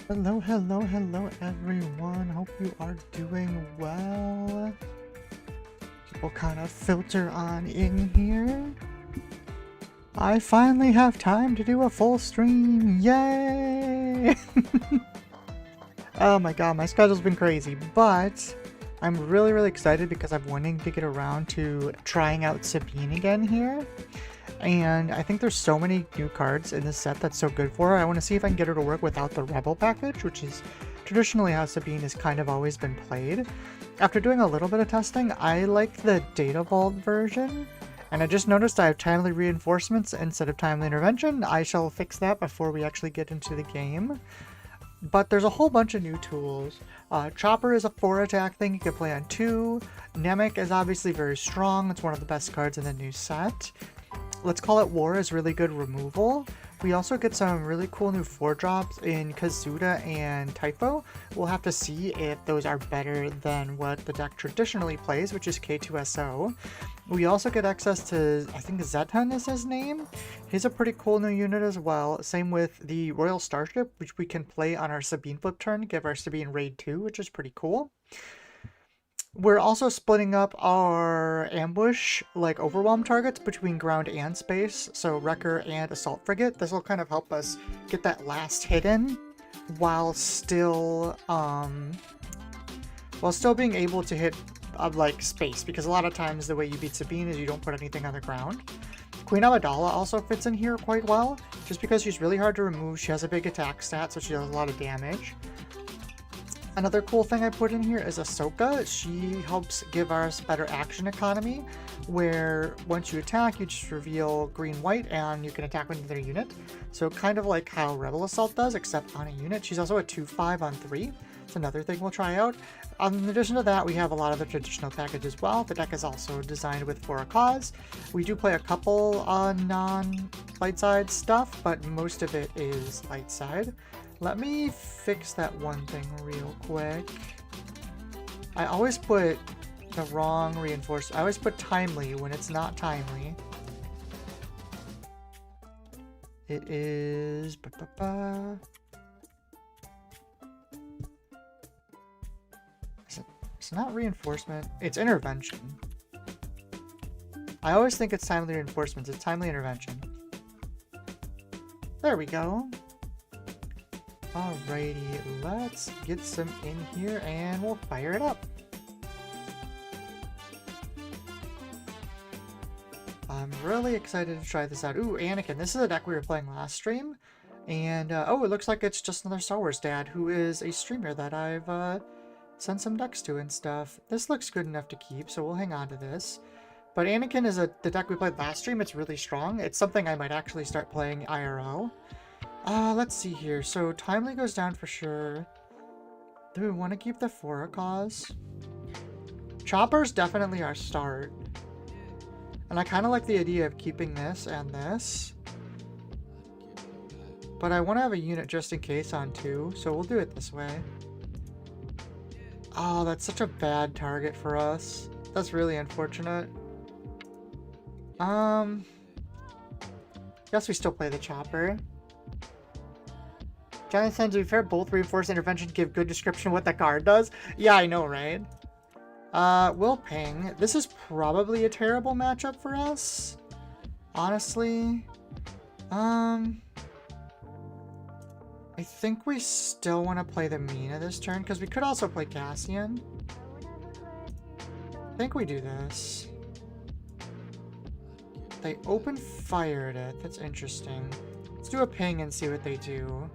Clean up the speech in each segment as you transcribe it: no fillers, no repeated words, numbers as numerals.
Hello, hello, hello everyone. Hope you are doing well. People kind of filter on in here. I finally have time to do a full stream. Yay! Oh my god, my schedule's been crazy, but I'm really excited because I'm wanting to get around to trying out Sabine again here. And I think there's so many new cards in this set that's so good for her. I want to see if I can get her to work without the Rebel package, which is traditionally how Sabine has kind of always been played. After doing a little bit of testing, I like the Data Vault version, and I just noticed I have timely reinforcements instead of timely intervention. I shall fix that before we actually get into the game. But there's a whole bunch of new tools. Chopper is a 4 attack thing you can play on 2. Namek is obviously very strong. It's one of the best cards in the new set. Let's Call It War is really good removal. We also get some really cool new 4-drops in Kazuda and Typho. We'll have to see if those are better than what the deck traditionally plays, which is K2SO. We also get access to, I think Zetun is his name. He's a pretty cool new unit as well. Same with the Royal Starship, which we can play on our Sabine flip turn, give our Sabine raid 2, which is pretty cool. We're also splitting up our ambush, like overwhelm targets between ground and space, so Wrecker and Assault Frigate. This will kind of help us get that last hit in while still being able to hit like space, because a lot of times the way you beat Sabine is you don't put anything on the ground. Queen Amidala also fits in here quite well, just because she's really hard to remove. She has a big attack stat, so she does a lot of damage. Another cool thing I put in here is Ahsoka. She helps give us better action economy, where once you attack, you just reveal green-white and you can attack with another unit. So kind of like how Rebel Assault does, except on a unit. She's also a 2/5 on 3. It's another thing we'll try out. In addition to that, we have a lot of the traditional package as well. The deck is also designed for a cause. We do play a couple non-light side stuff, but most of it is light side. Let me fix that one thing real quick. I always put the wrong reinforcement. I always put timely when it's not timely. It is... It's not reinforcement. It's intervention. I always think it's timely reinforcements. It's timely intervention. There we go. Alrighty, let's get some in here and we'll fire it up. I'm really excited to try this out. Ooh, Anakin. This is a deck we were playing last stream. And, oh, it looks like it's just another Star Wars dad who is a streamer that I've sent some decks to and stuff. This looks good enough to keep, so we'll hang on to this. But Anakin is the deck we played last stream. It's really strong. It's something I might actually start playing IRL. Let's see here. So timely goes down for sure. Do we want to keep the for a cause? Chopper's definitely our start. And I kind of like the idea of keeping this and this. But I want to have a unit just in case on 2, so we'll do it this way. Oh, that's such a bad target for us. That's really unfortunate. Guess we still play the Chopper. Jonathan, to be fair, both reinforced intervention give good description of what the card does. Yeah, I know, right? We'll ping. This is probably a terrible matchup for us. Honestly. I think we still want to play the Mina this turn, because we could also play Cassian. I think we do this. They open fired it. That's interesting. Let's do a ping and see what they do.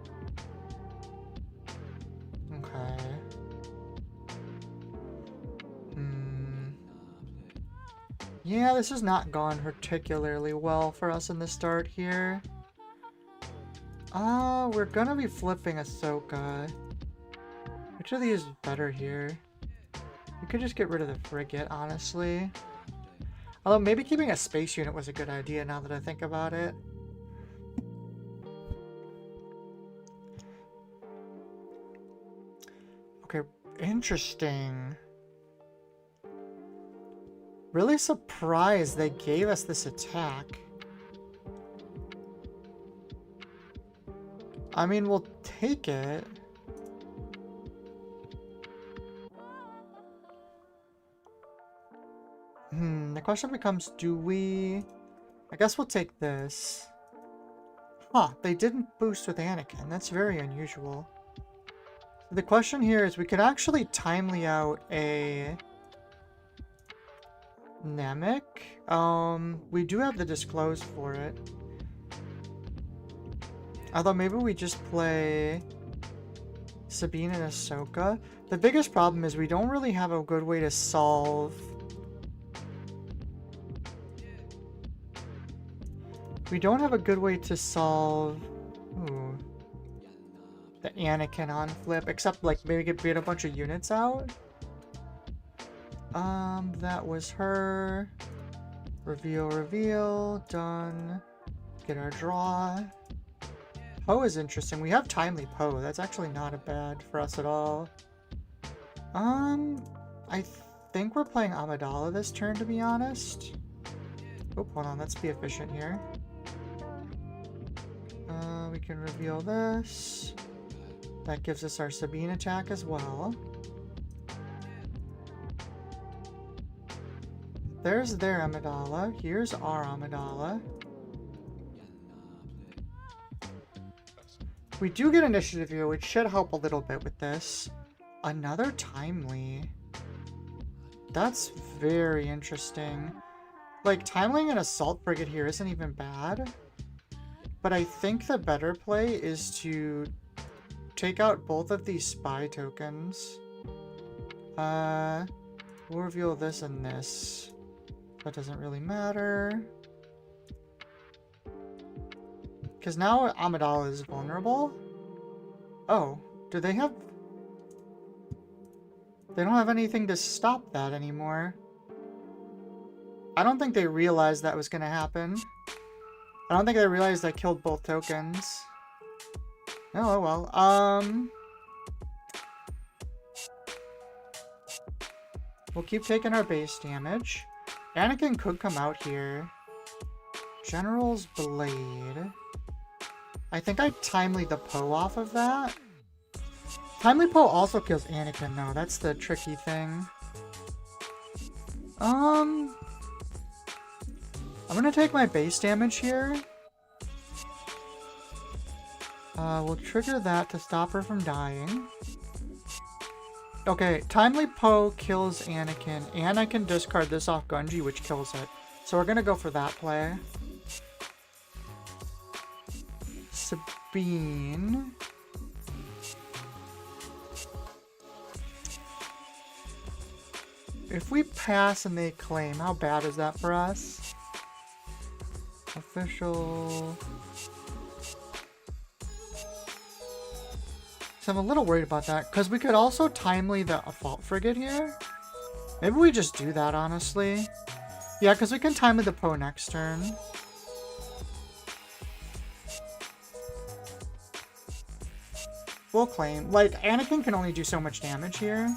Okay. Yeah, this has not gone particularly well for us in the start here. We're gonna be flipping Ahsoka. Which of these is better here? We could just get rid of the frigate, honestly. Although maybe keeping a space unit was a good idea now that I think about it. Okay, interesting. Really surprised they gave us this attack. I mean, we'll take it. question becomes, do we... I guess we'll take this. Huh, they didn't boost with Anakin. That's very unusual. The question here is we could actually timely out a... Namek. We do have the disclose for it. Although maybe we just play Sabine and Ahsoka. The biggest problem is we don't really have a good way to solve... We don't have a good way to solve... Ooh, the Anakin on flip, except like maybe get a bunch of units out. That was her. Reveal, done. Get our draw. Poe is interesting. We have timely Poe. That's actually not a bad for us at all. I think we're playing Amidala this turn, to be honest. Oh, hold on. Let's be efficient here. We can reveal this. That gives us our Sabine attack as well. There's their Amidala. Here's our Amidala. We do get initiative here, which should help a little bit with this. Another timely. That's very interesting. Like, timelying an assault frigate here isn't even bad. But I think the better play is to take out both of these spy tokens. We'll reveal this and this. That doesn't really matter. Because now Amidala is vulnerable. Oh, do they have... They don't have anything to stop that anymore. I don't think they realized that was going to happen. I don't think they realized I killed both tokens. Oh, well. We'll keep taking our base damage. Anakin could come out here. General's Blade. I think I timely the Poe off of that. Timely Poe also kills Anakin, though. That's the tricky thing. I'm gonna take my base damage here. We'll trigger that to stop her from dying. Okay, Timely Poe kills Anakin, and I can discard this off Gunji, which kills it. So we're gonna go for that play. Sabine. If we pass and they claim, how bad is that for us? Official... So I'm a little worried about that, because we could also timely the Assault Frigate here. Maybe we just do that, honestly. Yeah, because we can timely the Poe next turn. We'll claim. Like, Anakin can only do so much damage here.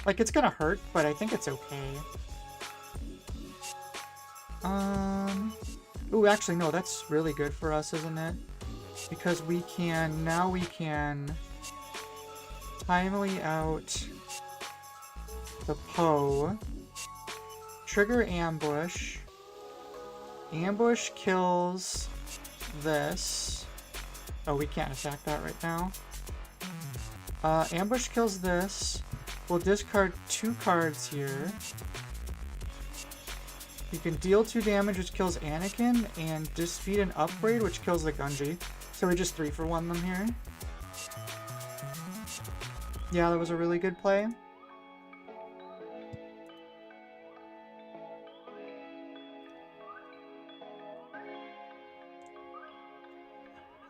Like, it's gonna hurt, but I think it's okay. Ooh, actually, no, that's really good for us, isn't it? Because we can, now we can timely out the Poe, trigger ambush, ambush kills this. Oh, we can't attack that right now. Ambush kills this. We'll discard 2 cards here. You can deal 2 damage, which kills Anakin, and defeat an upgrade, which kills the Gunji. So we just 3-for-1 them here. Yeah, that was a really good play.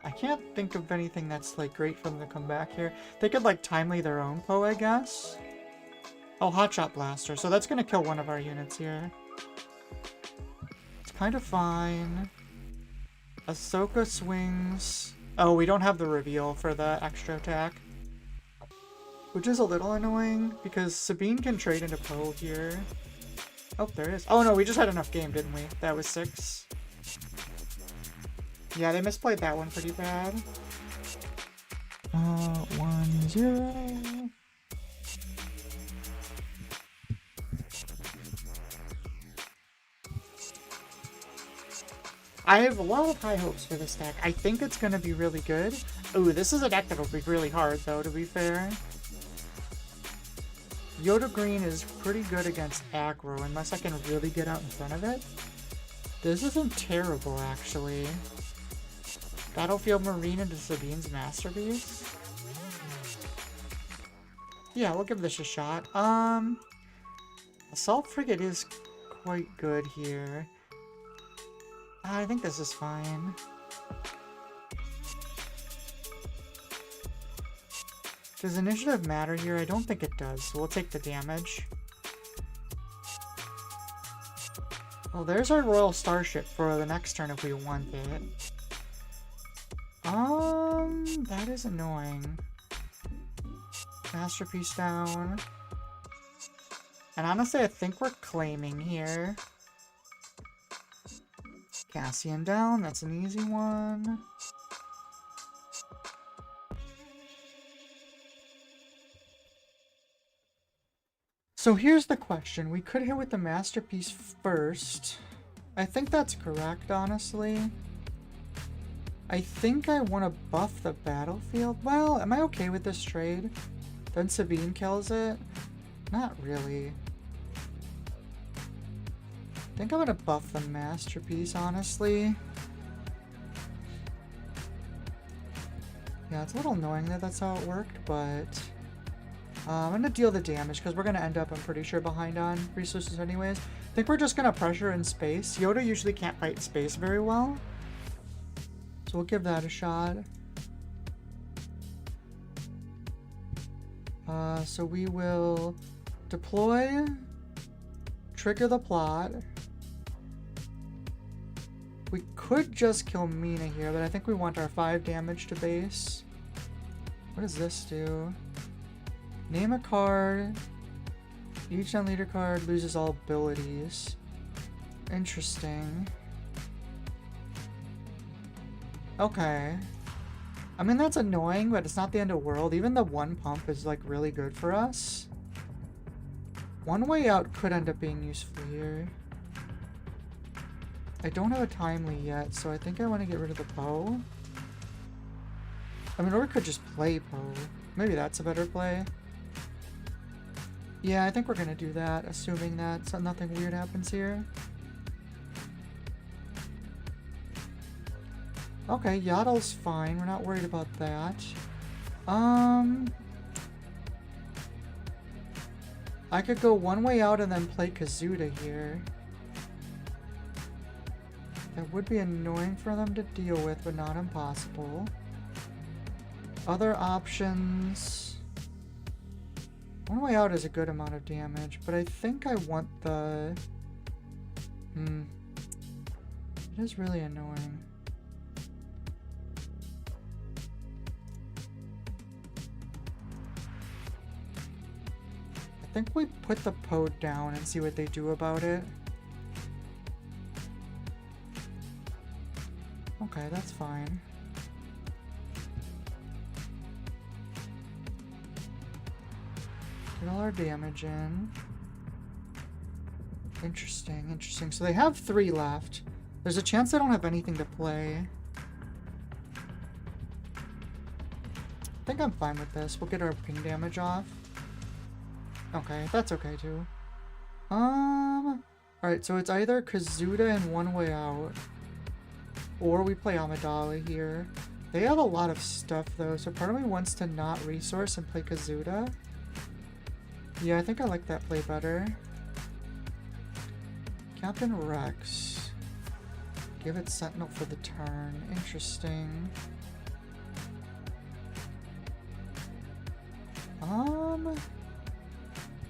I can't think of anything that's like great for them to come back here. They could like timely their own Poe, I guess. Oh, Hotshot Blaster. So that's gonna kill one of our units here. It's kind of fine. Ahsoka swings. Oh, we don't have the reveal for the extra attack. Which is a little annoying, because Sabine can trade into Poe here. Oh, there is. Oh no, we just had enough game, didn't we? That was 6. Yeah, they misplayed that one pretty bad. 1-0. I have a lot of high hopes for this deck. I think it's going to be really good. Ooh, this is a deck that'll be really hard, though, to be fair. Yoda Green is pretty good against aggro, unless I can really get out in front of it. This isn't terrible, actually. Battlefield Marine into Sabine's Masterpiece. Yeah, we'll give this a shot. Assault Frigate is quite good here. I think this is fine. Does initiative matter here? I don't think it does, so we'll take the damage. Well, there's our Royal Starship for the next turn if we want it. That is annoying. Masterpiece down. And honestly, I think we're claiming here. Cassian down, that's an easy one. So here's the question. We could hit with the Masterpiece first. I think that's correct, honestly. I think I want to buff the battlefield. Well, am I okay with this trade? Then Sabine kills it? Not really. I think I'm going to buff the Masterpiece, honestly. Yeah, it's a little annoying that that's how it worked, but... I'm going to deal the damage, because we're going to end up, I'm pretty sure, behind on resources anyways. I think we're just going to pressure in space. Yoda usually can't fight in space very well. So we'll give that a shot. So we will deploy, trigger the plot. We could just kill Mina here, but I think we want our 5 damage to base. What does this do? Name a card. Each non-leader card loses all abilities. Interesting. Okay. I mean, that's annoying, but it's not the end of the world. Even the 1 pump is, like, really good for us. One way out could end up being useful here. I don't have a timely yet, so I think I want to get rid of the Poe. I mean, or we could just play Poe. Maybe that's a better play. Yeah, I think we're going to do that, assuming that nothing weird happens here. Okay, Yaddle's fine. We're not worried about that. I could go one way out and then play Kazuda here. That would be annoying for them to deal with, but not impossible. Other options... One way out is a good amount of damage, but I think I want the... It is really annoying. I think we put the Poe down and see what they do about it. Okay, that's fine. Get all our damage in. Interesting, interesting. So they have 3 left. There's a chance they don't have anything to play. I think I'm fine with this. We'll get our ping damage off. Okay, that's okay too. Alright, so it's either Kazuda and One Way Out, or we play Amidala here. They have a lot of stuff though, so part of me wants to not resource and play Kazuda. Yeah, I think I like that play better. Captain Rex. Give it Sentinel for the turn. Interesting.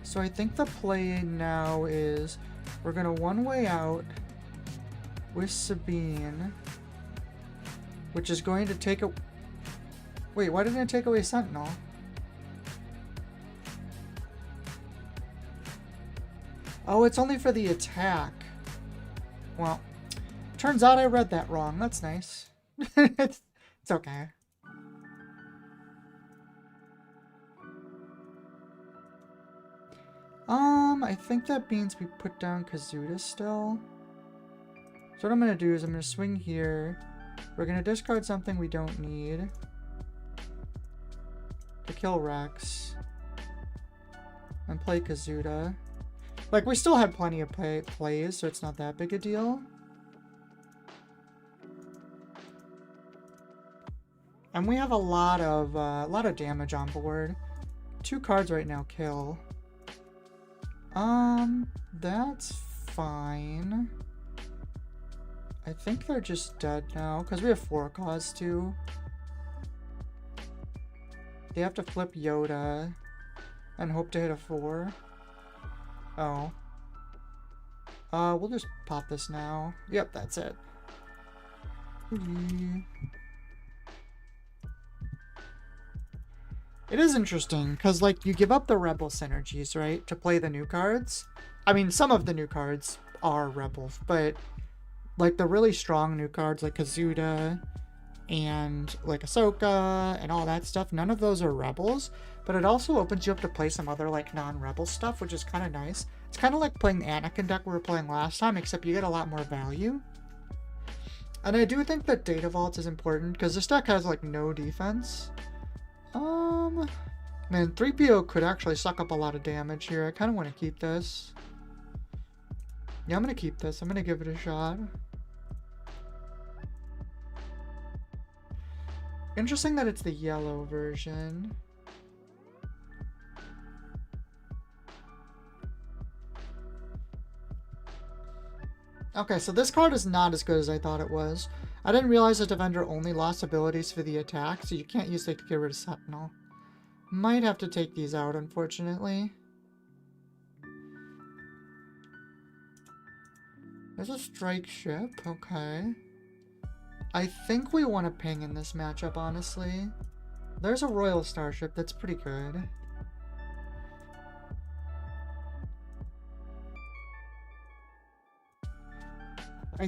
So I think the play now is we're gonna One Way Out with Sabine, which is going to take a... Wait, why didn't it take away Sentinel? Oh, it's only for the attack. Well, turns out I read that wrong. That's nice. It's okay. I think that means we put down Kazuda still. So what I'm going to do is I'm going to swing here. We're going to discard something we don't need to kill Rex and play Kazuda. Like, we still had plenty of plays, so it's not that big a deal. And we have a lot of damage on board. 2 cards right now kill. That's fine. I think they're just dead now, because we have 4 cause too. They have to flip Yoda and hope to hit a 4. Oh. We'll just pop this now. Yep, that's it. It is interesting, because, like, you give up the Rebel synergies, right, to play the new cards. I mean, some of the new cards are Rebels, but, like, the really strong new cards, like Kazuda and, like, Ahsoka and all that stuff, none of those are Rebels, but it also opens you up to play some other, like, non-Rebel stuff, which is kind of nice. It's kind of like playing the Anakin deck we were playing last time, except you get a lot more value. And I do think that Data Vault is important, because this deck has, like, no defense. Man, 3PO could actually suck up a lot of damage here. I kind of want to keep this. Yeah, I'm going to keep this. I'm going to give it a shot. Interesting that it's the yellow version. Okay, so this card is not as good as I thought it was. I didn't realize that Defender only lost abilities for the attack, so you can't use it to get rid of Sentinel. Might have to take these out, unfortunately. There's a strike ship, okay. I think we want to ping in this matchup, honestly. There's a Royal Starship, that's pretty good.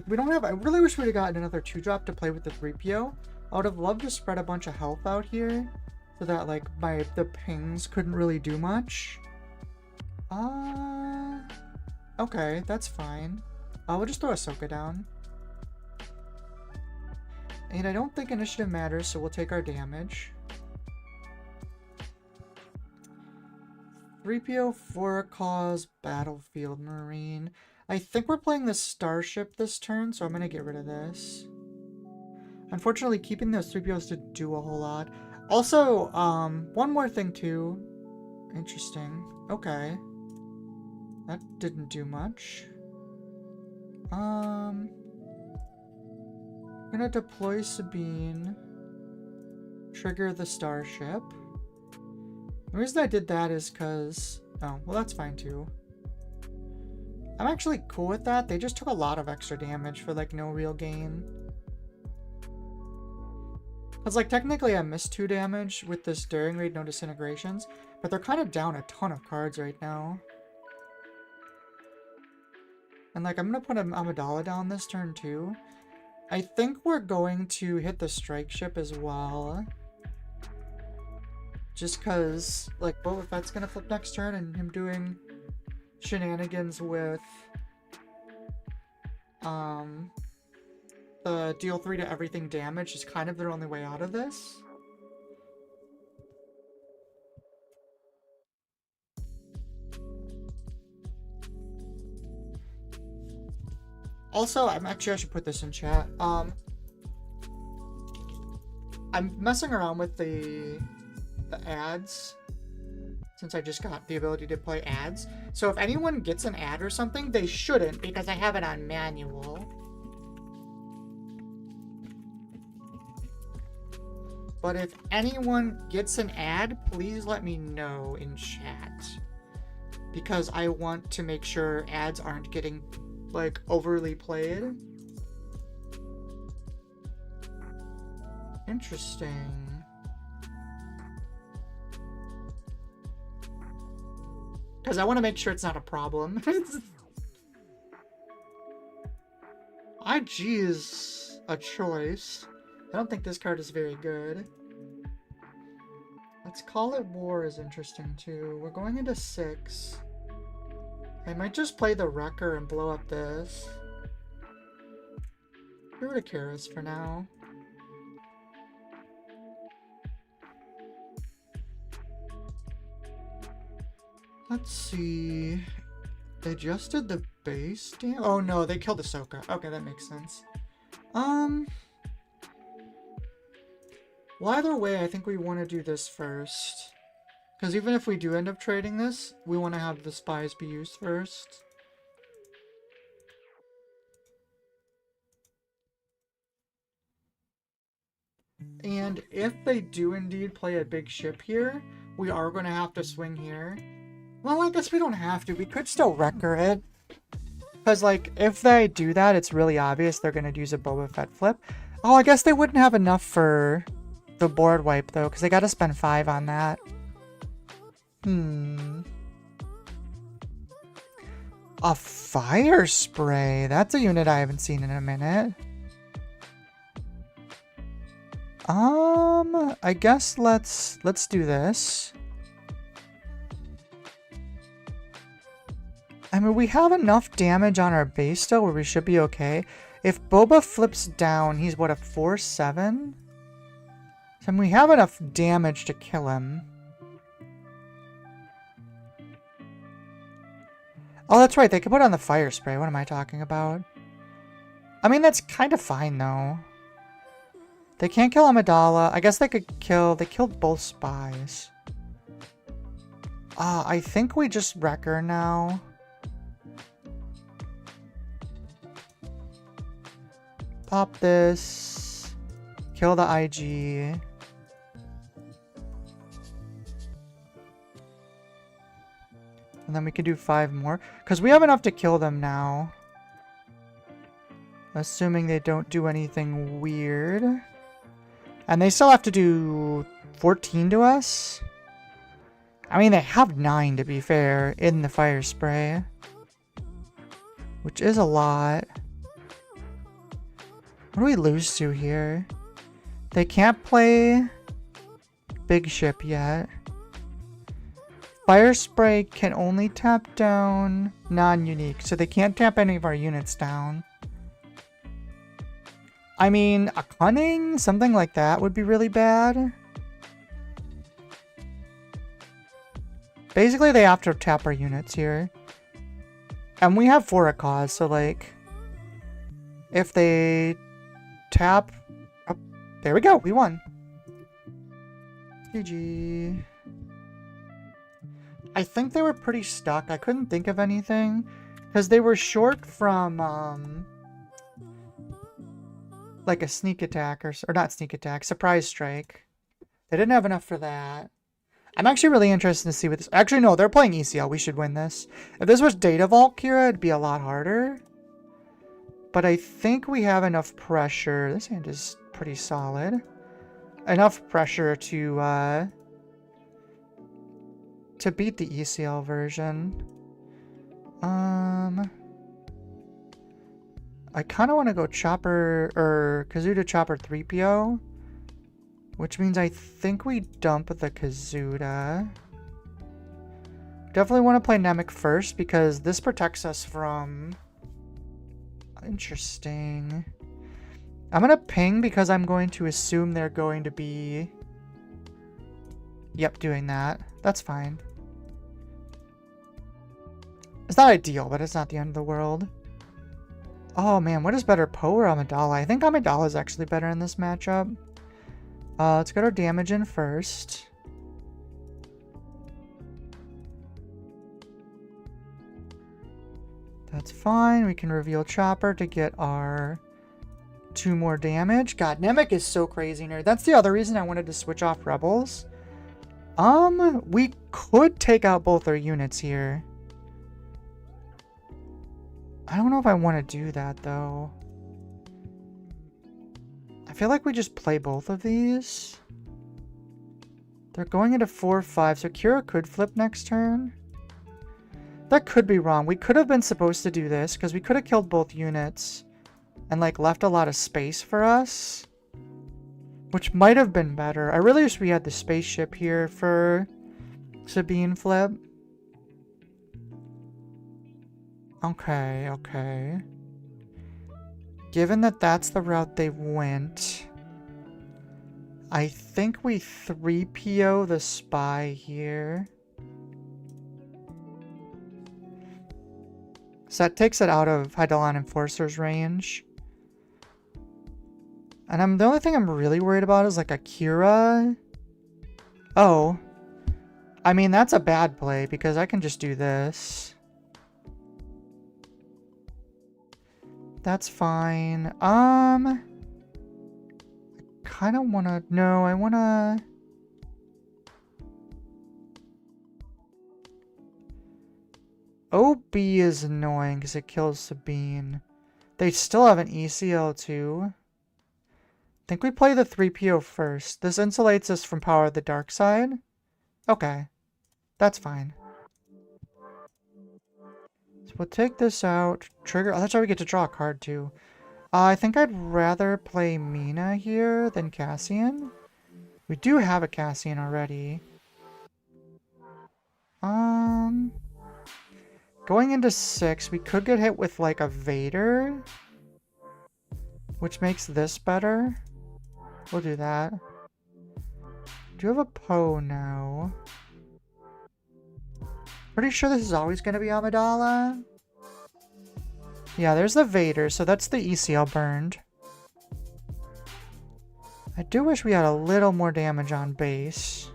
We don't have... I really wish we'd have gotten another 2-drop to play with the 3PO. I would have loved to spread a bunch of health out here, so that, like, the pings couldn't really do much. Okay, that's fine. We'll just throw Ahsoka down. And I don't think initiative matters, so we'll take our damage. 3PO for a cause, Battlefield Marine. I think we're playing the Starship this turn, so I'm going to get rid of this. Unfortunately, keeping those 3POs didn't do a whole lot. Also, one more thing too. Interesting. Okay. That didn't do much. I'm gonna deploy Sabine. Trigger the Starship. The reason I did that is because... Oh, well that's fine too. I'm actually cool with that. They just took a lot of extra damage for, like, no real gain. Because, like, technically I missed 2 damage with this Daring Raid, no disintegrations, but they're kind of down a ton of cards right now. And, like, I'm going to put Amidala down this turn, too. I think we're going to hit the Strike Ship as well. Just because, like, Boba Fett's going to flip next turn, and him doing shenanigans with the deal 3 to everything damage is kind of their only way out of this. Also, I should put this in chat. I'm messing around with the ads, since I just got the ability to play ads. So if anyone gets an ad or something, they shouldn't, because I have it on manual. But if anyone gets an ad, please let me know in chat, because I want to make sure ads aren't getting, like, overly played. Interesting. Because I want to make sure it's not a problem. IG is a choice. I don't think this card is very good. Let's Call It War is interesting too. We're going into 6. I might just play the Wrecker and blow up this. Get rid of Karis for now. Let's see. They adjusted the base damage? Oh no, they killed Ahsoka. Okay, that makes sense. Well, either way, I think we want to do this first. Because even if we do end up trading this, we want to have the spies be used first. And if they do indeed play a big ship here, we are going to have to swing here. Well, I guess we don't have to. We could still wrecker it. Because, like, if they do that, it's really obvious they're going to use a Boba Fett flip. Oh, I guess they wouldn't have enough for the board wipe, though, because they got to spend 5 on that. A fire spray. That's a unit I haven't seen in a minute. I guess let's do this. I mean, we have enough damage on our base still where we should be okay. If Boba flips down, he's what, a 4/7? So we have enough damage to kill him. Oh, that's right. They could put on the fire spray. What am I talking about? I mean, that's kind of fine, though. They can't kill Amidala. I guess they could kill... They killed both spies. I think we just wreck her now. Pop this. Kill the IG. And then we can do 5 more. Because we have enough to kill them now. Assuming they don't do anything weird. And they still have to do 14 to us. I mean, they have 9 to be fair in the fire spray. Which is a lot. What do we lose to here? They can't play big ship yet. Fire spray can only tap down non-unique, so they can't tap any of our units down. I mean, a cunning, something like that would be really bad. Basically, they have to tap our units here. And we have 4 at cause, so like, if they tap... Oh, there we go, we won. GG. I think they were pretty stuck. I couldn't think of anything. Because they were short from, like a sneak attack, or not sneak attack, surprise strike. They didn't have enough for that. I'm actually really interested to see what this... Actually, no, they're playing ECL. We should win this. If this was Data Vault, Kira, it'd be a lot harder. But I think we have enough pressure. This hand is pretty solid. Enough pressure to beat the ECL version. I kind of want to go Chopper, or Kazuda Chopper 3PO. Which means I think we dump the Kazuda. Definitely want to play Namek first, because this protects us from... Interesting. I'm going to ping because I'm going to assume they're going to be... Yep, doing that. That's fine. It's not ideal, but it's not the end of the world. Oh man, what is better, Poe or Amidala? I think Amidala is actually better in this matchup. Let's get our damage in first. That's fine. We can reveal Chopper to get our 2 more damage. God, Namek is so crazy nerd. That's the other reason I wanted to switch off Rebels. We could take out both our units here. I don't know if I want to do that, though. I feel like we just play both of these. They're going into 4-5, so Kira could flip next turn. That could be wrong. We could have been supposed to do this, because we could have killed both units and, like, left a lot of space for us. Which might have been better. I really wish we had the spaceship here for Sabine flip. Okay, okay. Given that that's the route they went, I think we 3PO the spy here. So that takes it out of Eidolon Enforcer's range. And the only thing I'm really worried about is like Akira. Oh. I mean, that's a bad play because I can just do this. That's fine. I kind of want to... No, I want to... OB is annoying because it kills Sabine. They still have an ECL too. I think we play the 3PO first. This insulates us from Power of the Dark Side. Okay. That's fine. So we'll take this out. Trigger. Oh, that's how we get to draw a card too. I think I'd rather play Mina here than Cassian. We do have a Cassian already. Going into 6, we could get hit with like a Vader, which makes this better. We'll do that. Do you have a Poe now? Pretty sure this is always going to be Amidala. Yeah, there's the Vader, so that's the ECL burned. I do wish we had a little more damage on base.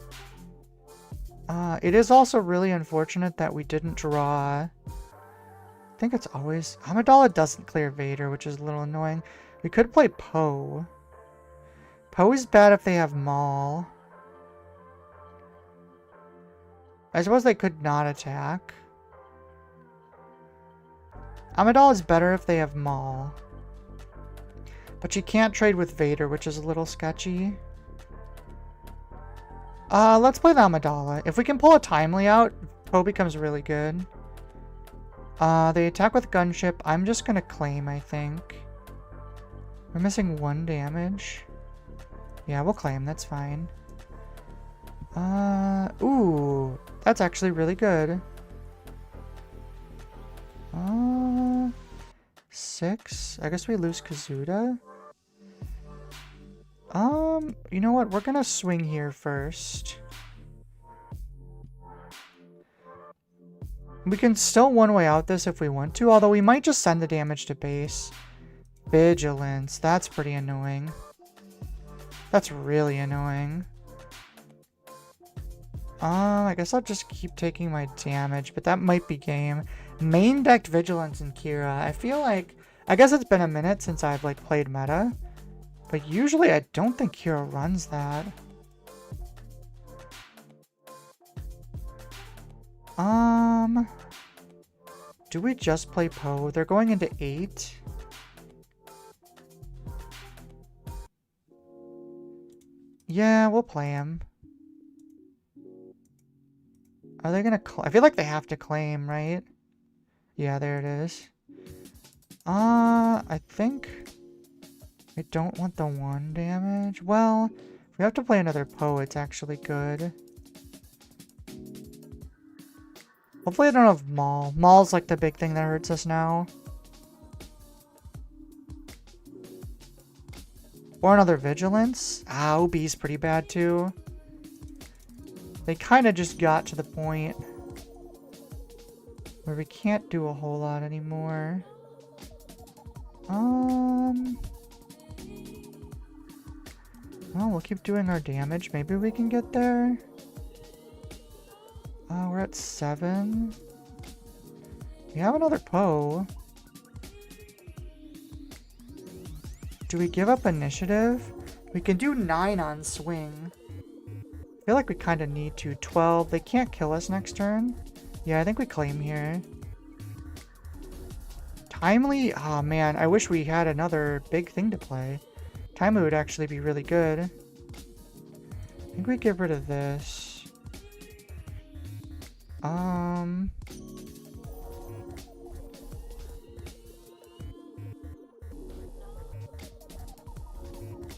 It is also really unfortunate that we didn't draw... I think it's always... Amidala doesn't clear Vader, which is a little annoying. We could play Poe. Poe is bad if they have Maul. I suppose they could not attack. Amidala is better if they have Maul. But you can't trade with Vader, which is a little sketchy. Let's play the Amidala. If we can pull a Timely out, Poe becomes really good. They attack with Gunship. I'm just gonna claim, I think. We're missing 1 damage. Yeah, we'll claim. That's fine. Ooh. That's actually really good. 6. I guess we lose Kazuda. You know what? We're gonna swing here first. We can still one-way out this if we want to, although we might just send the damage to base. Vigilance. That's pretty annoying. That's really annoying. I guess I'll just keep taking my damage, but that might be game. Main decked Vigilance and Kira. I feel like... I guess it's been a minute since I've, like, played meta. But usually I don't think Kira runs that. Do we just play Poe? They're going into 8. Yeah, we'll play him. Are they gonna... I feel like they have to claim, right? Yeah, there it is. I think... I don't want the 1 damage. Well, if we have to play another Poe, it's actually good. Hopefully I don't have Maul. Maul's like the big thing that hurts us now. Or another Vigilance. Ah, OB's pretty bad too. They kind of just got to the point where we can't do a whole lot anymore. Well, we'll keep doing our damage. Maybe we can get there. We're at 7. We have another Poe. Do we give up initiative? We can do 9 on swing. I feel like we kind of need to. 12. They can't kill us next turn. Yeah, I think we claim here. Timely? Oh man, I wish we had another big thing to play. Timely would actually be really good. I think we get rid of this.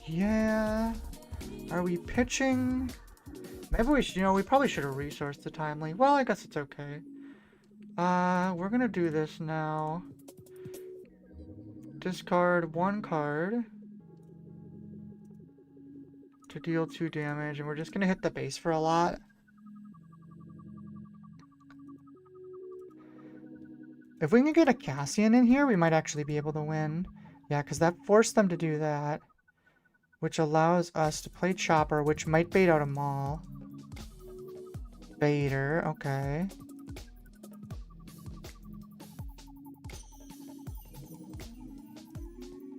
Yeah. Are we pitching? Maybe we should, we probably should have resourced the Timely. Well, I guess it's okay. We're gonna do this now. Discard 1 card to deal 2 damage, and we're just gonna hit the base for a lot. If we can get a Cassian in here, we might actually be able to win. Yeah, because that forced them to do that. Which allows us to play Chopper, which might bait out a Maul. Baiter, okay.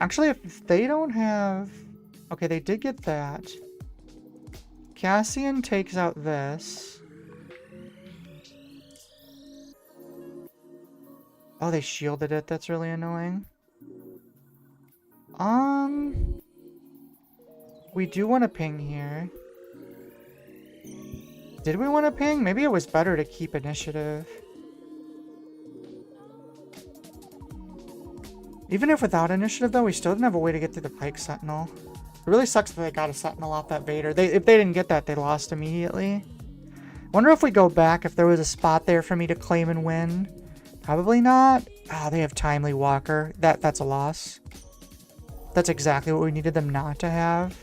Actually, if they don't have... Okay, they did get that. Cassian takes out this. Oh, they shielded it. That's really annoying. We do want to ping here. Did we want to ping? Maybe it was better to keep initiative. Even if without initiative, though, we still didn't have a way to get through the Pike Sentinel. It really sucks that they got a Sentinel off that Vader. If they didn't get that, they lost immediately. Wonder if we go back, if there was a spot there for me to claim and win. Probably not. Ah, they have Timely Walker. That's a loss. That's exactly what we needed them not to have.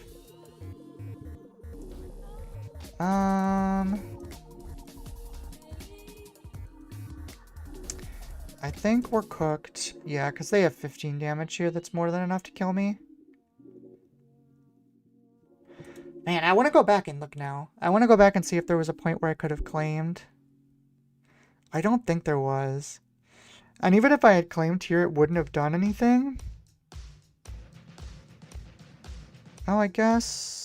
I think we're cooked. Yeah, because they have 15 damage here. That's more than enough to kill me. Man, I want to go back and look now. I want to go back and see if there was a point where I could have claimed. I don't think there was. And even if I had claimed here, it wouldn't have done anything. Oh, I guess...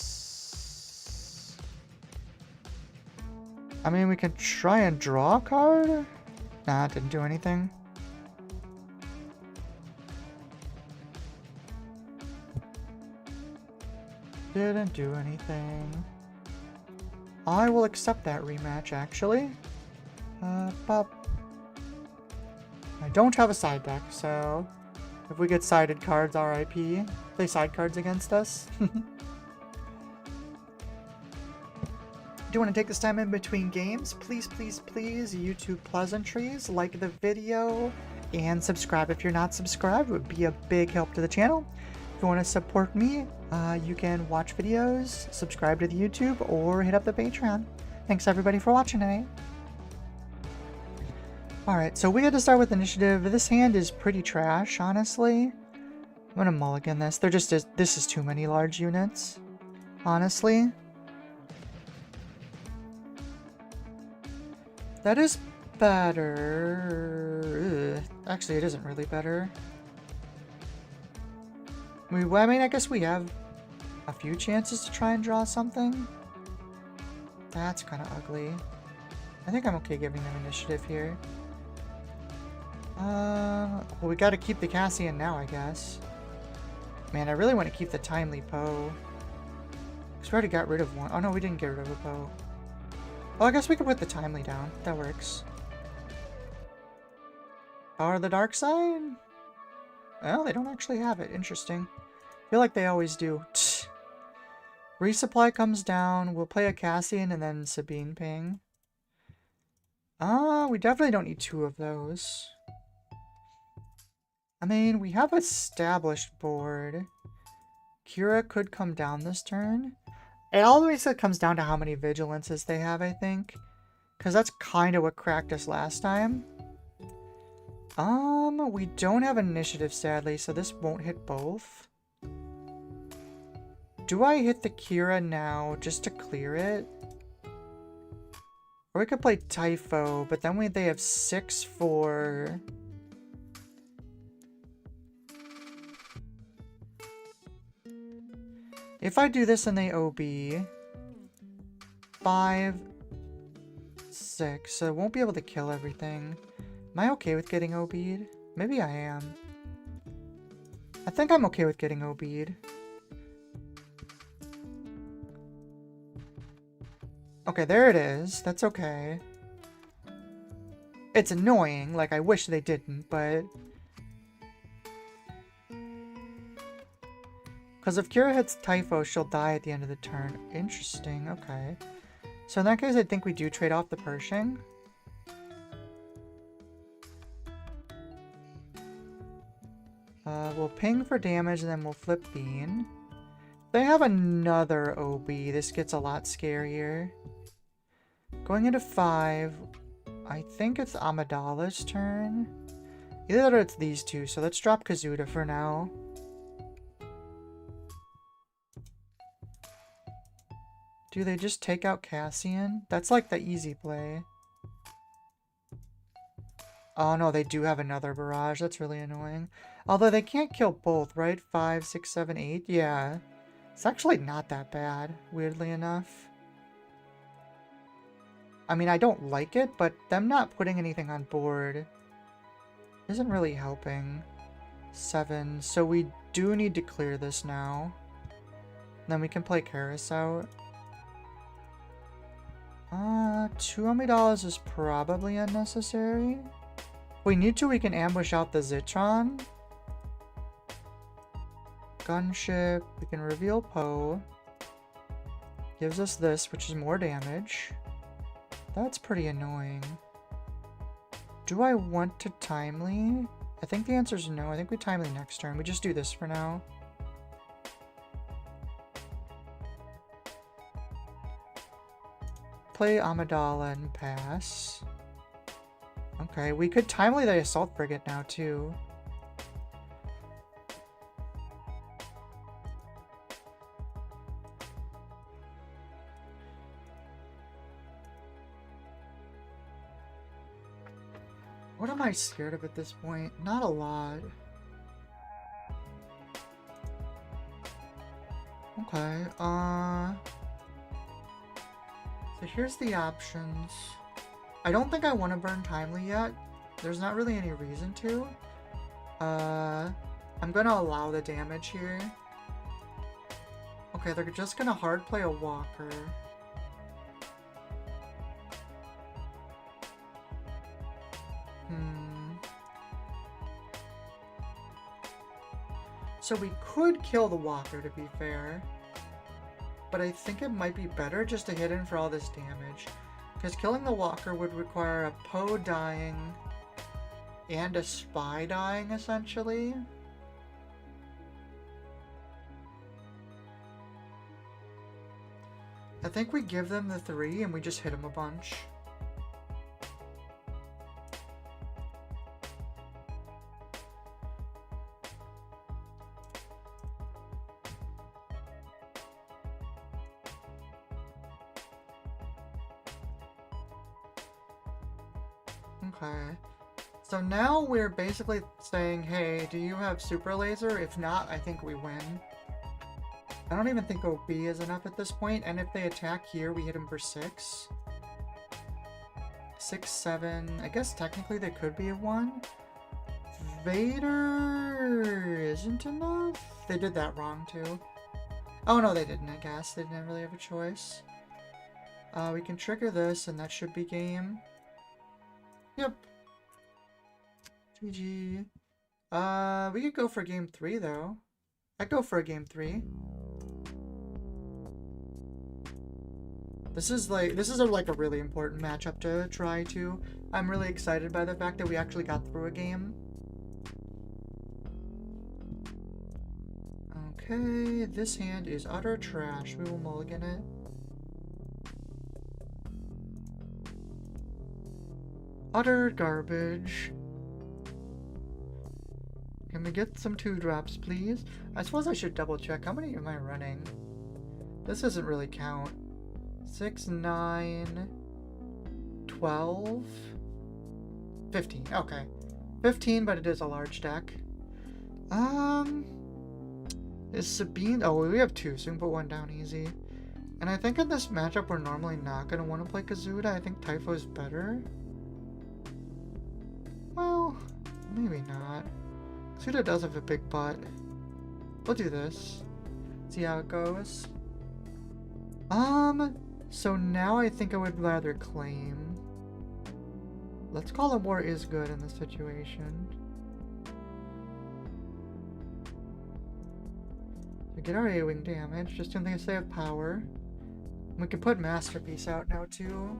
I mean, we can try and draw a card? Nah, it didn't do anything. Didn't do anything. I will accept that rematch, actually. Pop. I don't have a side deck, so... If we get sided cards, RIP. Play side cards against us. Do you want to take this time in between games? Please, please, please, YouTube pleasantries, like the video, and subscribe if you're not subscribed. It would be a big help to the channel. If you want to support me, you can watch videos, subscribe to the YouTube, or hit up the Patreon. Thanks everybody for watching tonight. Alright, so we had to start with initiative. This hand is pretty trash, honestly. I'm gonna mulligan this. This is too many large units, honestly. That is better. Ugh. Actually, it isn't really better. I mean, I guess we have a few chances to try and draw something. That's kind of ugly. I think I'm okay giving them initiative here. Well, we gotta keep the Cassian now, I guess. Man, I really want to keep the Timely Poe. Because we already got rid of one. Oh no, we didn't get rid of a Poe. Oh, I guess we could put the Timely down. That works. Power of the Dark Side? Well, they don't actually have it. Interesting. I feel like they always do. Resupply comes down. We'll play a Cassian and then Sabine ping. We definitely don't need 2 of those. I mean, we have established board. Kira could come down this turn. It always comes down to how many vigilances they have, I think. Because that's kind of what cracked us last time. We don't have initiative, sadly, so this won't hit both. Do I hit the Kira now just to clear it? Or we could play Typho, but then they have 6 for... If I do this and they OB... 5... 6, so I won't be able to kill everything. Am I okay with getting OB'd? Maybe I am. I think I'm okay with getting OB'd. Okay, there it is. That's okay. It's annoying, like I wish they didn't, but... Because if Kira hits Typho, she'll die at the end of the turn. Interesting, okay. So in that case, I think we do trade off the Pershing. We'll ping for damage and then we'll flip Bean. They have another OB. This gets a lot scarier. Going into 5, I think it's Amidala's turn. Either it's these two, so let's drop Kazuda for now. Do they just take out Cassian? That's like the easy play. Oh no, they do have another barrage. That's really annoying. Although they can't kill both, right? 5, 6, 7, 8. Yeah. It's actually not that bad, weirdly enough. I mean, I don't like it, but them not putting anything on board isn't really helping. 7. So we do need to clear this now. Then we can play Karis out. 2 Amidalas is probably unnecessary. If we need to, we can ambush out the Zitron. Gunship. We can reveal Poe. Gives us this, which is more damage. That's pretty annoying. Do I want to Timely? I think the answer is no. I think we Timely next turn. We just do this for now. Play Amidala and pass. Okay, we could Timely the Assault Frigate now, too. What am I scared of at this point? Not a lot. Okay, so here's the options. I don't think I want to burn Timely yet. There's not really any reason to. I'm gonna allow the damage here. Okay, they're just gonna hard play a Walker. So we could kill the Walker, to be fair. But I think it might be better just to hit in for all this damage. Because killing the Walker would require a Poe dying and a Spy dying, essentially. I think we give them the 3 and we just hit them a bunch. Okay, so now we're basically saying, hey, do you have Super Laser? If not, I think we win. I don't even think OB is enough at this point, and if they attack here, we hit them for 6. 6, 7, I guess technically they could be a 1. Vader isn't enough? They did that wrong too. Oh no, they didn't, I guess. They didn't really have a choice. We can trigger this, and that should be game. Yep. GG. We could go for game 3 though. I'd go for a game 3. This is like a really important matchup to try to. I'm really excited by the fact that we actually got through a game. Okay, this hand is utter trash. We will mulligan it. Utter garbage. Can we get some 2-drops, please? I suppose I should double check. How many am I running? This doesn't really count. 6, 9, 12, 15. Okay. 15, but it is a large deck. Is Sabine... Oh, we have 2, so we can put 1 down easy. And I think in this matchup, we're normally not going to want to play Kazuda. I think Typho is better. Well, maybe not. Kazuda does have a big butt. We'll do this. See how it goes. So now I think I would rather claim. Let's call it war is good in this situation. We get our A-wing damage, just in case they have power. We can put Masterpiece out now too.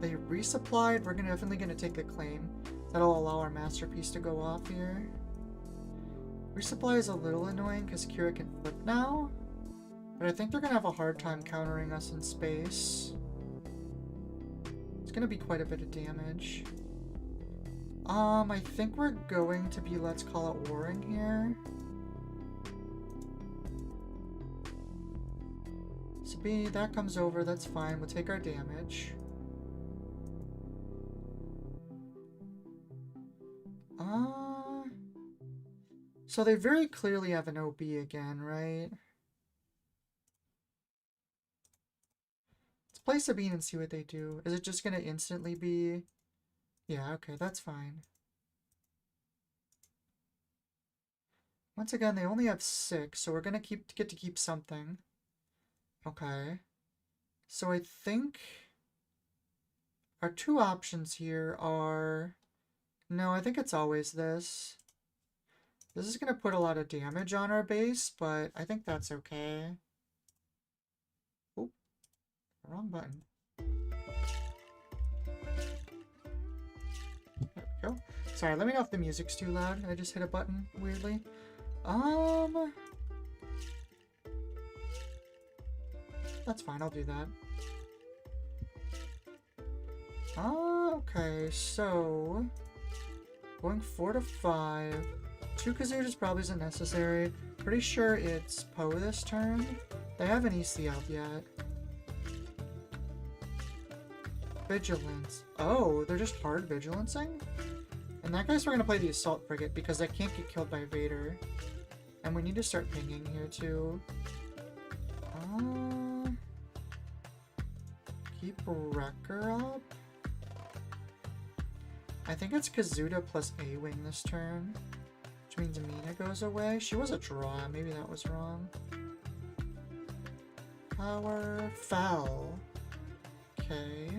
They resupplied, we're definitely gonna take the claim. That'll allow our masterpiece to go off here. Resupply is a little annoying because Kira can flip now. But I think they're going to have a hard time countering us in space. It's going to be quite a bit of damage. I think we're going to be, let's call it warring here. Sabine, that comes over, that's fine. We'll take our damage. So they very clearly have an OB again, right? Let's play Sabine and see what they do. Is it just going to instantly be... Yeah, okay, that's fine. Once again, they only have 6, so we're going to get to keep something. Okay. So I think our 2 options here are... No, I think it's always this. This is going to put a lot of damage on our base, but I think that's okay. Oh, wrong button. There we go. Sorry, let me know if the music's too loud. I just hit a button weirdly. That's fine, I'll do that. Okay, so... Going 4 to 5. 2 Kazoos probably isn't necessary. Pretty sure it's Poe this turn. They haven't ECL'd yet. Vigilance. Oh, they're just hard vigilancing? In that case, we're going to play the Assault Frigate because I can't get killed by Vader. And we need to start pinging here too. Keep Wrecker up. I think it's Kazuda plus A-Wing this turn. Which means Mina goes away. She was a draw. Maybe that was wrong. Power fell. Okay.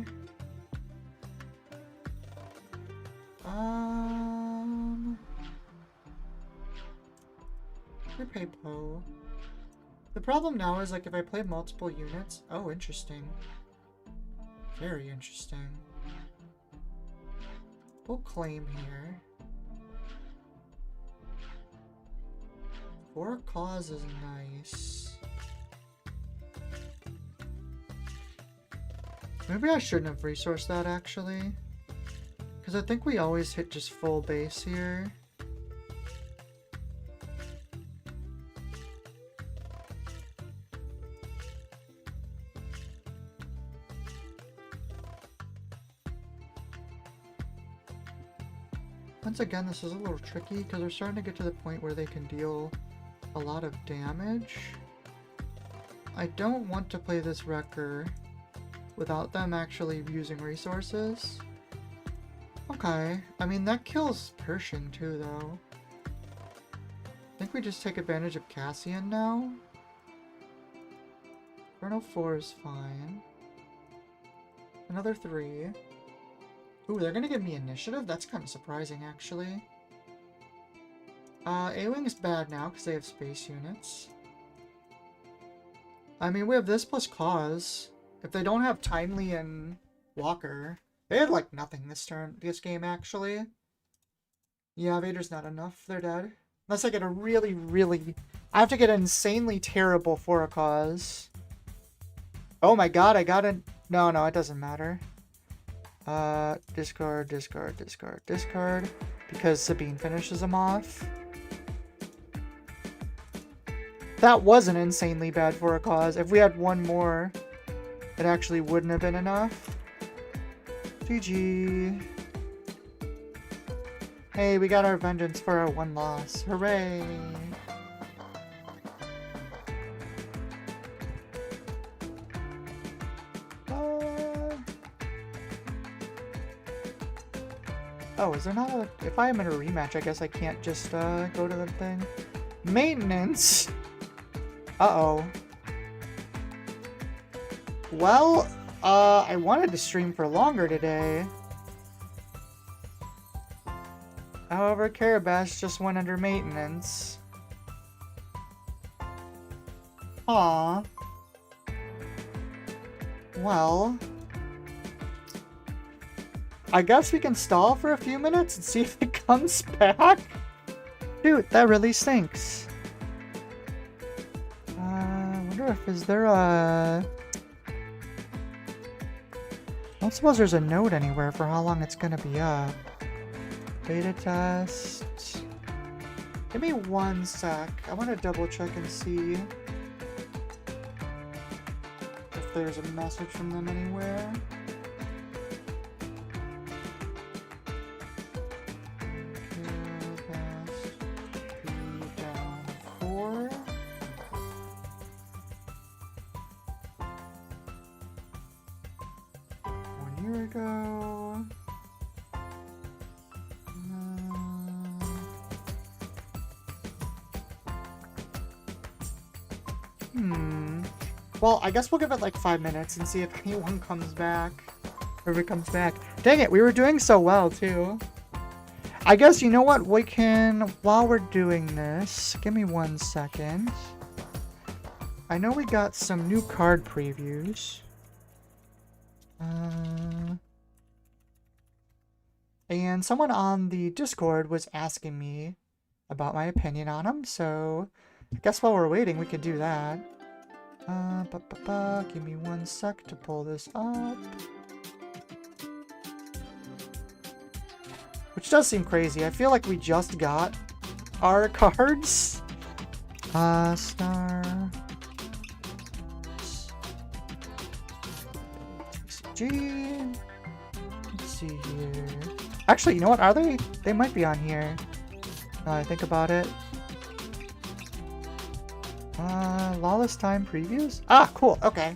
Repay Poe. The problem now is, like, if I play multiple units... Oh, interesting. Very interesting. We'll claim here. For a cause is nice. Maybe I shouldn't have resourced that, actually. Because I think we always hit just full base here. Once again, this is a little tricky because we're starting to get to the point where they can deal a lot of damage. I don't want to play this Wrecker without them actually using resources. Okay, I mean that kills Pershing too though. I think we just take advantage of Cassian now. Inferno 4 is fine. Another 3. Ooh, they're gonna give me initiative? That's kind of surprising, actually. A-Wing is bad now, because they have space units. I mean, we have this plus cause. If they don't have Timely and Walker... They have, like, nothing this game, actually. Yeah, Vader's not enough. They're dead. Unless I get a really, really... I have to get an insanely terrible for a cause. Oh my god, I got a... No, it doesn't matter. Discard, discard, discard, discard. Because Sabine finishes them off. That wasn't insanely bad for a cause. If we had one more, it actually wouldn't have been enough. GG. Hey, we got our vengeance for our 1 loss. Hooray! Oh, is there not a... If I am in a rematch, I guess I can't just go to the thing. Maintenance! Uh-oh. Well, I wanted to stream for longer today. However, Carabash just went under maintenance. Aw. Well... I guess we can stall for a few minutes and see if it comes back. Dude, that really stinks. I wonder if is there a... I don't suppose there's a note anywhere for how long it's gonna be up. Beta test. Give me 1 sec. I want to double check and see if there's a message from them anywhere. Down 4. One year ago. Well, I guess we'll give it like 5 minutes and see if anyone comes back. Or if it comes back. Dang it, we were doing so well too. I guess, you know what, we can, while we're doing this, give me 1 second. I know we got some new card previews. And someone on the Discord was asking me about my opinion on them, so I guess while we're waiting, we could do that. Give me 1 sec to pull this up. Which does seem crazy. I feel like we just got our cards. Star. TCG. Let's see here. Actually, you know what? Are they? They might be on here. Now I think about it. Lawless Time previews? Ah, cool. Okay.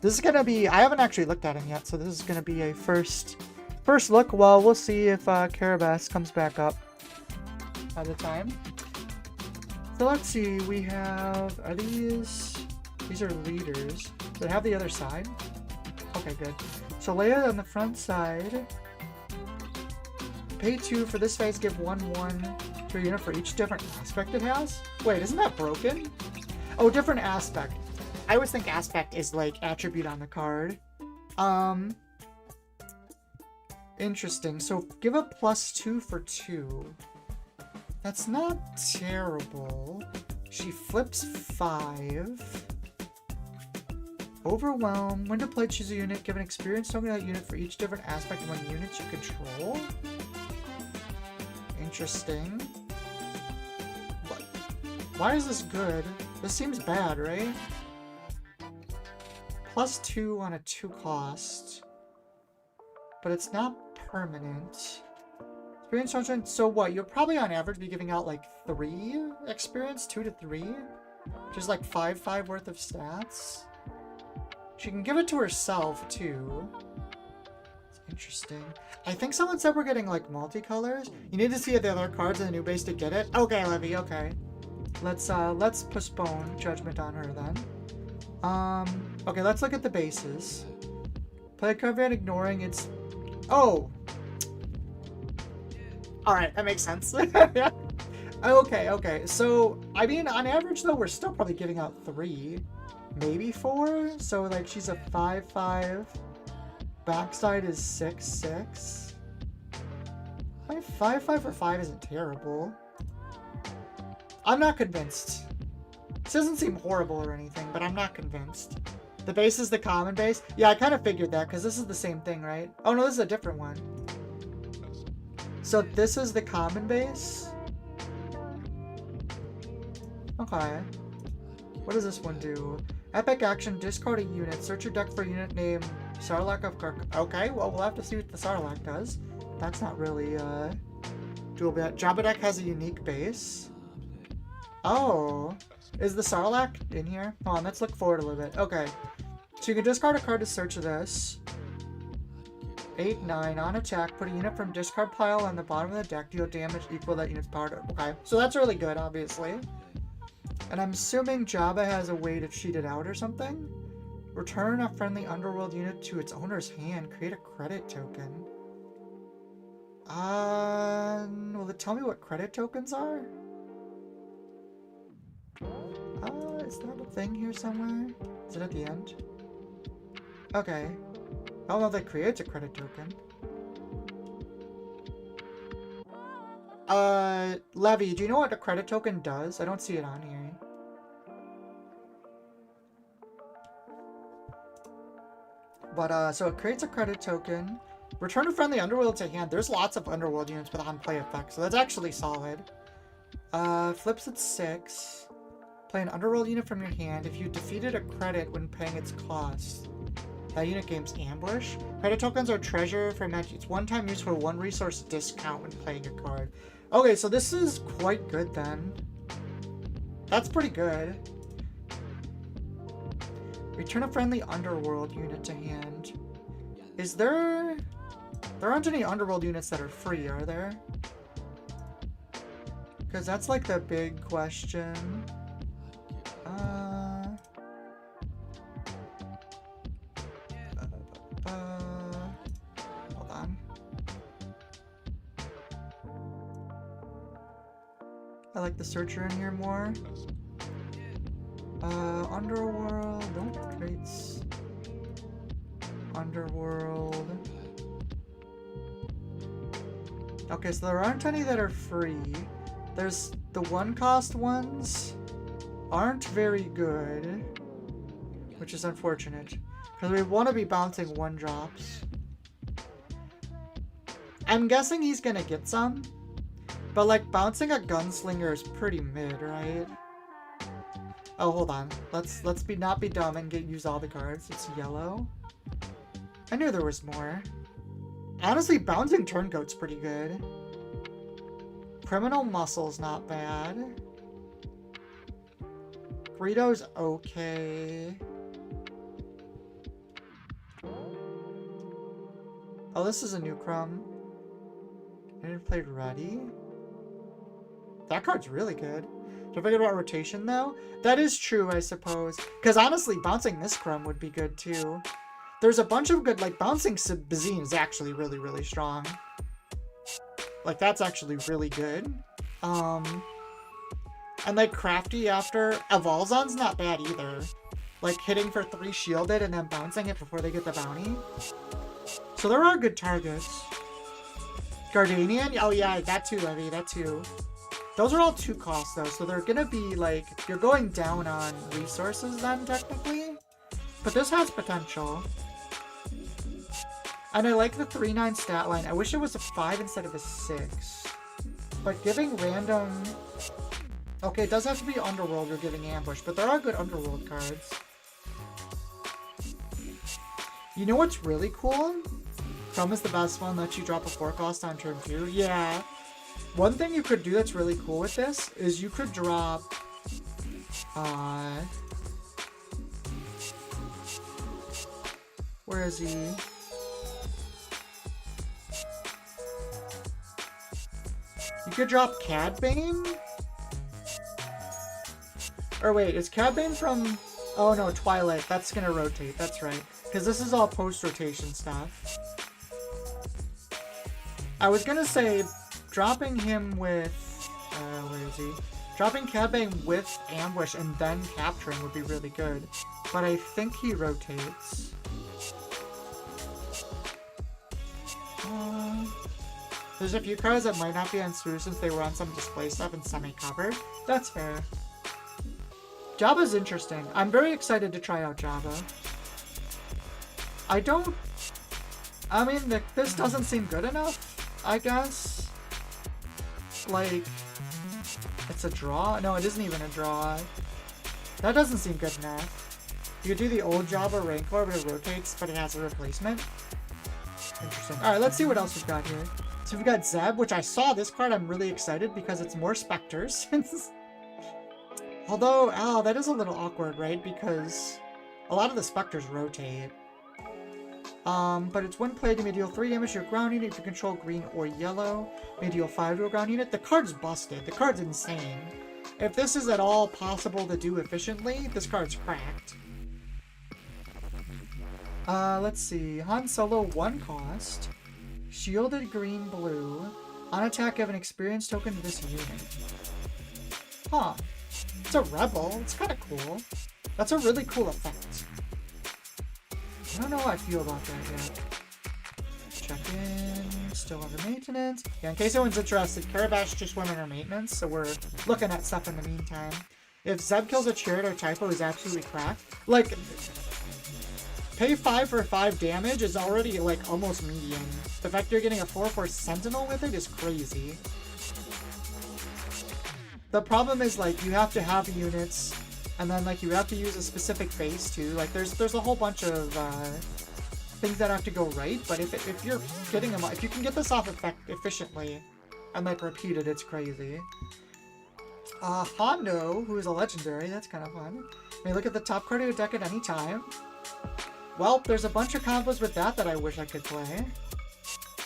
This is gonna be... I haven't actually looked at him yet, so this is gonna be a first look. Well, we'll see if Carabas comes back up by the time. So let's see. We have... Are these... These are leaders. Do they have the other side? Okay, good. So Leia on the front side. Pay 2 for this phase. Give 1/1 to a unit for each different aspect it has. Wait, isn't that broken? Oh, different aspect. I always think aspect is like attribute on the card. Interesting. So give a +2 for 2. That's not terrible. She flips 5. Overwhelm. When to play, choose a unit. Give an experience token to that unit for each different aspect of one unit you control. Interesting. What? Why is this good? This seems bad, right? +2 on a 2 cost. But it's not permanent. Experience token. So what? You'll probably on average be giving out like 3 experience? 2 to 3? Which is like 5 worth of stats. She can give it to herself too. It's interesting. I think someone said we're getting like multicolors. You need to see the other cards in the new base to get it. Okay, Levy, okay. Let's postpone judgment on her then. Okay, let's look at the bases. Play a card van ignoring its... Oh! Alright, that makes sense. Okay. So, I mean, on average though, we're still probably giving out 3. Maybe 4? So, like, she's a 5/5. Backside is 6/6. 5/5 for 5 isn't terrible. I'm not convinced. This doesn't seem horrible or anything, but I'm not convinced. The base is the common base? Yeah, I kind of figured that, because this is the same thing, right? Oh, no, this is a different one. So this is the common base? Okay. What does this one do? Epic action, discard a unit. Search your deck for a unit named Sarlacc of Kark. Okay, well, we'll have to see what the Sarlacc does. That's not really, doable. Jabba deck has a unique base. Oh. Is the Sarlacc in here? Hold on, let's look forward a little bit. Okay. So you can discard a card to search this. 8/9 on attack. Put a unit from discard pile on the bottom of the deck. Deal damage equal to that unit's power. Okay. So that's really good, obviously. And I'm assuming Jabba has a way to cheat it out or something. Return a friendly underworld unit to its owner's hand. Create a credit token. Will it tell me what credit tokens are? Is there a thing here somewhere? Is it at the end? Okay. I don't know if that creates a credit token. Levy, do you know what a credit token does? I don't see it on here. But, so it creates a credit token. Return a friendly underworld to hand. There's lots of underworld units with on-play effects, so that's actually solid. Flips at 6. Play an underworld unit from your hand. If you defeated a credit when paying its cost, that unit gains ambush. Credit tokens are treasure for magic. It's one-time use for 1 resource discount when playing a card. Okay, so this is quite good then. That's pretty good. Return a friendly underworld unit to hand. Is there... There aren't any underworld units that are free, are there? Because that's like the big question. Hold on. I like the searcher in here more. Underworld, no traits. Underworld. Okay, so there aren't any that are free. There's the 1-cost ones aren't very good, which is unfortunate because we want to be bouncing 1-drops. I'm guessing he's gonna get some, but like bouncing a gunslinger is pretty mid, right? Oh, hold on. Let's not be dumb and use all the cards. It's yellow. I knew there was more. Honestly, bouncing Turncoat's pretty good. Criminal Muscle's not bad. Greedo's okay. Oh, this is a new Crumb. I didn't play Ready. That card's really good. Don't forget about rotation, though. That is true, I suppose. Because honestly, bouncing this Crumb would be good, too. There's a bunch of good, like, bouncing Sabine is actually really, really strong. Like, that's actually really good. And, like, Crafty after... Evolzon's not bad, either. Like, hitting for 3 shielded and then bouncing it before they get the bounty. So there are good targets. Gardanian? Oh, yeah, that too, Levy, that too. Those are all 2 costs, though, so they're gonna be, like... You're going down on resources, then, technically. But this has potential. And I like the 3/9 stat line. I wish it was a 5 instead of a 6. But giving random... Okay, it does have to be Underworld or giving ambush, but there are good Underworld cards. You know what's really cool? Crumb is the best one, lets you drop a 4 cost on turn 2. Yeah. One thing you could do that's really cool with this is you could drop... Where is he? You could drop Cadbane? Or wait, is Cadbane from... Oh no, Twilight. That's gonna rotate, that's right. Because this is all post-rotation stuff. I was gonna say, dropping him with... where is he? Dropping Cadbane with Ambush and then capturing would be really good. But I think he rotates. There's a few cards that might not be on Swoo since they were on some display stuff and semi-covered. That's fair. Jabba's interesting. I'm very excited to try out Jabba. I mean, this doesn't seem good enough, I guess. Like, it's a draw? No, it isn't even a draw. That doesn't seem good enough. You could do the old Jabba Rancor, but it rotates, but it has a replacement. Interesting. Alright, let's see what else we've got here. So we've got Zeb, which I saw this card. I'm really excited because it's more Spectres. Although, oh, that is a little awkward, right? Because a lot of the Spectres rotate. But it's when played, you may deal 3 damage to your ground unit if you control green or yellow. You may deal 5 to a ground unit. The card's busted. The card's insane. If this is at all possible to do efficiently, this card's cracked. Let's see. Han Solo 1 cost. Shielded green blue. On attack, give an experience token to this unit. Huh. It's a rebel. It's kind of cool. That's a really cool effect. I don't know how I feel about that yet. Check-ins. still under maintenance. Yeah, in case anyone's interested, Karabash just went under maintenance, so we're looking at stuff in the meantime. If Zeb kills a Chariot or Typo, he's absolutely cracked. Like, pay 5 for 5 damage is already, like, almost median. The fact you're getting a 4/4 Sentinel with it is crazy. The problem is, like, you have to have units, and then, like, you have to use a specific base, too. Like, there's a whole bunch of, things that have to go right, but if you're getting them, if you can get this off efficiently and like repeat it, it's crazy. Hondo, who is a legendary, that's kind of fun. May look at the top card of your deck at any time. Well, there's a bunch of combos with that I wish I could play.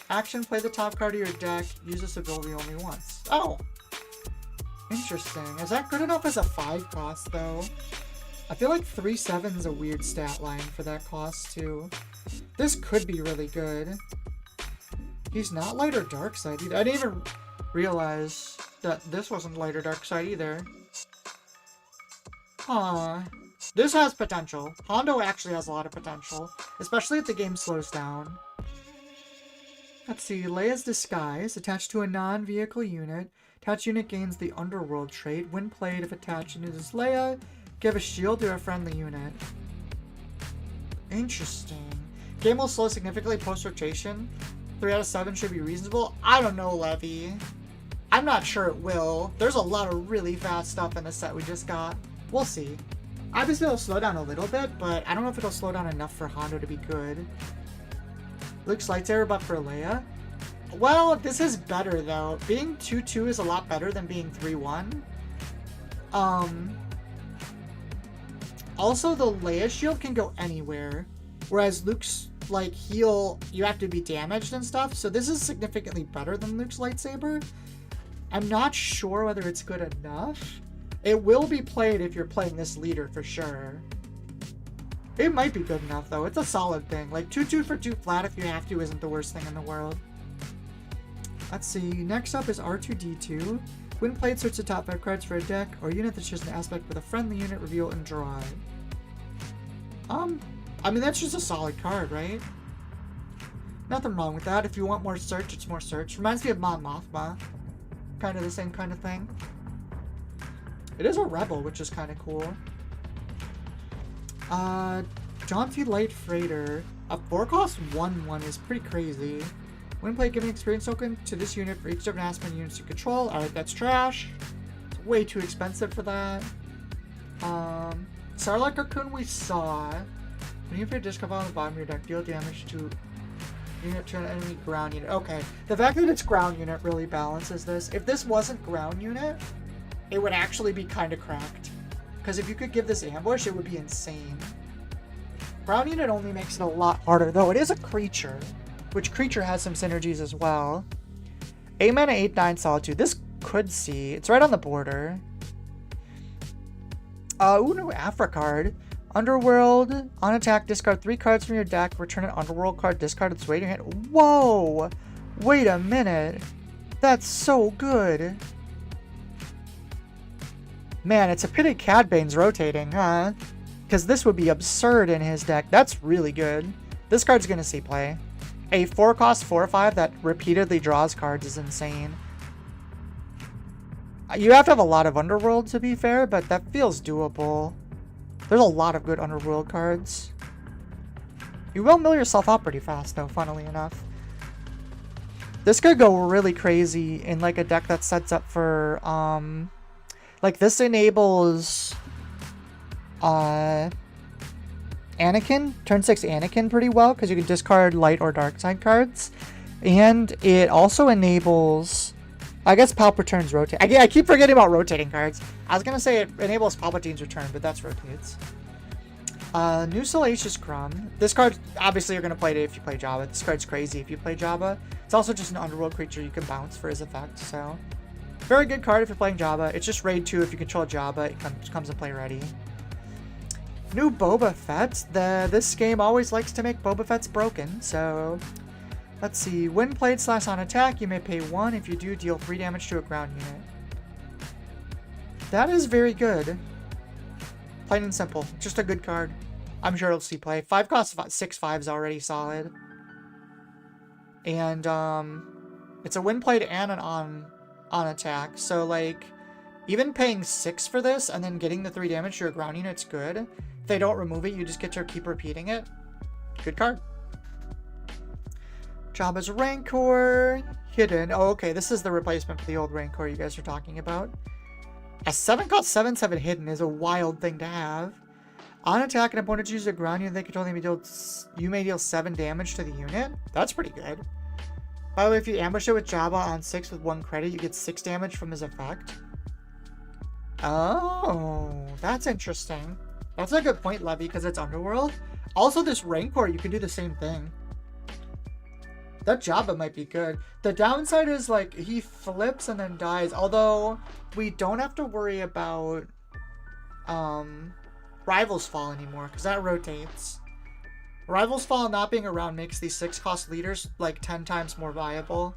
Action, play the top card of your deck, use this ability only once. Oh! Interesting. Is that good enough as a 5 cost, though? I feel like 3/7 is a weird stat line for that cost, too. This could be really good. He's not light or dark side either. I didn't even realize that this wasn't light or dark side either. Huh. This has potential. Hondo actually has a lot of potential, especially if the game slows down. Let's see. Leia's Disguise. Attached to a non-vehicle unit. Attached unit gains the Underworld trait. When played, if attached unit is Leia, give a shield to a friendly unit. Interesting. Game will slow significantly post-rotation. 3 out of 7 should be reasonable. I don't know, Levy. I'm not sure it will. There's a lot of really fast stuff in the set we just got. We'll see. Obviously, it'll slow down a little bit, but I don't know if it'll slow down enough for Hondo to be good. Luke's lightsaber buff for Leia. Well, this is better, though. Being 2/2 is a lot better than being 3/1. Also, the Leia shield can go anywhere. Whereas Luke's, like, heal, you have to be damaged and stuff. So this is significantly better than Luke's lightsaber. I'm not sure whether it's good enough. It will be played if you're playing this leader for sure. It might be good enough, though. It's a solid thing. Like, 2/2 for 2 flat if you have to isn't the worst thing in the world. Let's see. Next up is R2-D2. When played, search the top 5 cards for a deck or unit that shares an aspect with a friendly unit, reveal and draw it. I mean, that's just a solid card, right? Nothing wrong with that. If you want more search, it's more search. Reminds me of Mon Mothma. Kind of the same kind of thing. It is a rebel, which is kind of cool. Jaunty Light Freighter. A 4-cost 1/1 is pretty crazy. When played, give an experience token to this unit for each different aspect units you control. Alright, that's trash. It's way too expensive for that. Sarlacc Cocoon we saw. When you put a disc on the bottom of your deck, deal damage to unit to an enemy ground unit. Okay, the fact that it's ground unit really balances this. If this wasn't ground unit, it would actually be kind of cracked. Because if you could give this ambush, it would be insane. Ground unit only makes it a lot harder, though. It is a creature, which creature has some synergies as well. 8 mana, 8/9 Solitude. This could see. It's right on the border. Ooh, no Afra card. Underworld. On attack, discard 3 cards from your deck. Return an Underworld card. Discard its way to your hand. Whoa! Wait a minute. That's so good. Man, it's a pity Cad Bane's rotating, huh? Because this would be absurd in his deck. That's really good. This card's going to see play. A 4-cost 4/5 that repeatedly draws cards is insane. You have to have a lot of Underworld to be fair, but that feels doable. There's a lot of good Underworld cards. You will mill yourself up pretty fast, though, funnily enough. This could go really crazy in, like, a deck that sets up for, like, this enables, Anakin, turn 6 Anakin pretty well, because you can discard light or dark side cards. And it also enables, I guess Palpatine's rotate. I keep forgetting about rotating cards. I was going to say it enables Palpatine's return, but that's rotates. New Salacious Crumb. This card, obviously you're going to play it if you play Jabba. This card's crazy if you play Jabba. It's also just an Underworld creature you can bounce for his effect, so. Very good card if you're playing Jabba. It's just raid 2 if you control Jabba. It comes in play ready. New Boba Fett. This game always likes to make Boba Fett's broken, so let's see. When played / on attack, you may pay 1. If you do, deal 3 damage to a ground unit. That is very good. Plain and simple. Just a good card. I'm sure it'll see play. 5 costs 6/5 is already solid. And It's a win plate and an on attack. So, like, even paying 6 for this and then getting the 3 damage to your ground unit's good. If they don't remove it, you just get to keep repeating it. Good card. Jabba's Rancor. Hidden. Oh, okay. This is the replacement for the old Rancor you guys are talking about. A 7 cost 7/7 hidden is a wild thing to have. On attack, an opponent chooses a ground unit, they control, you may deal 7 damage to the unit. That's pretty good. By the way, if you ambush it with Jabba on 6 with 1 credit, you get 6 damage from his effect. Oh, that's interesting. That's a good point, Levy, because it's Underworld. Also, this Rancor, you can do the same thing. That Jabba might be good. The downside is, like, he flips and then dies. Although, we don't have to worry about Rival's Fall anymore, because that rotates. Rival's Fall not being around makes these 6-cost leaders, like, 10 times more viable.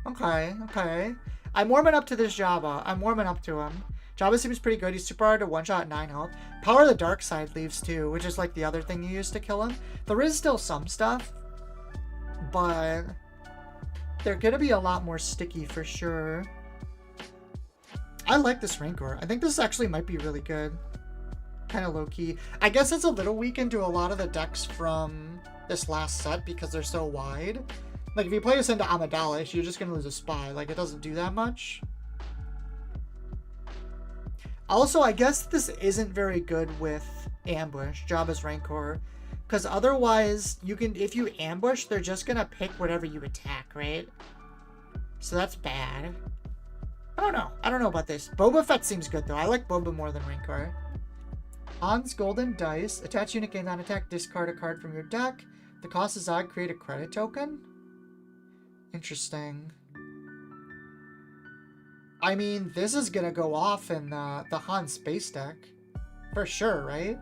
Okay, okay. I'm warming up to this Jabba. I'm warming up to him. Jabba seems pretty good. He's super hard to one-shot at 9 health. Power of the Dark Side leaves too, which is like the other thing you use to kill him. There is still some stuff, but they're gonna be a lot more sticky for sure. I like this Rancor. I think this actually might be really good. Kind of low-key. I guess it's a little weakened to a lot of the decks from this last set because they're so wide. Like, if you play this into Amidala, you're just gonna lose a spy. Like, it doesn't do that much. Also, I guess this isn't very good with ambush, Jabba's Rancor, because otherwise, you can, if you ambush, they're just gonna pick whatever you attack, right? So that's bad. I don't know. I don't know about this. Boba Fett seems good, though. I like Boba more than Rancor. Han's Golden Dice. Attach unit gains on attack, discard a card from your deck. The cost is odd, create a credit token? Interesting. I mean, this is gonna go off in the Han Space deck. For sure, right?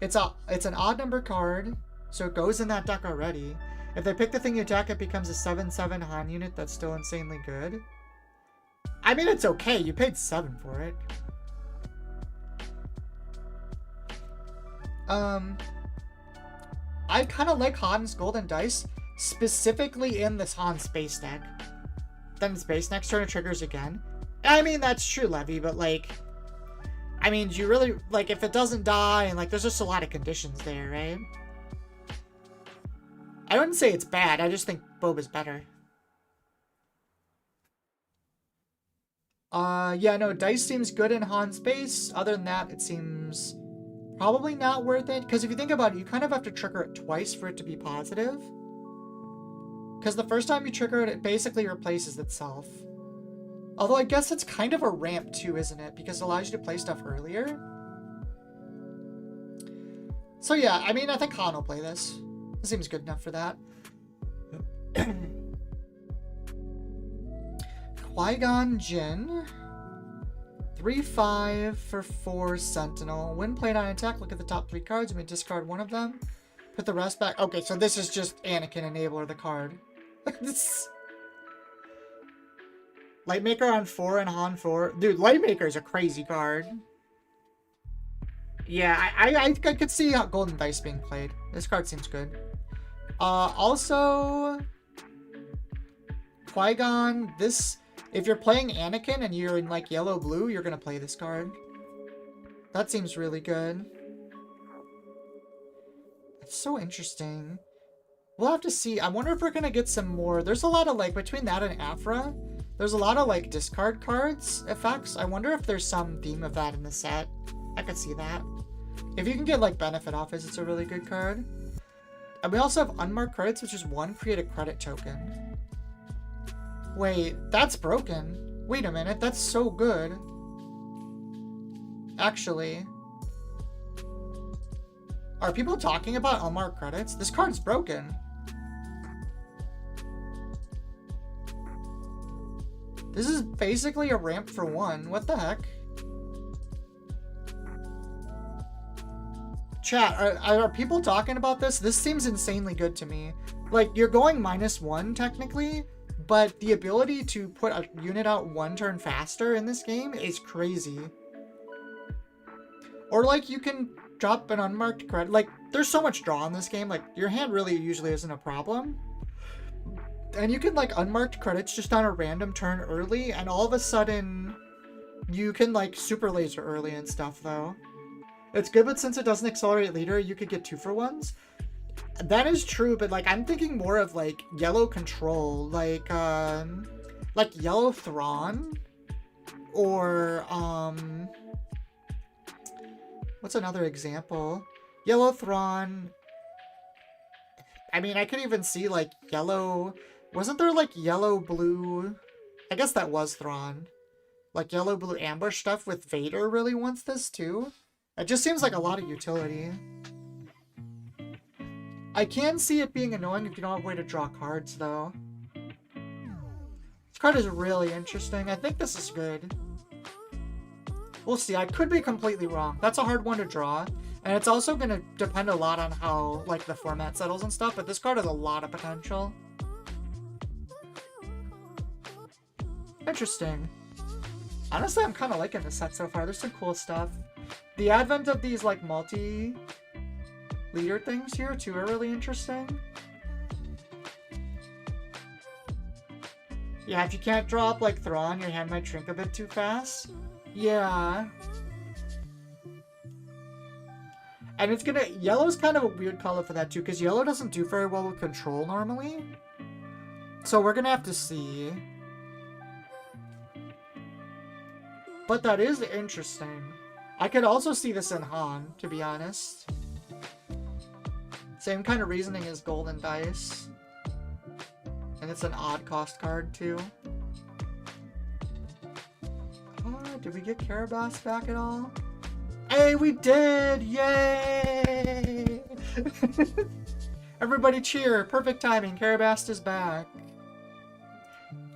It's an odd number card, so it goes in that deck already. If they pick the thing you attack, it becomes a 7/7 Han unit that's still insanely good. I mean, it's okay. You paid 7 for it. I kind of like Han's Golden Dice, specifically in this Han Space deck. Then Space next turn it triggers again. I mean, that's true, Levy, but, like, I mean, do you really, like, if it doesn't die, and, like, there's just a lot of conditions there, right? I wouldn't say it's bad, I just think Boba's better. Yeah, no, Dice seems good in Han Space. Other than that, it seems probably not worth it. Because if you think about it, you kind of have to trigger it twice for it to be positive. Because the first time you trigger it, it basically replaces itself. Although I guess it's kind of a ramp too, isn't it? Because it allows you to play stuff earlier. So yeah, I mean, I think Han will play this. It seems good enough for that. Qui-Gon Jinn. 3/5 for 4 Sentinel. When played on attack, look at the top 3 cards. You may discard one of them. Put the rest back. Okay, so this is just Anakin Enabler, the card. Lightmaker on 4 and Han 4. Dude, Lightmaker is a crazy card. Yeah, I could see how Golden Dice being played. This card seems good. Also, Qui-Gon, this, if you're playing Anakin and you're in, like, yellow-blue, you're gonna play this card. That seems really good. It's so interesting. We'll have to see. I wonder if we're gonna get some more. There's a lot of, like, between that and Afra, there's a lot of, like, discard cards effects. I wonder if there's some theme of that in the set. I could see that. If you can get, like, Benefit Office, it's a really good card. And we also have Unmarked Credits, which is 1, create a credit token. Wait, that's broken. Wait a minute, that's so good. Actually. Are people talking about Unmarked Credits? This card's broken. This is basically a ramp for 1. What the heck? Chat, are people talking about this? This seems insanely good to me. Like, you're going -1 technically, but the ability to put a unit out 1 turn faster in this game is crazy. Or, like, you can drop an unmarked credit. Like, there's so much draw in this game. Like, your hand really usually isn't a problem. And you can, like, unmarked credits just on a random turn early, and all of a sudden, you can, like, super laser early and stuff, though. It's good, but since it doesn't accelerate leader, you could get 2-for-1s. That is true, but, like, I'm thinking more of, like, yellow control. Like yellow Thrawn. Or, what's another example? Yellow Thrawn. I mean, I could even see, like, yellow... Wasn't there, like, yellow-blue... I guess that was Thrawn. Like, yellow-blue ambush stuff with Vader really wants this, too. It just seems like a lot of utility. I can see it being annoying if you don't have a way to draw cards, though. This card is really interesting. I think this is good. We'll see. I could be completely wrong. That's a hard one to draw. And it's also going to depend a lot on how, like, the format settles and stuff. But this card has a lot of potential. Interesting. Honestly, I'm kind of liking this set so far. There's some cool stuff. The advent of these, like, multi-leader things here, too, are really interesting. Yeah, if you can't draw up, like, Thrawn, your hand might shrink a bit too fast. Yeah. And it's gonna... Yellow's kind of a weird color for that, too, because yellow doesn't do very well with control normally. So we're gonna have to see. But that is interesting. I could also see this in Han, to be honest. Same kind of reasoning as Golden Dice. And it's an odd cost card, too. Did we get Karabas back at all? Hey, we did! Yay! Everybody cheer. Perfect timing. Karabas is back.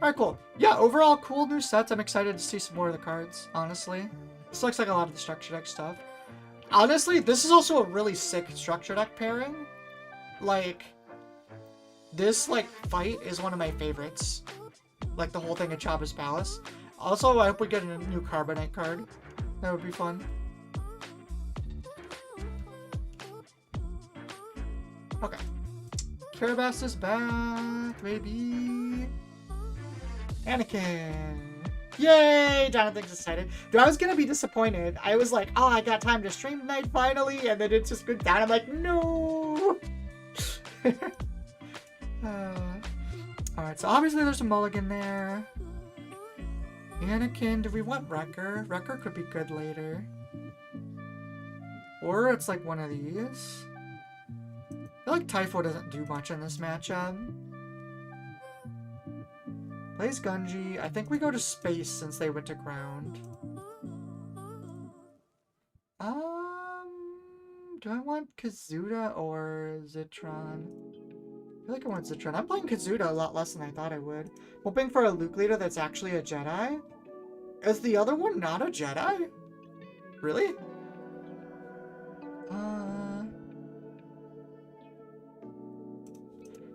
Alright, cool. Yeah, overall, cool new sets. I'm excited to see some more of the cards, honestly. This looks like a lot of the structure deck stuff. Honestly, this is also a really sick structure deck pairing. Like, this, like, fight is one of my favorites. Like, the whole thing at Jabba's Palace. Also, I hope we get a new Carbonite card. That would be fun. Okay. Karabas is back, baby. Anakin. Yay! Jonathan's excited. Dude, I was gonna be disappointed. I was like, oh, I got time to stream tonight finally, and then it just went down. I'm like, no! Alright, so obviously there's a mulligan there. Anakin, do we want Wrecker? Wrecker could be good later. Or it's like one of these. I feel like Typho doesn't do much in this matchup. Plays Gunji. I think we go to space since they went to ground. Do I want Kazuda or Zitron? I feel like I want Zitron. I'm playing Kazuda a lot less than I thought I would. Hoping for a Luke leader that's actually a Jedi. Is the other one not a Jedi? Really?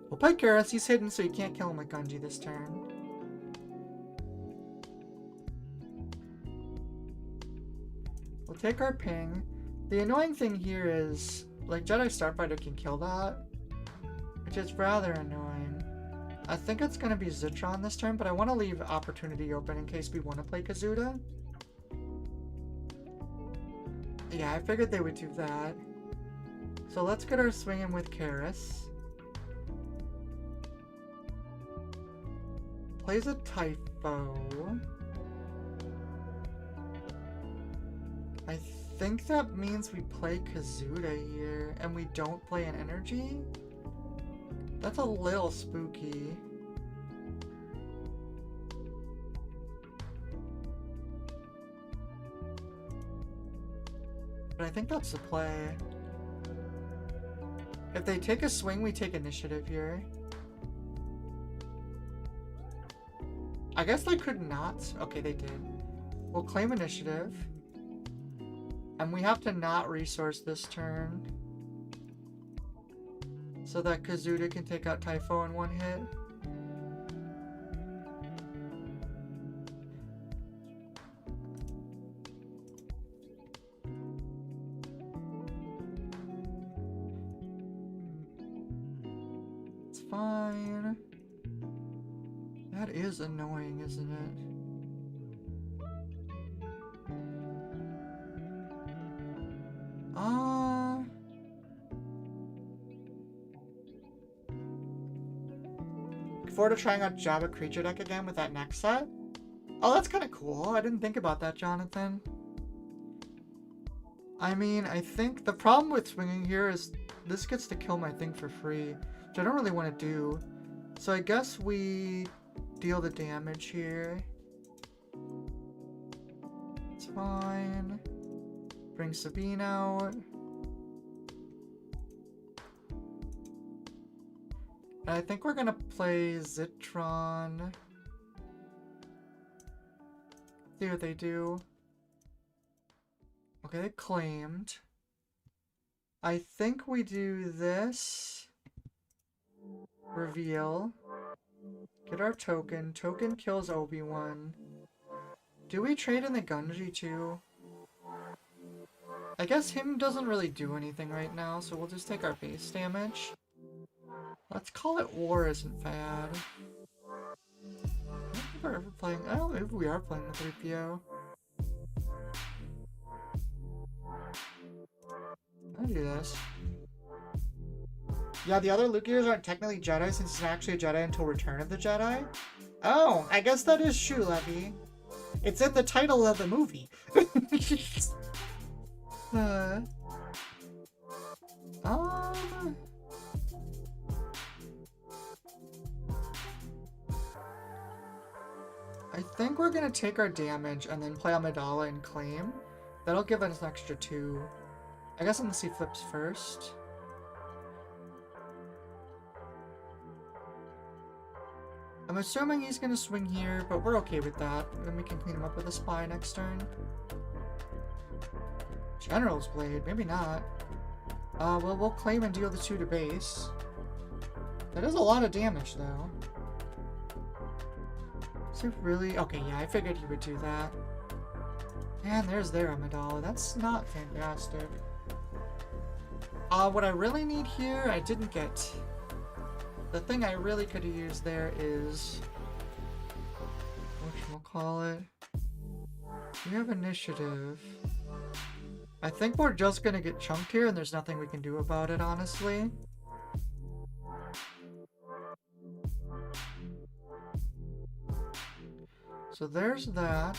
We'll play Garrus. He's hidden, so you can't kill him with Gunji this turn. We'll take our ping. The annoying thing here is, like, Jedi Starfighter can kill that, which is rather annoying. I think it's going to be Zitron this turn, but I want to leave opportunity open in case we want to play Kazuda. Yeah, I figured they would do that. So let's get our swing in with Karis. Plays a Typho. I think that means we play Kazuda here, and we don't play an energy? That's a little spooky. But I think that's the play. If they take a swing, we take initiative here. I guess they could not. Okay, they did. We'll claim initiative. And we have to not resource this turn. So that Kazuda can take out Typho in one hit. fine. That is annoying, isn't it? Look forward to trying out Java Creature Deck again with that next set. Oh, that's kind of cool. I didn't think about that, Jonathan. I mean, I think the problem with swinging here is this gets to kill my thing for free, which I don't really want to do. So I guess we deal the damage here. It's fine. Bring Sabine out. And I think we're gonna play Zitron. See what they do. Okay, they claimed. I think we do this. Reveal. Get our token. Token kills Obi-Wan. Do we trade in the Gunji too? I guess him doesn't really do anything right now, so we'll just take our base damage. Let's call it War isn't bad. I don't think we're ever playing... Oh, maybe we are playing the 3PO. I'll do this. Yeah, the other Luke Gears aren't technically Jedi since it's not actually a Jedi until Return of the Jedi. Oh, I guess that is true, Levy. It's in the title of the movie. I think we're gonna take our damage and then play Amidala and claim. That'll give us an extra 2. I guess I'm gonna see flips first. I'm assuming he's gonna swing here, but we're okay with that. Then we can clean him up with a spy next turn. General's Blade, maybe not. Well, we'll claim and deal the 2 to base. That is a lot of damage, though. Is it really? Okay, yeah, I figured he would do that. And there's their Amidala. That's not fantastic. What I really need here, I didn't get. The thing I really could have used there is... whatchamacallit? We have initiative. I think we're just gonna get chunked here and there's nothing we can do about it, honestly. So there's that.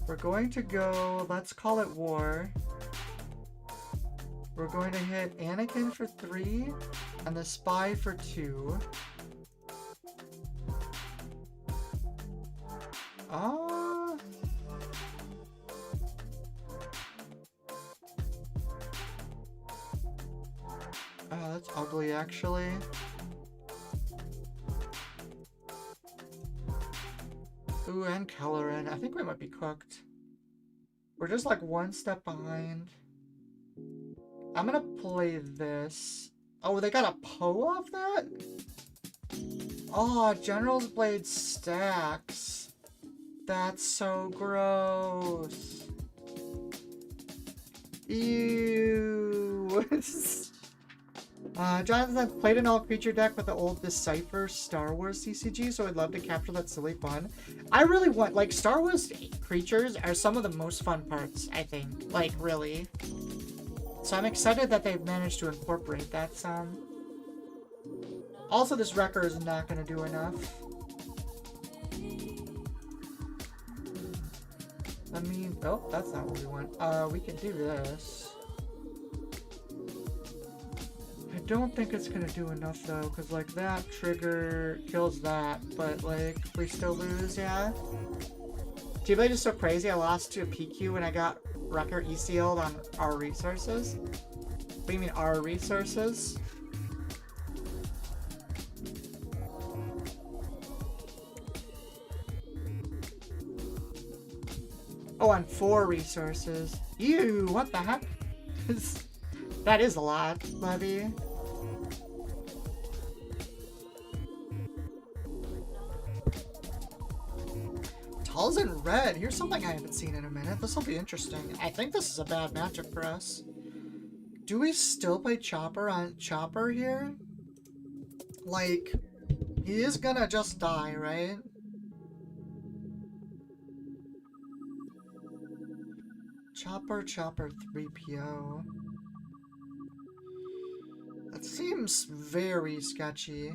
We're going to go, let's call it War. We're going to hit Anakin for 3 and the Spy for 2. Oh, that's ugly, actually. Ooh, and Kelleran. I think we might be cooked. We're just like 1 step behind. I'm gonna play this. Oh, they got a Poe off that? Oh, General's Blade stacks. That's so gross. Ew. Jonathan played an all-creature deck with the old Decipher Star Wars CCG, so I'd love to capture that silly fun. I really want, like, Star Wars creatures are some of the most fun parts, I think. Like, really. So I'm excited that they've managed to incorporate that some. Also, this Wrecker is not going to do enough. I mean, oh, that's not what we want. We can do this. I don't think it's gonna do enough though, because like that trigger kills that, but like we still lose, yeah. T-Blade is so crazy, I lost to a PQ when I got Wrecker E-sealed on our resources. What do you mean our resources? Oh, on 4 resources. Ew, what the heck? That is a lot, Levy. Tall's in red. Here's something I haven't seen in a minute. This will be interesting. I think this is a bad matchup for us. Do we still play Chopper on Chopper here? Like, he is gonna just die, right? Chopper 3PO. That seems very sketchy.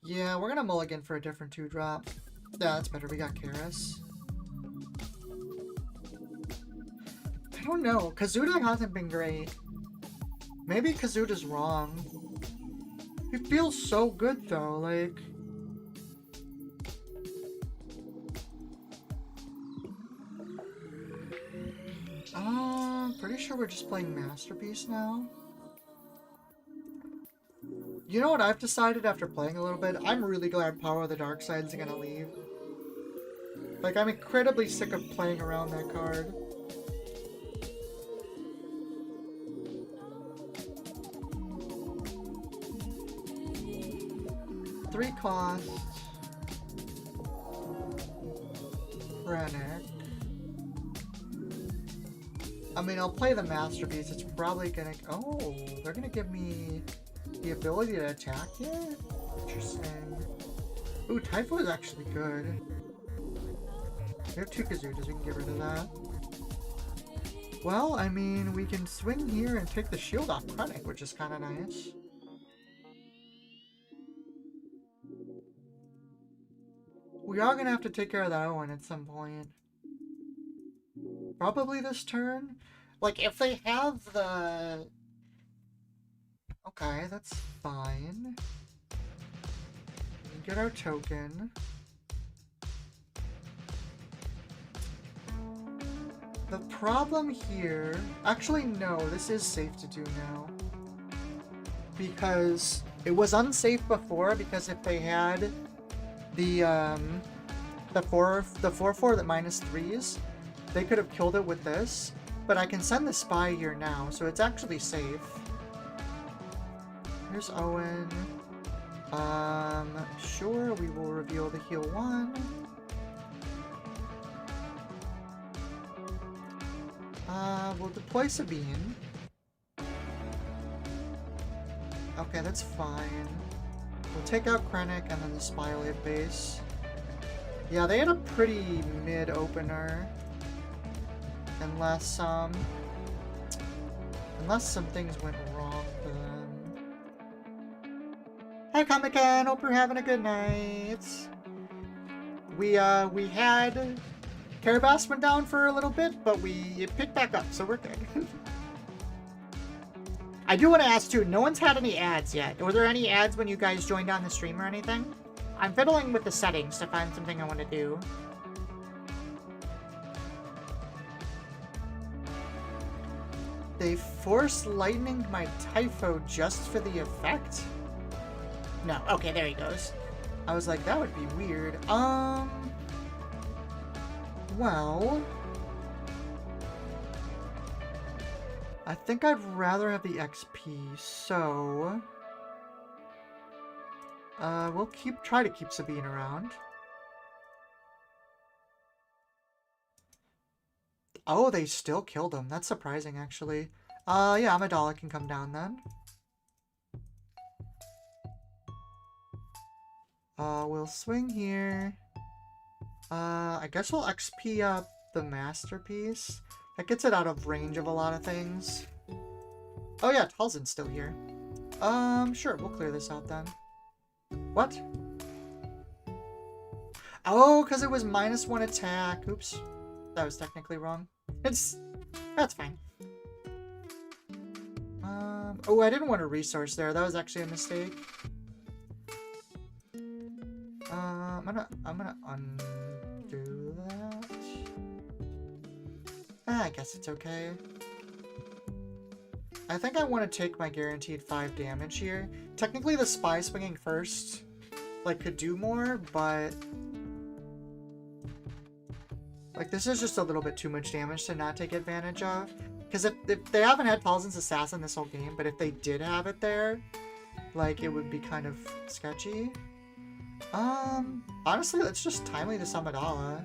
Yeah, we're gonna mulligan for a different 2-drop. Yeah, that's better. We got Karis. I don't know. Kazuda hasn't been great. Maybe Kazuda's wrong. He feels so good though, like... Pretty sure we're just playing Masterpiece now. You know what I've decided after playing a little bit? I'm really glad Power of the Dark Side's gonna leave. Like, I'm incredibly sick of playing around that card. Three cost. Krennic. I mean, I'll play the Masterpiece. It's probably gonna... Oh, they're gonna give me the ability to attack here? Interesting. Ooh, Typho is actually good. We have 2 Kazudas, we can get rid of that. Well, I mean, we can swing here and take the shield off Krennic, which is kind of nice. We are gonna have to take care of that Owen at some point. Probably this turn. Like, if they have the... Okay, that's fine. We get our token. The problem here... Actually, no, this is safe to do now. Because it was unsafe before, because if they had the 4/4 that -3s, they could have killed it with this, but I can send the spy here now, so it's actually safe. Here's Owen. Sure, we will reveal the heal 1. We'll deploy Sabine. Okay, that's fine. We'll take out Krennic and then the spy will hit base. Yeah, they had a pretty mid-opener. Unless some things went wrong for them. Hi, Comic-Con! Hope you're having a good night. We had... Carabas went down for a little bit, but we picked back up, so we're good. I do want to ask, too, no one's had any ads yet. Were there any ads when you guys joined on the stream or anything? I'm fiddling with the settings to find something I want to do. They force lightning my Typho just for the effect? No. Okay, there he goes. I was like, that would be weird. Well... I think I'd rather have the XP, so... we'll try to keep Sabine around. Oh, they still killed him. That's surprising, actually. Yeah, Amidala can come down then. We'll swing here. I guess we'll XP up the Masterpiece. That gets it out of range of a lot of things. Oh yeah, Talzin's still here. Sure, we'll clear this out then. What? Oh, because it was -1 attack. Oops. That was technically wrong. That's fine. Oh, I didn't want a resource there. That was actually a mistake. I'm gonna undo that. I guess it's okay. I think I want to take my guaranteed 5 damage here. Technically, the spy swinging first, like, could do more, but... Like, this is just a little bit too much damage to not take advantage of. Because if they haven't had Talzin's Assassin this whole game, but if they did have it there, like, it would be kind of sketchy. Honestly, let's just timely this Amidala.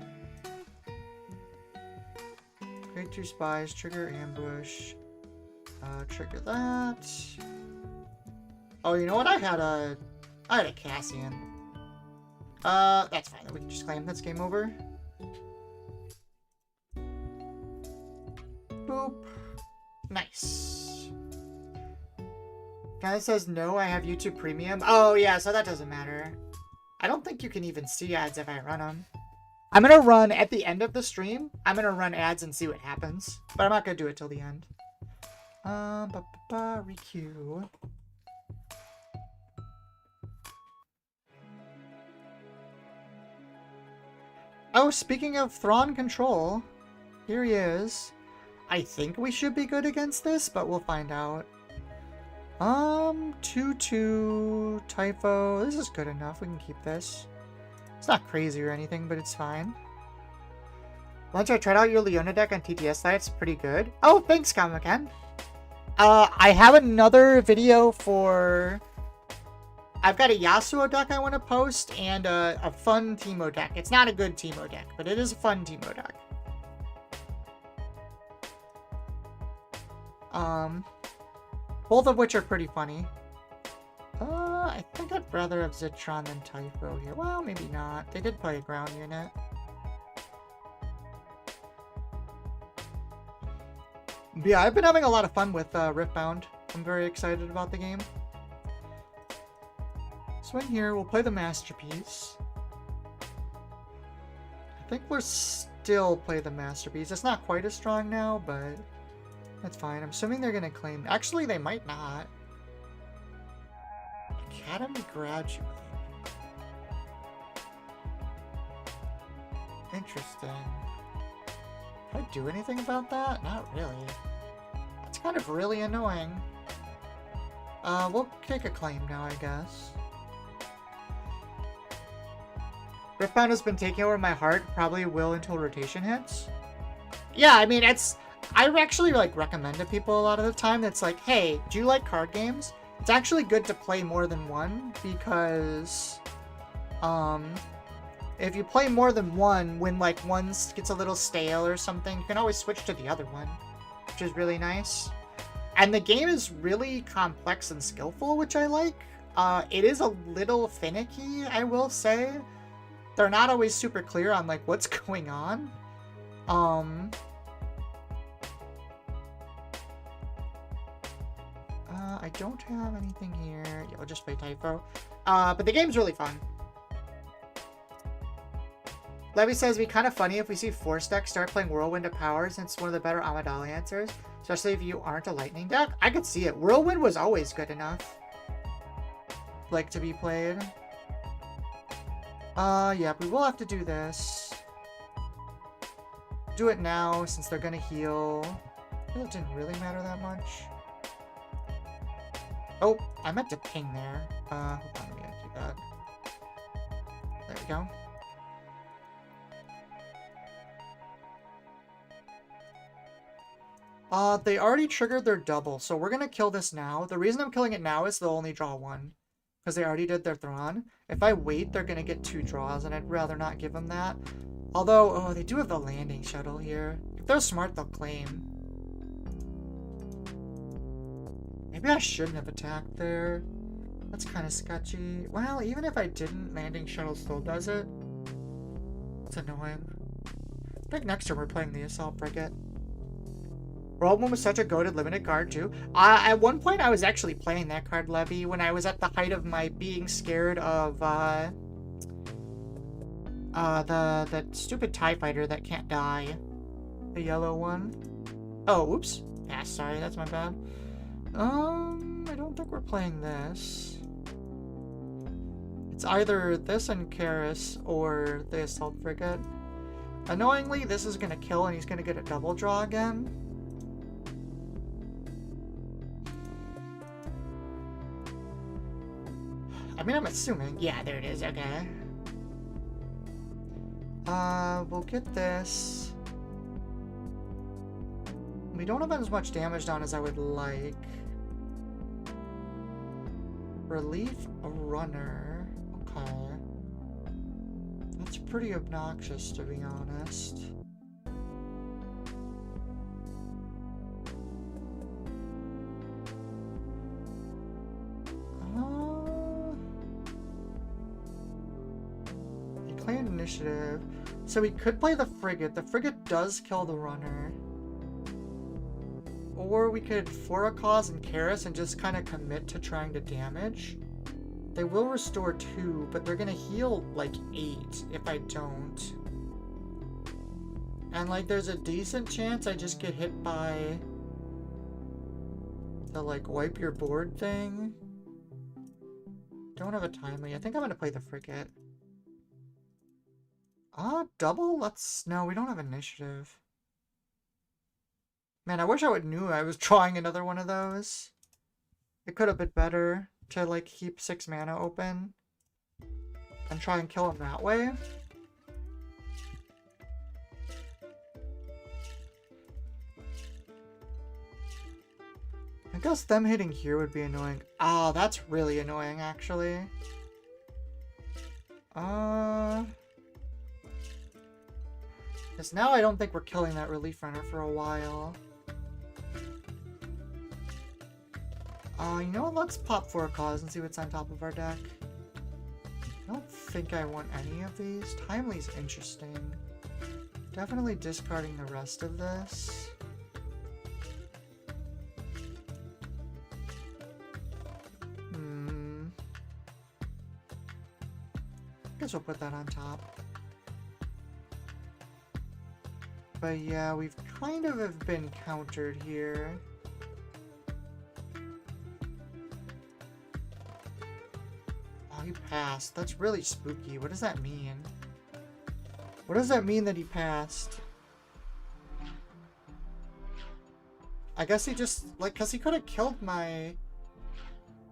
Take 2 spies, trigger ambush. Trigger that. Oh, you know what? I had a Cassian. That's fine. We can just claim that's game over. Boop. Nice. Guy says no, I have YouTube Premium. Oh yeah, so that doesn't matter. I don't think you can even see ads if I run them. I'm gonna run at the end of the stream. I'm gonna run ads and see what happens, but I'm not gonna do it till the end. Requeue. Oh, speaking of Thrawn control, here he is. I think we should be good against this, but we'll find out. 2-2 typho. This is good enough. We can keep this. It's not crazy or anything, but it's fine. Once I tried out your Leona deck on TTS Lite, it's pretty good. Oh, thanks, Kamaken. I have another video for... I've got a Yasuo deck I want to post and a fun Teemo deck. It's not a good Teemo deck, but it is a fun Teemo deck. Both of which are pretty funny. I think I'd rather have Zitron than Typho here. Well, maybe not. They did play a ground unit. But yeah, I've been having a lot of fun with Riftbound. I'm very excited about the game. So in here, we'll play the Masterpiece. I think we'll still play the Masterpiece. It's not quite as strong now, but that's fine. I'm assuming they're going to claim... Actually, they might not. Academy Graduate. Interesting. Can I do anything about that? Not really. That's kind of really annoying. We'll take a claim now, I guess. Riftbound has been taking over my heart. Probably will until rotation hits. Yeah, I mean, it's... I actually, like, recommend to people a lot of the time. It's like, hey, do you like card games? It's actually good to play more than one because... if you play more than one, when, like, one gets a little stale or something, you can always switch to the other one, which is really nice. And the game is really complex and skillful, which I like. It is a little finicky, I will say. They're not always super clear on, like, what's going on. I don't have anything here. Yeah, I'll just play Typho. But the game's really fun. Levy says, it'd be kind of funny if we see Force deck start playing Whirlwind of Powers, and it's one of the better Amidala answers, especially if you aren't a Lightning deck. I could see it. Whirlwind was always good enough, like, to be played. Yeah, we will have to do this. Do it now, since they're gonna heal. It didn't really matter that much. Oh, I meant to ping there. Hold on, let me do that. There we go. They already triggered their double, so we're gonna kill this now. The reason I'm killing it now is they'll only draw one, because they already did their Thrawn. If I wait, they're gonna get 2 draws, and I'd rather not give them that. Although, oh, they do have the landing shuttle here. If they're smart, they'll claim. Maybe I shouldn't have attacked there. That's kind of sketchy. Well, even if I didn't, landing shuttle still does it. It's annoying. I think next turn we're playing the Assault Frigate. Whirlwind was such a goated limited card too. At one point I was actually playing that card, Levy, when I was at the height of my being scared of the stupid TIE fighter that can't die. The yellow one. Oh, oops. Yeah, sorry, that's my bad. I don't think we're playing this. It's either this and Karis or the Assault Frigate. Annoyingly, this is gonna kill and he's gonna get a double draw again. I mean, I'm assuming. Yeah, there it is. Okay. We'll get this. We don't have as much damage done as I would like. Relief a runner. Okay. That's pretty obnoxious, to be honest. play initiative. So we could play the frigate. The frigate does kill the runner. Or we could for a cause and Karis and just kind of commit to trying to damage. They will restore 2, but they're gonna heal like 8 if I don't. And like there's a decent chance I just get hit by the like wipe your board thing. Don't have a timely. I think I'm gonna play the frigate. Double? No, we don't have initiative. Man, I wish I would knew I was drawing another one of those. It could have been better to like keep 6 mana open and try and kill him that way. I guess them hitting here would be annoying. Ah, that's really annoying actually. Because now I don't think we're killing that relief runner for a while. You know what? Let's pop for a cause and see what's on top of our deck. I don't think I want any of these. Timely's interesting. Definitely discarding the rest of this. Guess we'll put that on top. But yeah, we've kind of have been countered here. Oh, he passed. That's really spooky. What does that mean? What does that mean that he passed? I guess he just, like, because he could have killed my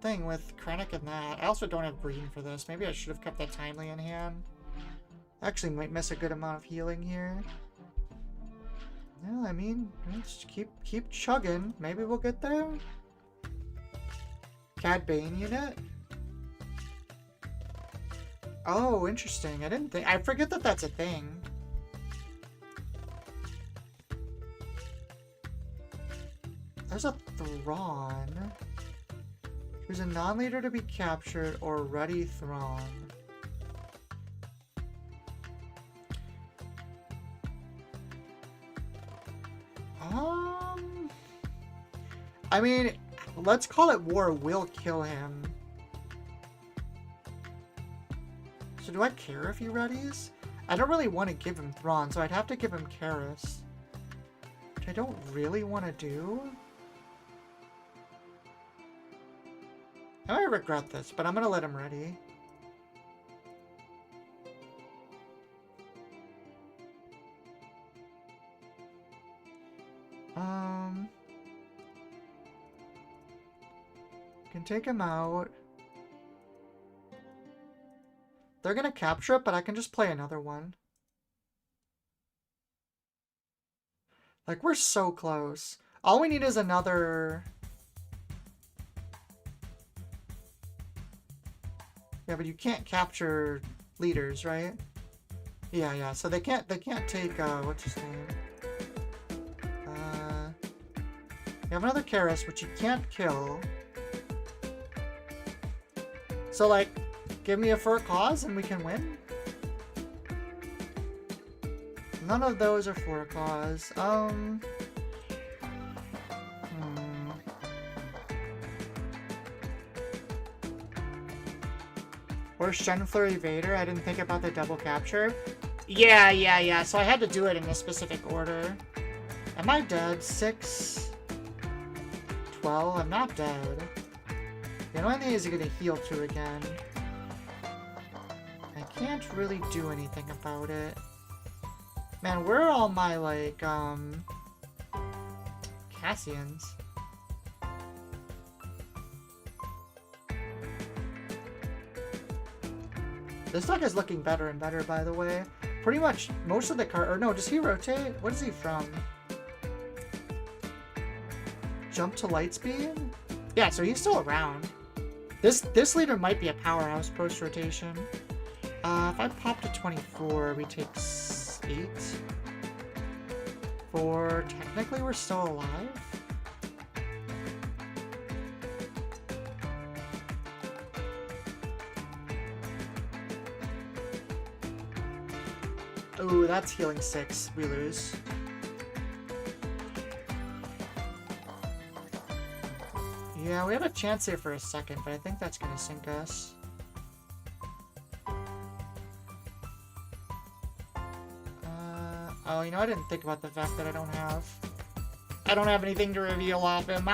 thing with Krennic and that. I also don't have green for this. Maybe I should have kept that timely in hand. Actually might miss a good amount of healing here. No, I mean, let's keep chugging. Maybe we'll get there. Cad Bane unit. Oh, interesting. I forget that that's a thing. There's a Thrawn. Who's a non-leader to be captured or ready Thrawn. I mean, let's call it war. We'll kill him. So do I care if he readies? I don't really want to give him Thrawn, so I'd have to give him Karis. Which I don't really want to do. I might regret this, but I'm going to let him ready. Can take him out. They're gonna capture it, but I can just play another one. Like, we're so close. All we need is another... Yeah, but you can't capture leaders, right? Yeah, so they can't take, what's his name? You have another Karis, which you can't kill. So, like, give me a for cause and we can win? None of those are for a cause. Or Shenflurry Vader. I didn't think about the double capture. Yeah. So I had to do it in a specific order. Am I dead? 6, 12. I'm not dead. The annoying thing is you're gonna heal 2 again. I can't really do anything about it. Man, where are all my, like, Cassians? This deck is looking better and better, by the way. Pretty much most of the card, or no, does he rotate? What is he from? Jump to Lightspeed? Yeah, so he's still around. This leader might be a powerhouse post-rotation. If I pop to 24, we take 8. 4, technically we're still alive. Ooh, that's healing 6. We lose. Yeah, we have a chance here for a second, but I think that's gonna sink us. Oh, you know, I didn't think about the fact that I don't have anything to reveal off him.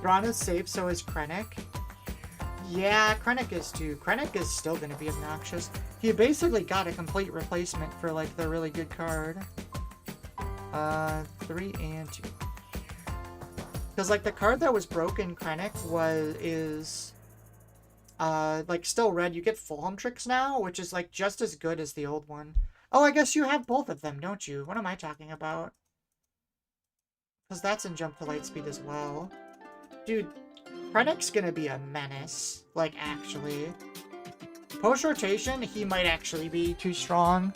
Ron is safe, so is Krennic. Yeah, Krennic is too. Krennic is still gonna be obnoxious. He basically got a complete replacement for, like, the really good card. 3 and 2. Because, like, the card that was broken, Krennic, is like, still red. You get full home tricks now, which is, like, just as good as the old one. Oh, I guess you have both of them, don't you? What am I talking about? Because that's in Jump to Lightspeed as well. Dude, Krennic's gonna be a menace. Like, actually. Post-rotation, he might actually be too strong.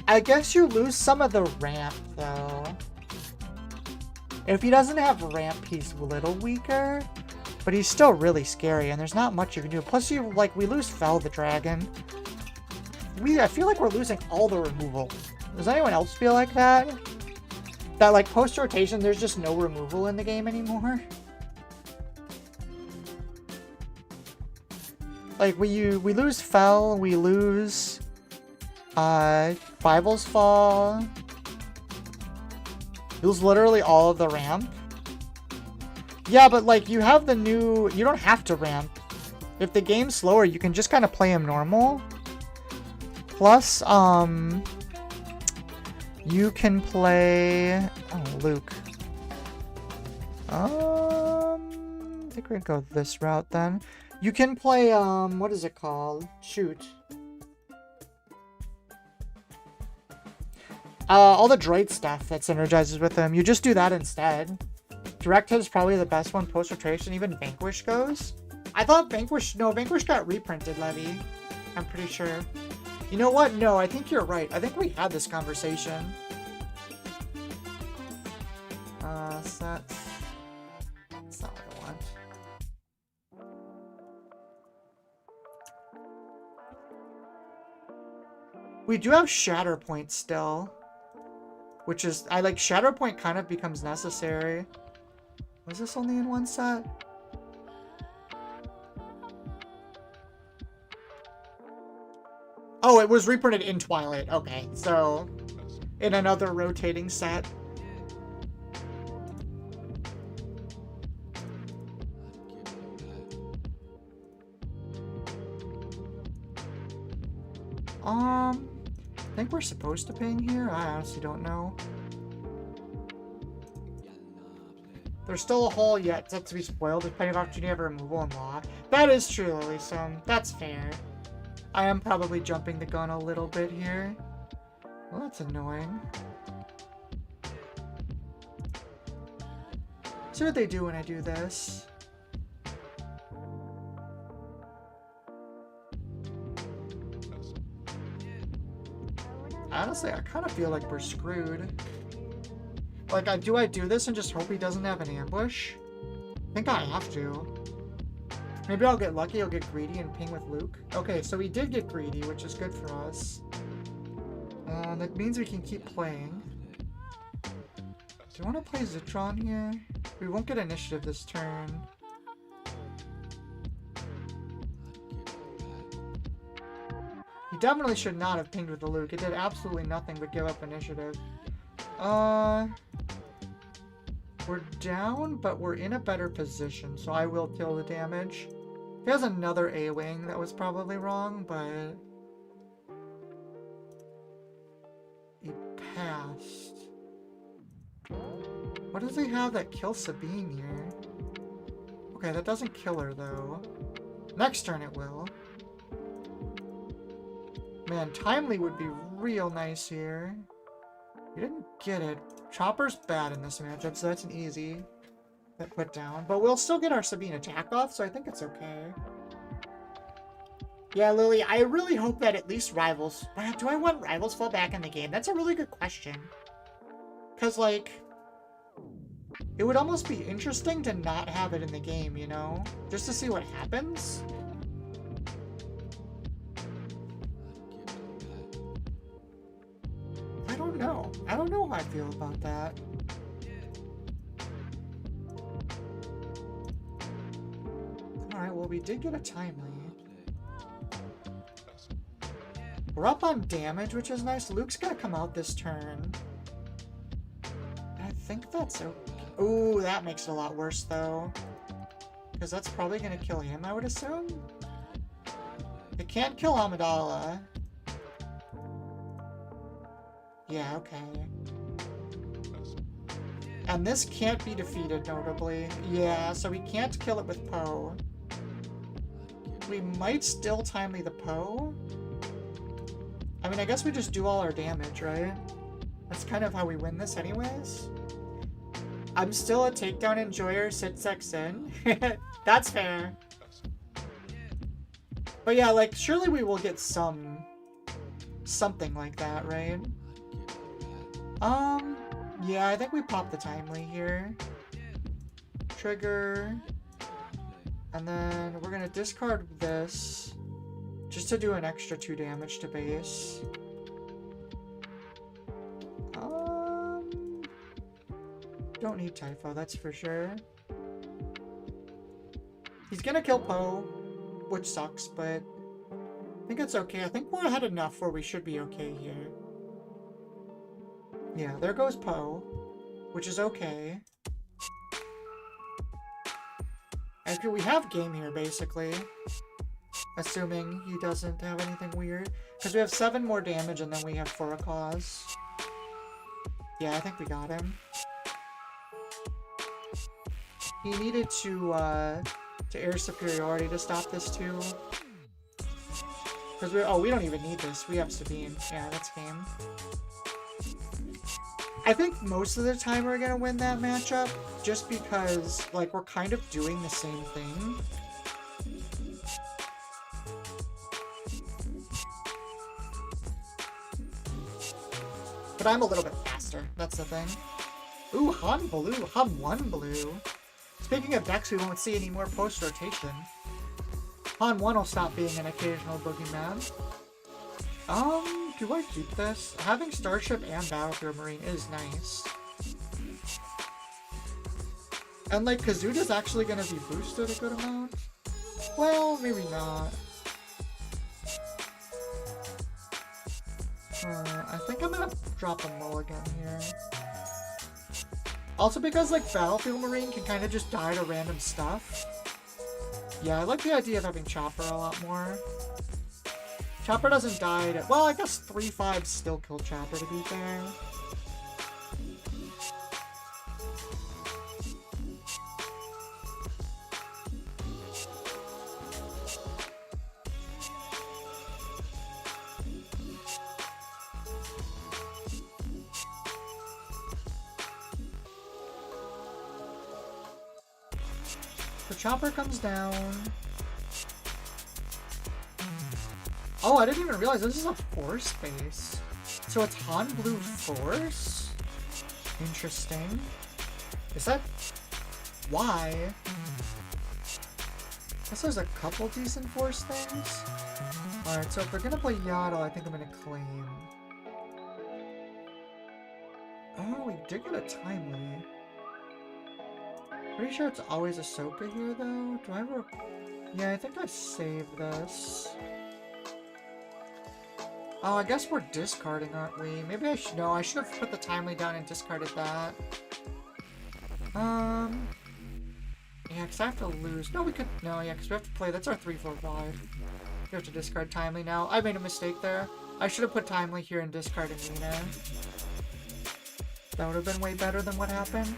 I guess you lose some of the ramp, though. If he doesn't have ramp, he's a little weaker. But he's still really scary, and there's not much you can do. Plus, we lose Fell the Dragon. I feel like we're losing all the removal. Does anyone else feel like that? That, like, post-rotation, there's just no removal in the game anymore? Like, we lose Fell, we lose Rival's Fall. You lose literally all of the ramp. Yeah, but, like, you have the new... You don't have to ramp. If the game's slower, you can just kind of play him normal. Plus, you can play... Oh, Luke. I think we're gonna go this route, then. You can play, what is it called? Shoot. All the droid stuff that synergizes with him. You just do that instead. Direct hit is probably the best one. Post-rotation, even Vanquish goes. I thought Vanquish... No, Vanquish got reprinted, Levy. I'm pretty sure. You know what? No, I think you're right. I think we had this conversation. Sets. That's not what I want. We do have Shatterpoint still. Which is... Shatterpoint kind of becomes necessary. Was this only in one set? Oh, it was reprinted in Twilight. Okay, so in another rotating set. I think we're supposed to ping here. I honestly don't know. There's still a hole yet to be spoiled, depending on opportunity of removal and law. That is true, Lily, so that's fair. I am probably jumping the gun a little bit here. Well, that's annoying. See what they do when I do this. Honestly, I kind of feel like we're screwed. Like, do I do this and just hope he doesn't have an ambush? I think I have to. Maybe I'll get lucky, I'll get greedy and ping with Luke. Okay, so we did get greedy, which is good for us. That means we can keep playing. Do you want to play Zitron here? We won't get initiative this turn. He definitely should not have pinged with the Luke. It did absolutely nothing but give up initiative. We're down, but we're in a better position, so I will kill the damage. He has another A-Wing that was probably wrong, but... He passed. What does he have that kills Sabine here? Okay, that doesn't kill her, though. Next turn it will. Man, Timely would be real nice here. You didn't get it. Chopper's bad in this matchup, so that's an easy put down. But we'll still get our Sabine attack off, so I think it's okay. Yeah, Lily, I really hope that at least Rivals... Do I want Rivals Fall back in the game? That's a really good question. Because, like... It would almost be interesting to not have it in the game, you know? Just to see what happens. I don't know. I don't know how I feel about that. Alright, well, we did get a timely. We're up on damage, which is nice. Luke's gonna come out this turn. I think that's okay. Ooh, that makes it a lot worse, though. Because that's probably gonna kill him, I would assume. It can't kill Amidala. Yeah, okay. And this can't be defeated, notably. Yeah, so we can't kill it with Poe. We might still timely the Poe. I mean, I guess we just do all our damage, right? That's kind of how we win this anyways. I'm still a takedown enjoyer, Sitsex in. That's fair. But yeah, like, surely we will get something like that, right? Yeah, I think we pop the timely here. Trigger. And then we're gonna discard this just to do an extra 2 damage to base. Don't need Typho, that's for sure. He's gonna kill Poe, which sucks, but I think it's okay. I think we're ahead enough where we should be okay here. Yeah, there goes Poe, which is okay. After we have game here, basically. Assuming he doesn't have anything weird. Because we have 7 more damage and then we have 4 cause. Yeah, I think we got him. He needed to air superiority to stop this too. Because we don't even need this. We have Sabine. Yeah, that's game. I think most of the time we're gonna win that matchup, just because like we're kind of doing the same thing. But I'm a little bit faster. That's the thing. Ooh, Han Blue. Han 1 Blue. Speaking of decks we won't see anymore post-rotation. Han 1 will stop being an occasional boogeyman. Do I keep this? Having Starship and Battlefield Marine is nice. And like, Kazuda's actually gonna be boosted a good amount? Well, maybe not. I think I'm gonna drop a mulligan here. Also because, like, Battlefield Marine can kind of just die to random stuff. Yeah, I like the idea of having Chopper a lot more. Chopper doesn't die to... Well, I guess 3/5 still kill Chopper, to be fair. The Chopper comes down. Oh, I didn't even realize this is a Force base. So it's Han Blue Force? Interesting. Is that... Why? Guess there's a couple decent Force things. Alright, so if they're gonna play Yaddle, I think I'm gonna claim. Oh, we did get a timely. Pretty sure it's always Ahsoka here, though. Do I ever... Yeah, I think I saved this. Oh, I guess we're discarding, aren't we? Maybe I should... No, I should have put the timely down and discarded that. Yeah, because I have to lose... No, we could... No, yeah, because we have to play... That's our 3/4/5. We have to discard timely now. I made a mistake there. I should have put timely here and discarded Nina. That would have been way better than what happened.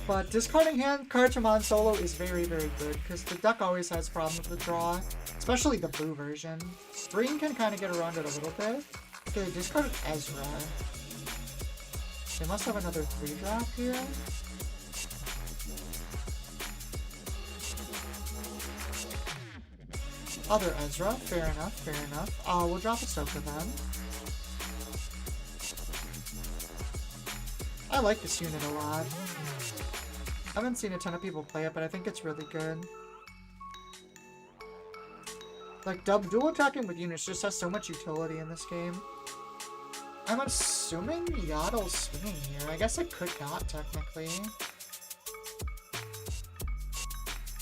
But discarding hand cards from Han Solo is very, very good, because the deck always has problems with draw, especially the blue version. Green can kind of get around it a little bit. Okay, they discarded Ezra. They must have another 3-drop here. Other Ezra, fair enough, fair enough. We'll drop Ahsoka then. I like this unit a lot. I haven't seen a ton of people play it, but I think it's really good. Like, dual attacking with units just has so much utility in this game. I'm assuming Yaddle's swinging here. I guess it could not, technically.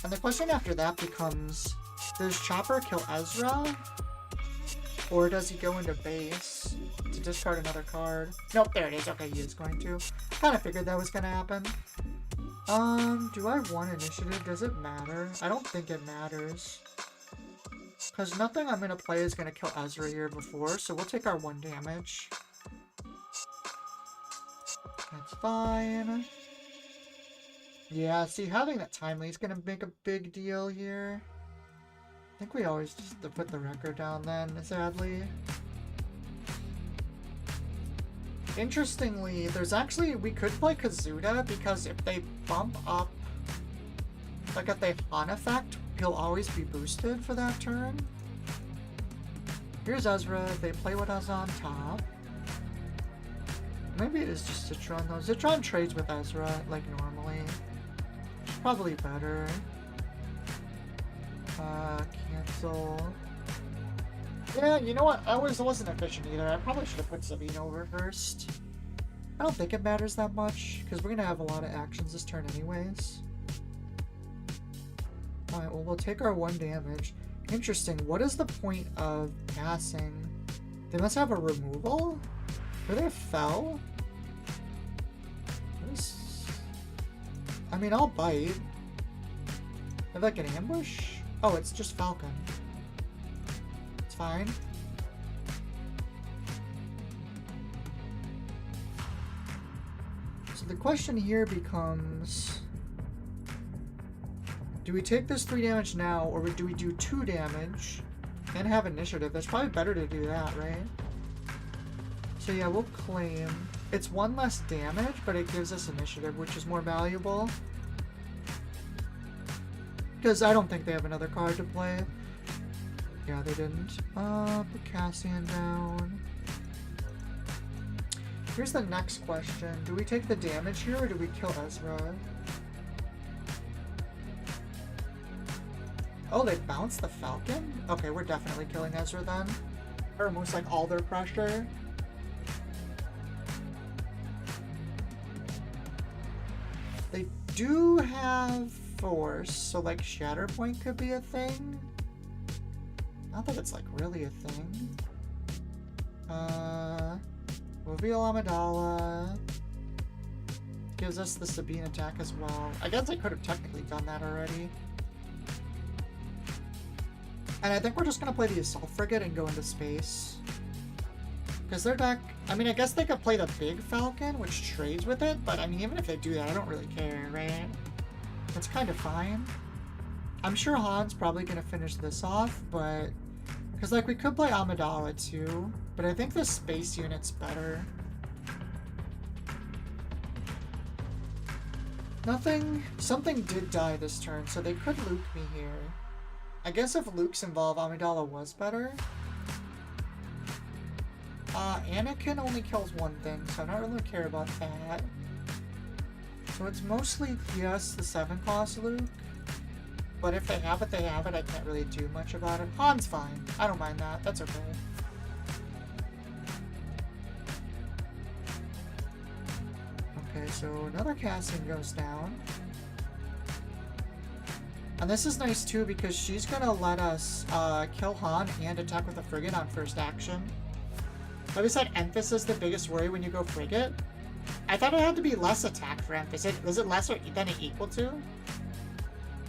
And the question after that becomes, does Chopper kill Ezra? Or does he go into base to discard another card? Nope, there it is. Okay, he is going to. Kind of figured that was going to happen. Do I want initiative? Does it matter? I don't think it matters. Because nothing I'm going to play is going to kill Ezra here before, so we'll take our 1 damage. That's fine. Yeah, see, having that timely is going to make a big deal here. I think we always just put the record down then, sadly. Interestingly, there's actually, we could play Kazuda because if they bump up, like if they Han effect, he'll always be boosted for that turn. Here's Ezra, they play with us on top. Maybe it is just Citron though. Citron trades with Ezra like normally. Probably better. Cancel. Yeah, you know what? I wasn't efficient either. I probably should have put Sabine over first. I don't think it matters that much, because we're going to have a lot of actions this turn anyways. Alright, well, we'll take our 1 damage. Interesting. What is the point of passing? They must have a removal? Or they fell? I mean, I'll bite. Have like an ambush? Oh, it's just Falcon. It's fine. So the question here becomes, do we take this 3 damage now, or do we do 2 damage and have initiative? That's probably better to do that, right? So yeah, we'll claim. It's 1 less damage, but it gives us initiative, which is more valuable. Because I don't think they have another card to play. Yeah, they didn't. Put Cassian down. Here's the next question. Do we take the damage here, or do we kill Ezra? Oh, they bounced the Falcon? Okay, we're definitely killing Ezra then. Or most like all their pressure. They do have force, so like Shatterpoint could be a thing. Not that it's like really a thing. Reveal Amidala. Gives us the Sabine attack as well. I guess I could have technically done that already. And I think we're just gonna play the Assault Frigate and go into space. Because their deck, I mean, I guess they could play the big Falcon, which trades with it, but I mean, even if they do that, I don't really care, right? That's kind of fine. I'm sure Han's probably going to finish this off, but... Because, like, we could play Amidala, too, but I think the space unit's better. Nothing... Something did die this turn, so they could Luke me here. I guess if Luke's involved, Amidala was better. Anakin only kills 1 thing, so I don't really care about that. So it's mostly just the 7-cost Luke. But if they have it, they have it. I can't really do much about it. Han's fine. I don't mind that. That's okay. Okay, so another Cassian goes down. And this is nice too, because she's gonna let us kill Han and attack with a frigate on first action. Like we said, Emphas is the biggest worry when you go frigate. I thought it had to be less attack for Emphas. Was it less than it equal to?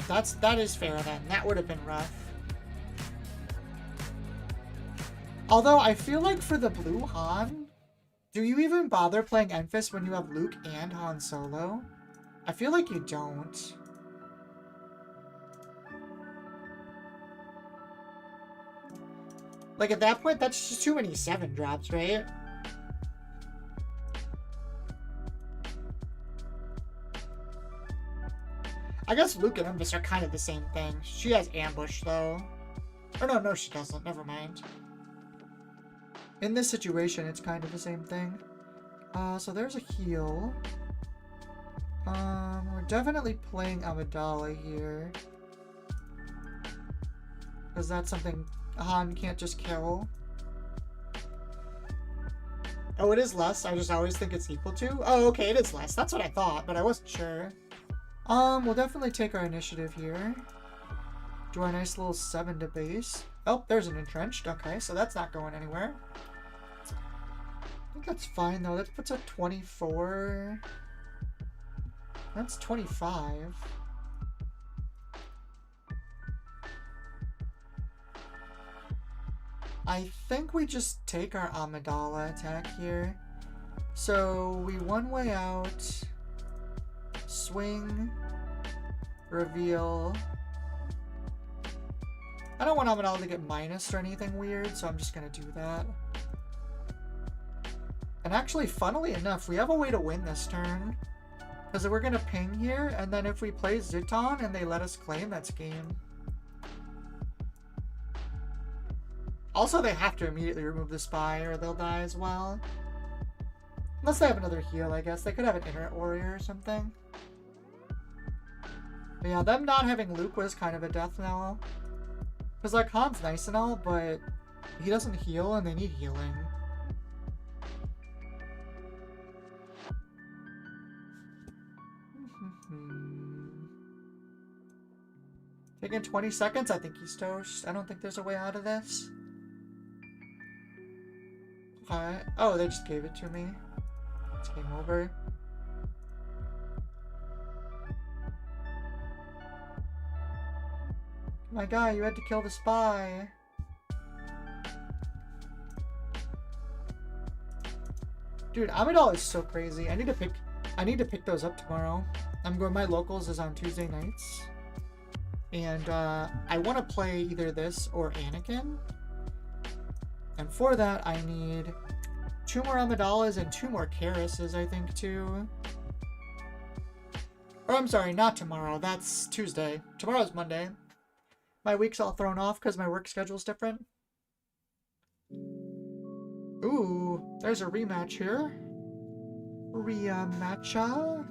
That is fair then. That would have been rough. Although I feel like for the blue Han, do you even bother playing Emphas when you have Luke and Han Solo? I feel like you don't. Like at that point, that's just too many 7 drops, right? I guess Luke and Emphas are kind of the same thing. She has ambush though. Or no, she doesn't. Never mind. In this situation, it's kind of the same thing. So there's a heal. We're definitely playing Amidala here. Because that's something Han can't just kill. Oh, it is less. I just always think it's equal to. Oh, okay, it is less. That's what I thought, but I wasn't sure. We'll definitely take our initiative here. Do our nice little 7 to base. Oh, there's an entrenched. Okay, so that's not going anywhere. I think that's fine, though. That puts up 24. That's 25. I think we just take our Amidala attack here. So we one way out, swing, reveal. I don't want Amidala to get minus or anything weird, so I'm just gonna do that. And actually, funnily enough, we have a way to win this turn. Because we're gonna ping here, and then if we play Zuton and they let us claim, that's game. Also, they have to immediately remove the spy or they'll die as well. Unless they have another heal, I guess. They could have an Internet Warrior or something. But yeah, them not having Luke was kind of a death knell. Because, like, Han's nice and all, but he doesn't heal and they need healing. Taking 20 seconds, I think he's toast. I don't think there's a way out of this. Okay. Oh, they just gave it to me. It's game over. My guy, you had to kill the spy. Dude, Amidala is so crazy. I need to pick those up tomorrow. I'm going, my locals is on Tuesday nights. And I want to play either this or Anakin. And for that, I need 2 more Amidalas and 2 more Karases, I think, too. Or I'm sorry, not tomorrow. That's Tuesday. Tomorrow's Monday. My week's all thrown off because my work schedule's different. Ooh, there's a rematch here. Rematcha.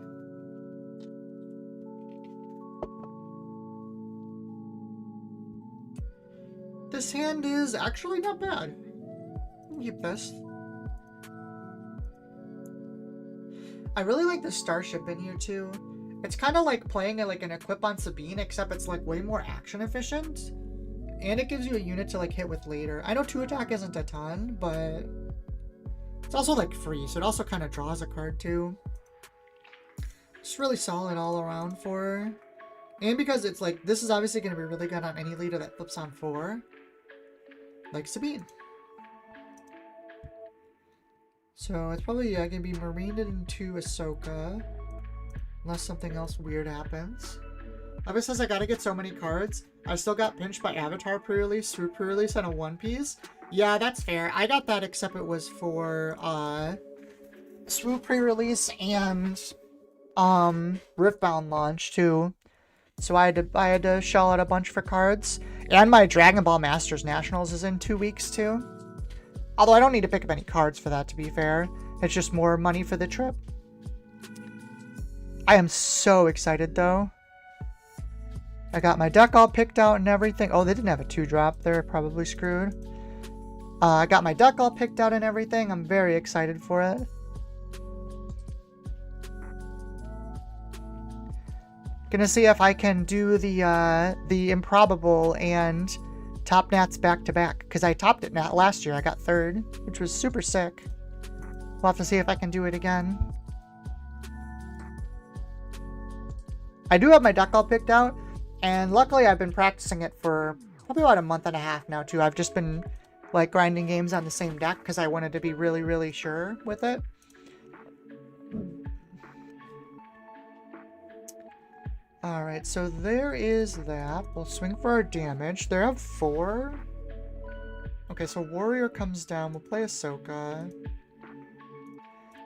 This hand is actually not bad. I'll keep this. I really like the starship in here too. It's kind of like playing like an equip on Sabine, except it's like way more action efficient. And it gives you a unit to like hit with later. I know 2 attack isn't a ton, but it's also like free, so it also kind of draws a card too. It's really solid all around for her. And because it's like, this is obviously going to be really good on any leader that flips on 4. Like Sabine. So it's probably going to be marined into Ahsoka. Unless something else weird happens. Obviously, says I gotta get so many cards. I still got pinched by Avatar pre-release, Swoop pre-release, and a One Piece. Yeah, that's fair. I got that except it was for Swoop pre-release and Riftbound launch too. So I had to shell out a bunch for cards. And my Dragon Ball Masters Nationals is in 2 weeks too. Although I don't need to pick up any cards for that, to be fair. It's just more money for the trip. I am so excited though. I got my deck all picked out and everything. Oh, they didn't have a 2-drop. They're probably screwed. I got my deck all picked out and everything. I'm very excited for it. Gonna see if I can do the improbable and top Nats back to back. Because I topped it Nat last year. I got 3rd, which was super sick. We'll have to see if I can do it again. I do have my deck all picked out. And luckily I've been practicing it for probably about a month and a half now too. I've just been like grinding games on the same deck because I wanted to be really, really sure with it. Alright, so there is that. We'll swing for our damage. They have 4. Okay, so Warrior comes down. We'll play Ahsoka.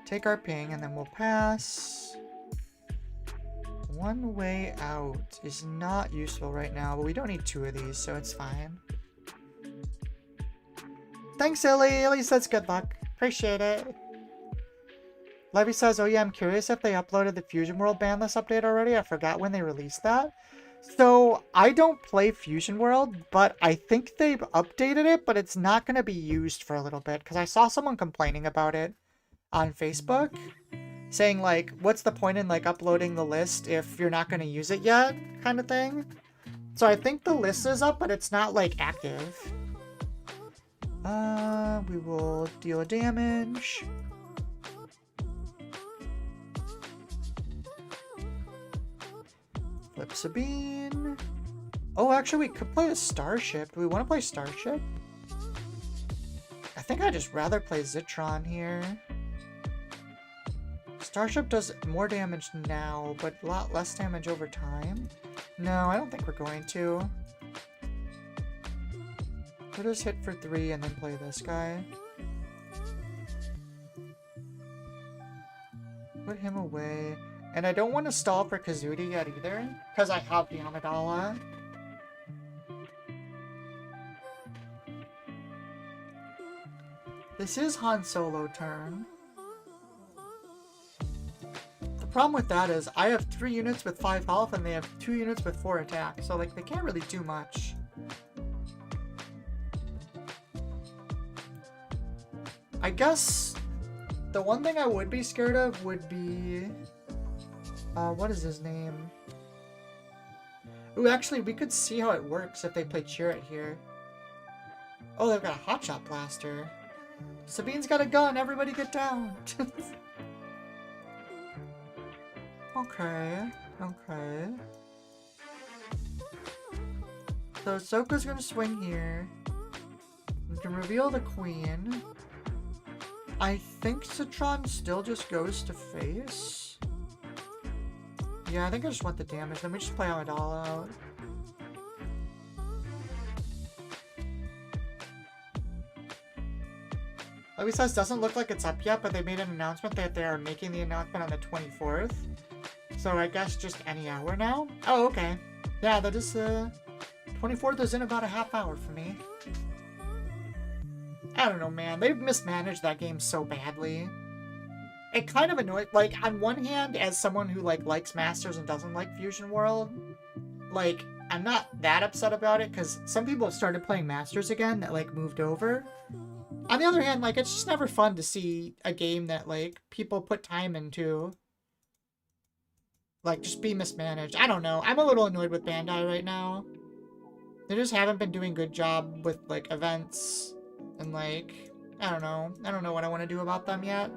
Take our ping, and then we'll pass. One way out is not useful right now, but we don't need 2 of these, so it's fine. Thanks, Illy. Illy says good luck. Appreciate it. Levy says, oh yeah, I'm curious if they uploaded the Fusion World ban list update already. I forgot when they released that. So, I don't play Fusion World, but I think they've updated it, but it's not going to be used for a little bit, because I saw someone complaining about it on Facebook, saying, like, what's the point in, like, uploading the list if you're not going to use it yet, kind of thing. So I think the list is up, but it's not, like, active. We will deal a damage. Flip Sabine. Oh, actually, we could play a Starship. Do we want to play Starship? I think I'd just rather play Zitron here. Starship does more damage now, but a lot less damage over time. No, I don't think we're going to. We'll just hit for 3 and then play this guy. Put him away. And I don't want to stall for Kazuti yet either, because I have the Amidala. This is Han Solo turn. The problem with that is I have 3 units with 5 health and they have 2 units with 4 attack, so like they can't really do much. I guess the one thing I would be scared of would be... what is his name? Ooh, actually, we could see how it works if they play Chirrut here. Oh, they've got a Hotshot Blaster. Sabine's got a gun, everybody get down! Okay, okay. So Ahsoka's gonna swing here. We can reveal the Queen. I think Citron still just goes to face. Yeah, I think I just want the damage. Let me just play Amidala out. Like it says, doesn't look like it's up yet, but they made an announcement that they are making the announcement on the 24th. So I guess just any hour now? Oh, okay. Yeah, that is, 24th is in about a half hour for me. I don't know, man. They've mismanaged that game so badly. It kind of annoyed, like, on one hand, as someone who, like, likes Masters and doesn't like Fusion World, like, I'm not that upset about it, because some people have started playing Masters again that, like, moved over. On the other hand, like, it's just never fun to see a game that, like, people put time into, like, just be mismanaged. I don't know. I'm a little annoyed with Bandai right now. They just haven't been doing a good job with, like, events, and, like, I don't know. I don't know what I want to do about them yet.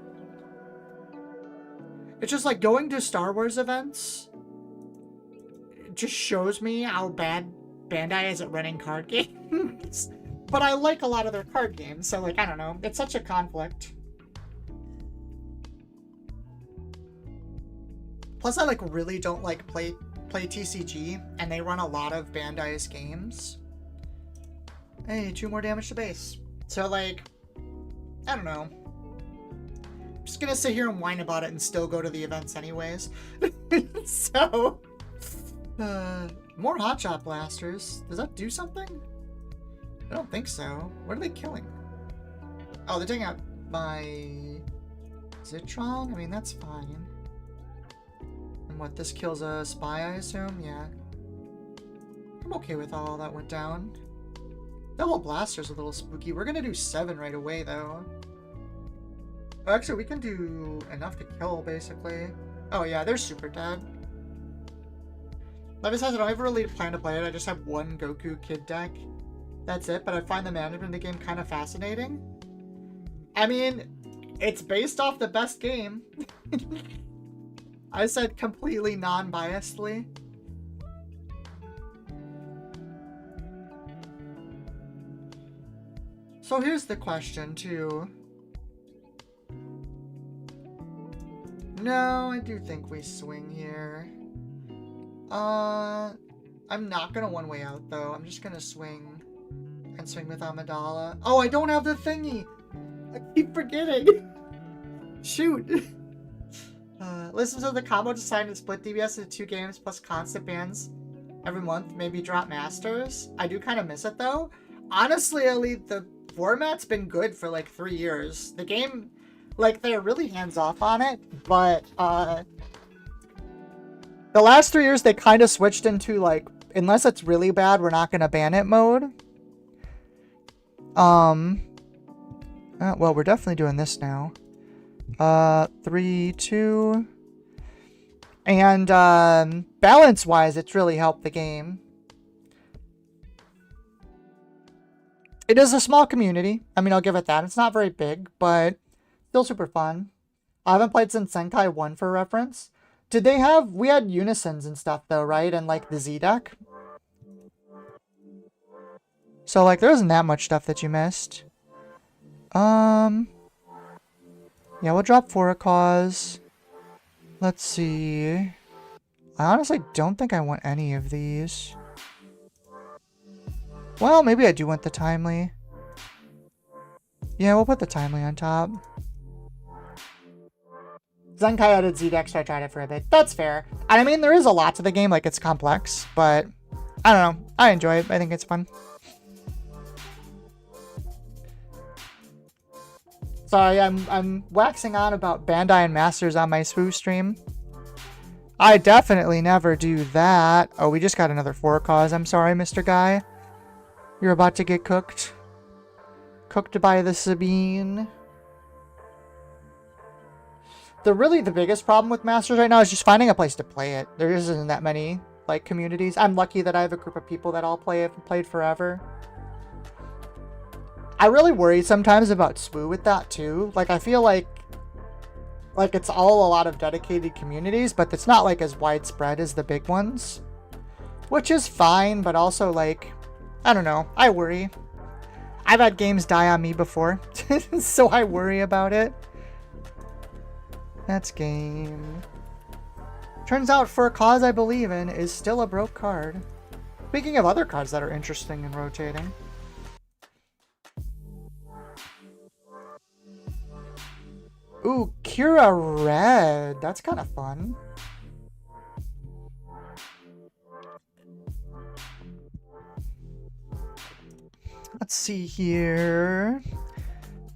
It's just, like, going to Star Wars events just shows me how bad Bandai is at running card games. But I like a lot of their card games, so, like, I don't know. It's such a conflict. Plus, I, like, really don't, like, play TCG, and they run a lot of Bandai's games. Hey, 2 more damage to base. So, like, I don't know. I'm just gonna sit here and whine about it and still go to the events anyways. So, more Hotshot Blasters. Does that do something? I don't think so. What are they killing? Oh, they're taking out my Zitron? I mean, that's fine. And what, this kills a spy, I assume? Yeah. I'm okay with all that went down. Double Blaster's a little spooky. We're gonna do 7 right away, though. Oh, actually, we can do enough to kill, basically. Oh, yeah, they're super dead. Like I said, I don't ever really plan to play it. I just have one Goku Kid deck. That's it, but I find the management of the game kind of fascinating. I mean, it's based off the best game. I said completely non-biasedly. So here's the question, too. No, I do think we swing here. I'm not gonna one-way out, though. I'm just gonna swing. And swing with Amidala. Oh, I don't have the thingy! I keep forgetting! Shoot! Listen to the combo decided to split DBS into 2 games plus constant bans every month. Maybe drop Masters. I do kind of miss it, though. Honestly, Elite, the format's been good for, like, 3 years. The game, like, they're really hands-off on it, but, the last 3 years they kind of switched into, like, unless it's really bad, we're not going to ban it mode. Well, we're definitely doing this now. 3, 2. And balance-wise, it's really helped the game. It is a small community. I mean, I'll give it that. It's not very big, but still super fun. I haven't played since Senkai 1 for reference. Did they have... We had unisons and stuff, though, right? And, like, the Z deck. So, like, there isn't that much stuff that you missed. Yeah, we'll drop for a cause. Let's see. I honestly don't think I want any of these. Well, maybe I do want the timely. Yeah, we'll put the timely on top. Zenkai added Z-Deck, so I tried it for a bit. That's fair. I mean, there is a lot to the game, like, it's complex, but I don't know. I enjoy it. I think it's fun. Sorry, I'm waxing on about Bandai and Masters on my Swoo stream. I definitely never do that. Oh, we just got another 4 cause. I'm sorry, Mr. Guy. You're about to get cooked. Cooked by the Sabine. The biggest problem with Masters right now is just finding a place to play it. There isn't that many, like, communities. I'm lucky that I have a group of people that all play it and played forever. I really worry sometimes about Swoo with that, too. Like, I feel like it's all a lot of dedicated communities, but it's not, like, as widespread as the big ones. Which is fine, but also, like, I don't know. I worry. I've had games die on me before, so I worry about it. That's game. Turns out, for a cause I believe in, is still a broke card. Speaking of other cards that are interesting and rotating. Ooh, Kira Red. That's kind of fun. Let's see here.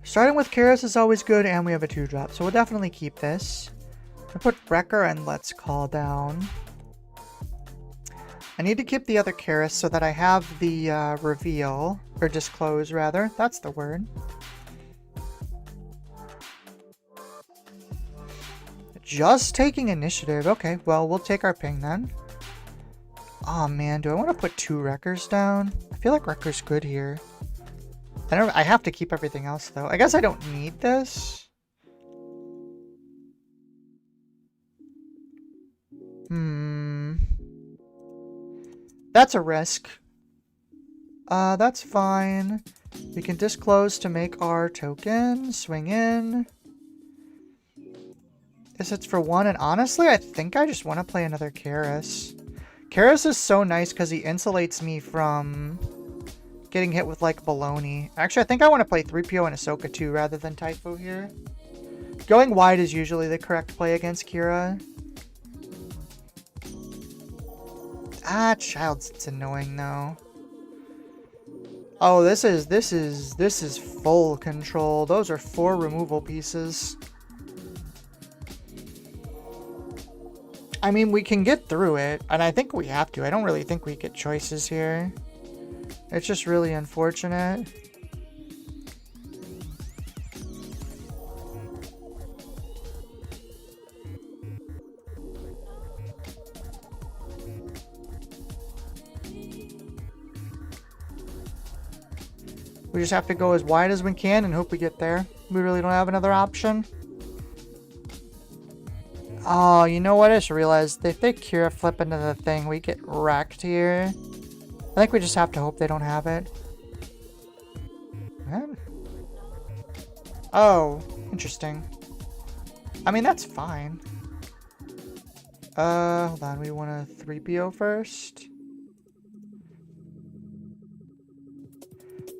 Starting with Karis is always good, and we have a 2-drop, so we'll definitely keep this. I'll put Wrecker and Let's Call down. I need to keep the other Karis so that I have the reveal, or disclose rather. That's the word. Just taking initiative. Okay, well, we'll take our ping then. Oh man, do I want to put 2 Wreckers down? I feel like Wrecker's good here. I have to keep everything else though. I guess I don't need this. That's a risk. That's fine. We can disclose to make our token. Swing in. Guess it's for 1, and honestly, I think I just want to play another Karis. Karis is so nice because he insulates me from getting hit with, like, baloney. Actually, I think I want to play 3PO and Ahsoka too, rather than Typho here. Going wide is usually the correct play against Kira. Ah, Childs, it's annoying though. Oh, this is full control. Those are 4 removal pieces. I mean, we can get through it, and I think we have to. I don't really think we get choices here. It's just really unfortunate. We just have to go as wide as we can and hope we get there. We really don't have another option. Oh, you know what? I just realized if they Kira flip into the thing, we get wrecked here. I think we just have to hope they don't have it. What? Oh, interesting. I mean, that's fine. Hold on. We want a 3PO first.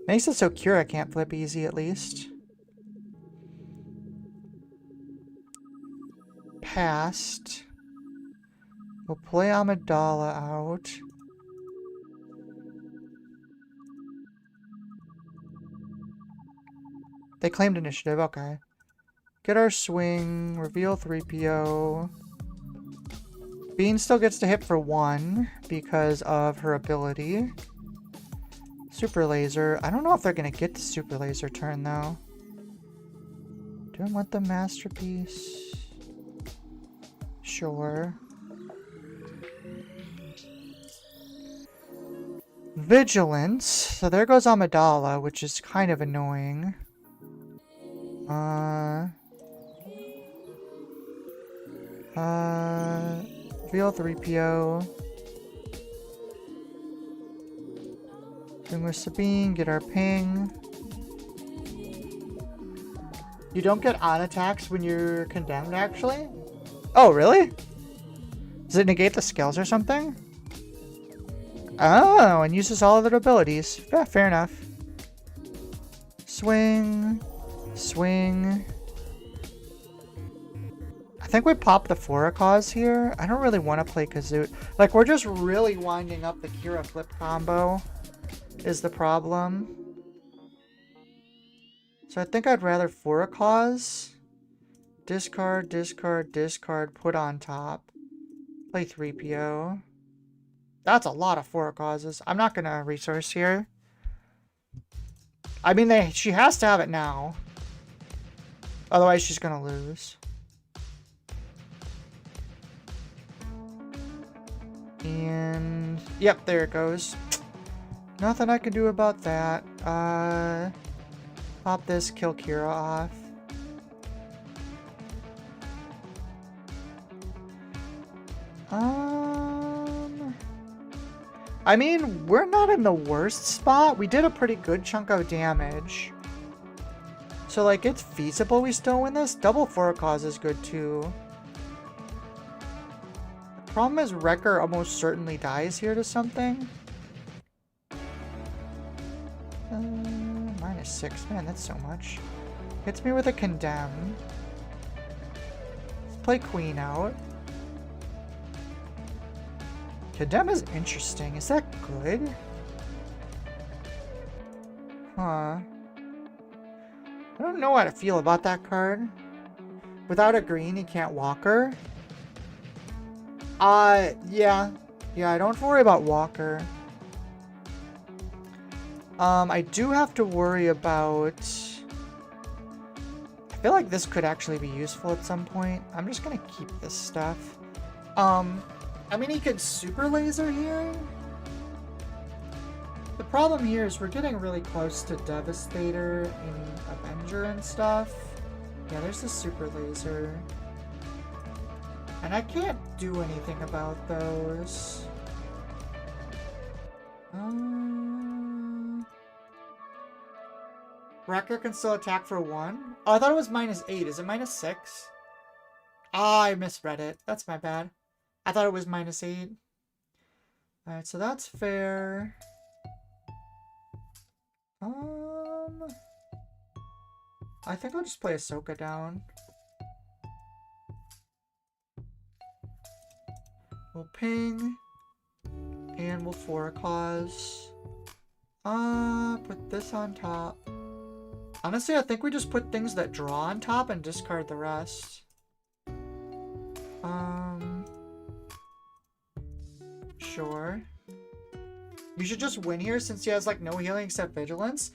Makes it so Kira can't flip easy, at least. Past. We'll play Amidala out. They claimed initiative, okay. Get our swing, reveal 3PO. Sabine still gets to hit for 1 because of her ability. Super laser. I don't know if they're gonna get the super laser turn though. Do I want the masterpiece? Sure. Vigilance. So there goes Amidala, which is kind of annoying. Real 3PO. Then with Sabine, get our ping. You don't get on attacks when you're condemned, actually? Oh, really? Does it negate the skills or something? Oh, and uses all of their abilities. Yeah, fair enough. Swing. Swing. I think we pop the Foracause here. I don't really want to play Kazoot. Like, we're just really winding up the Kira flip combo is the problem. So I think I'd rather Foracause. Discard, discard, discard, put on top. Play 3PO. That's a lot of Foracauses. I'm not going to resource here. I mean, she has to have it now. Otherwise, she's going to lose. And, yep, there it goes. Nothing I can do about that. Pop this, kill Kira off. I mean, we're not in the worst spot. We did a pretty good chunk of damage. So, like, it's feasible we still win this. Double Foracause is good, too. The problem is Wrecker almost certainly dies here to something. -6. Man, that's so much. Hits me with a Condemn. Let's play Queen out. Condemn is interesting. Is that good? Huh. I don't know how to feel about that card. Without a green, you can't walk her. Yeah. Yeah, I don't worry about Walker. I do have to worry about... I feel like this could actually be useful at some point. I'm just gonna keep this stuff. I mean, he could super laser here. The problem here is we're getting really close to Devastator and Avenger and stuff. Yeah, there's the super laser. And I can't do anything about those. Wrecker can still attack for 1? Oh, I thought it was -8. Is it -6? Ah, I misread it. That's my bad. I thought it was -8. Alright, so that's fair. I think I'll just play Ahsoka down. We'll ping. And we'll Foracause. Put this on top. Honestly, I think we just put things that draw on top and discard the rest. Sure. You should just win here since he has, like, no healing except Vigilance.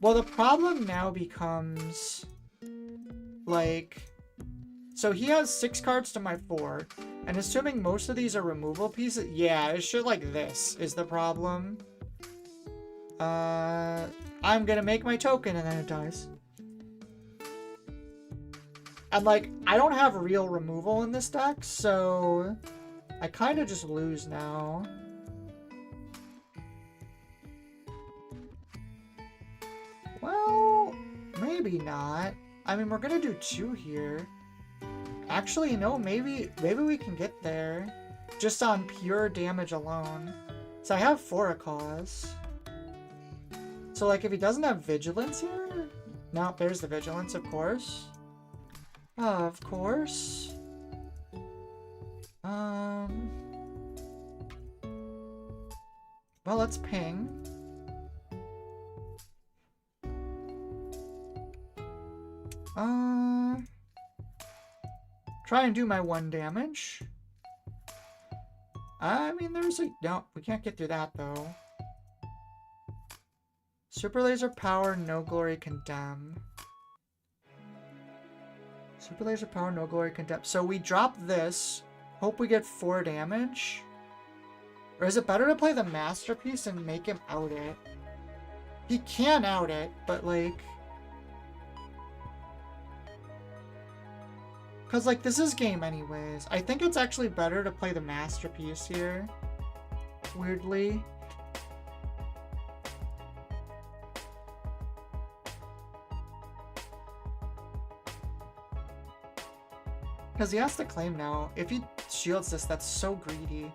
Well, the problem now becomes, like... So he has 6 cards to my 4. And assuming most of these are removal pieces... Yeah, it's shit like this is the problem. I'm gonna make my token and then it dies. And, like, I don't have real removal in this deck, so... I kind of just lose now. Well, maybe not. I mean, we're gonna do 2 here. Actually, no, maybe we can get there. Just on pure damage alone. So I have Foracause. So, like, if he doesn't have Vigilance here... No, there's the Vigilance, of course. Of course. Well, let's ping. Try and do my 1 damage. I mean, there's a... No, we can't get through that, though. Super laser power, no glory, condemn. Super laser power, no glory, condemn. So we drop this. Hope we get 4 damage. Or is it better to play the masterpiece and make him out it? He can out it, but like... Because like this is game anyways. I think it's actually better to play the masterpiece here. Weirdly. Because he has to claim now. If he shields this, that's so greedy.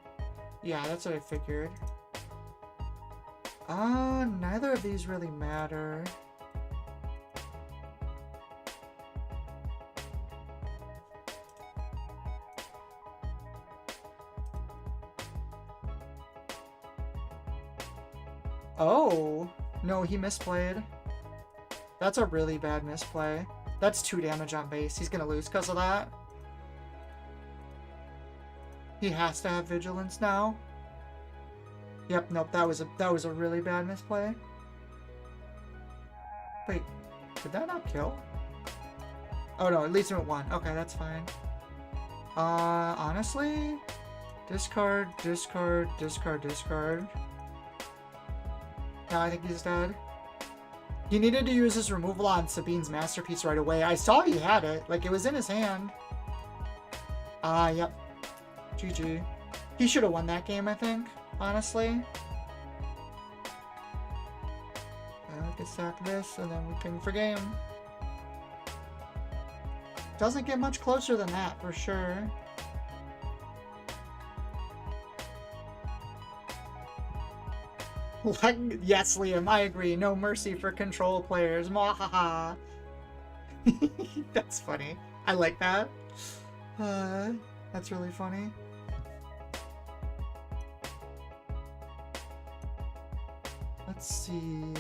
Yeah, that's what I figured. Neither of these really matter. Oh! No, he misplayed. That's a really bad misplay. That's 2 damage on base. He's gonna lose because of that. He has to have vigilance now. Yep, nope, that was a really bad misplay. Wait, did that not kill? Oh no, it leaves him at 1. Okay, that's fine. Honestly, discard, discard, discard, discard. No, I think he's dead. He needed to use his removal on Sabine's masterpiece right away. I saw he had it, like it was in his hand. Yep. GG. He should have won that game, I think, honestly. Let's sack this, and then we ping for game. Doesn't get much closer than that, for sure. Yes, Liam, I agree. No mercy for control players. Mwahaha. That's funny. I like that. That's really funny. Let's see.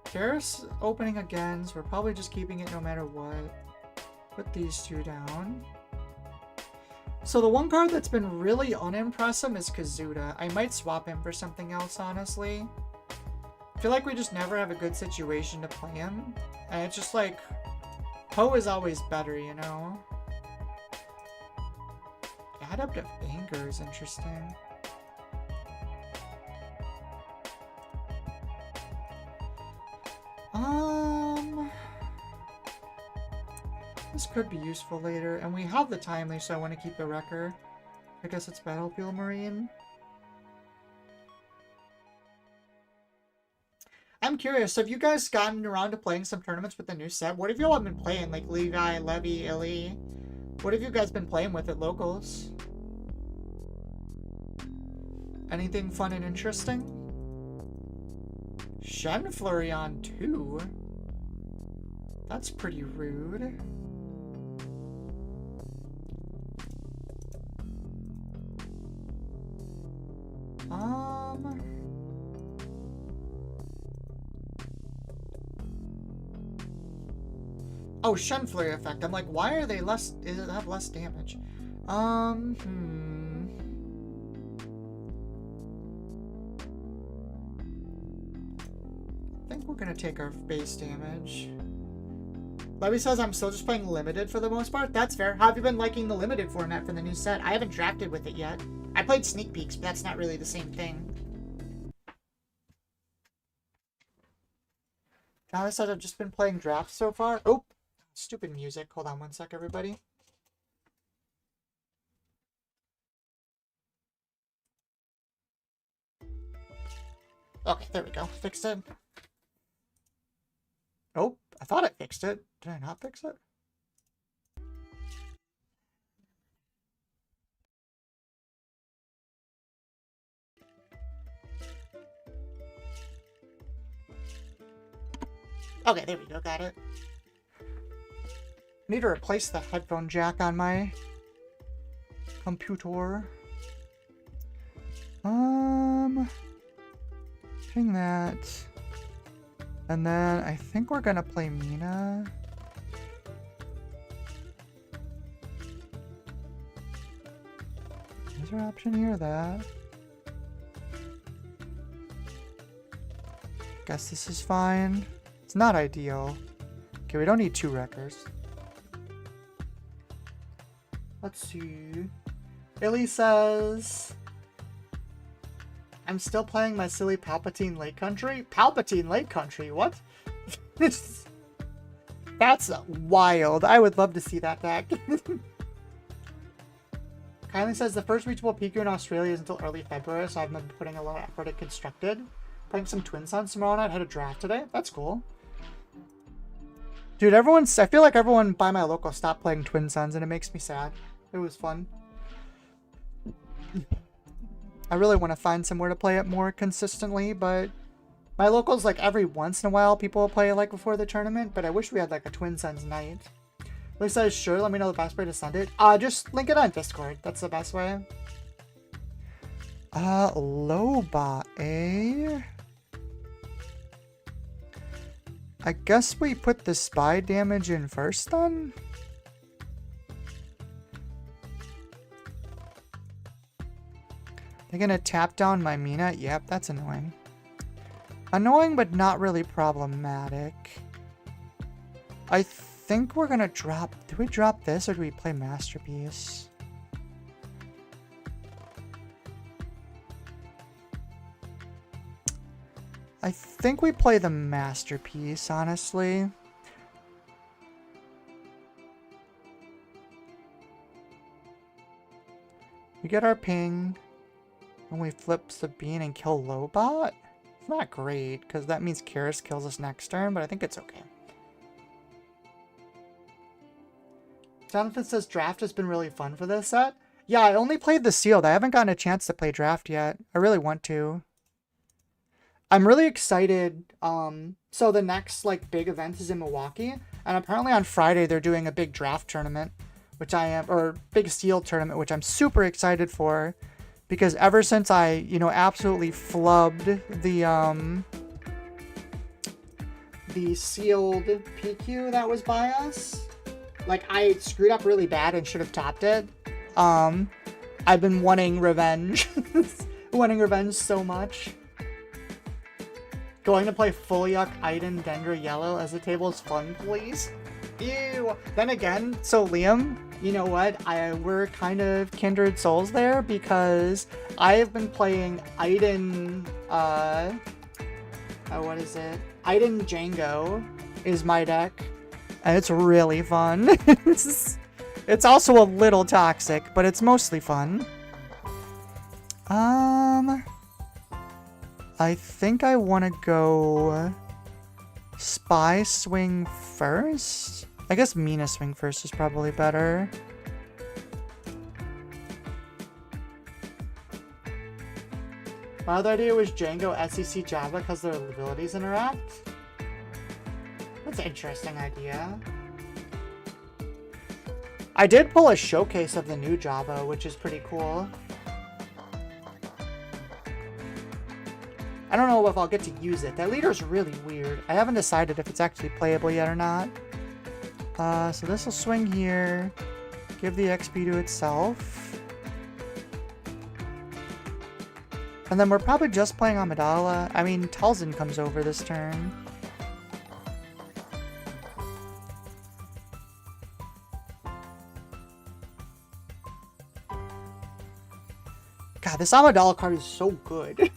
Karis opening again, so we're probably just keeping it no matter what. Put these 2 down. So the one card that's been really unimpressive is Kazuda. I might swap him for something else, honestly. I feel like we just never have a good situation to play him. And it's just like, Poe is always better, you know? Add up to anger is interesting. This could be useful later, and we have the timely, so I want to keep the wrecker. I guess it's Battlefield Marine. I'm curious, have you guys gotten around to playing some tournaments with the new set? What have you all been playing? Like Levi, Levy, Illy? What have you guys been playing with at locals? Anything fun and interesting? Shen Flurry on 2? That's pretty rude. Oh, Shen Flurry effect. I'm like, why are they less... Does it have less damage? I think we're gonna take our base damage. Levy says I'm still just playing limited for the most part. That's fair. How have you been liking the limited format for the new set? I haven't drafted with it yet. I played sneak peeks, but that's not really the same thing. Now says I've just been playing drafts so far. Oh, stupid music. Hold on one sec, everybody. Okay, there we go. Fixed it. Oh, I thought I fixed it. Did I not fix it? Okay, there we go. Got it. Need to replace the headphone jack on my computer. Ping that. And then I think we're gonna play Mina. Is there an option here? That? Guess this is fine. It's not ideal. Okay, we don't need 2 wreckers. Let's see. Illy says, I'm still playing my silly Palpatine Lake Country. Palpatine Lake Country? What? That's wild. I would love to see that deck. Kylie says the first reachable PQ in Australia is until early February, so I've been putting a lot of effort at Constructed. Playing some Twin Suns tomorrow night. I had a draft today. That's cool. Dude, I feel like everyone by my local stopped playing Twin Suns, and it makes me sad. It was fun. I really want to find somewhere to play it more consistently, but my locals, like, every once in a while people will play it, like, before the tournament, but I wish we had, like, a Twin Suns night. Lisa says, sure, let me know the best way to send it. Just link it on Discord. That's the best way. Loba, eh? I guess we put the spy damage in first, then? They're gonna tap down my Mina? Yep, that's annoying. Annoying, but not really problematic. I think we're gonna drop... Do we drop this, or do we play Masterpiece? I think we play the Masterpiece, honestly. We get our ping, and we flip Sabine and kill Lobot. It's not great, because that means Karis kills us next turn, but I think it's okay. Jonathan says draft has been really fun for this set. Yeah, I only played the sealed. I haven't gotten a chance to play draft yet. I really want to. I'm really excited. So the next like big event is in Milwaukee, and apparently on Friday they're doing a big draft tournament, which I am, or big sealed tournament, which I'm super excited for, because ever since I, you know, absolutely flubbed the sealed PQ that was by us, like I screwed up really bad and should have topped it. I've been wanting revenge, wanting revenge so much. Going to play Full Yuck, Iden, Dendra, Yellow as the table is fun, please. Ew. Then again, so Liam, you know what? We're kind of kindred souls there, because I have been playing Iden, what is it? Iden Django is my deck, and it's really fun. It's also a little toxic, but it's mostly fun. I think I want to go Spy swing first. I guess Mina swing first is probably better. My other idea was Django, SEC, Java because their abilities interact. That's an interesting idea. I did pull a showcase of the new Java, which is pretty cool. I don't know if I'll get to use it. That leader is really weird. I haven't decided if it's actually playable yet or not. So this will swing here. Give the XP to itself. And then we're probably just playing Amidala. I mean, Talzin comes over this turn. God, this Amidala card is so good.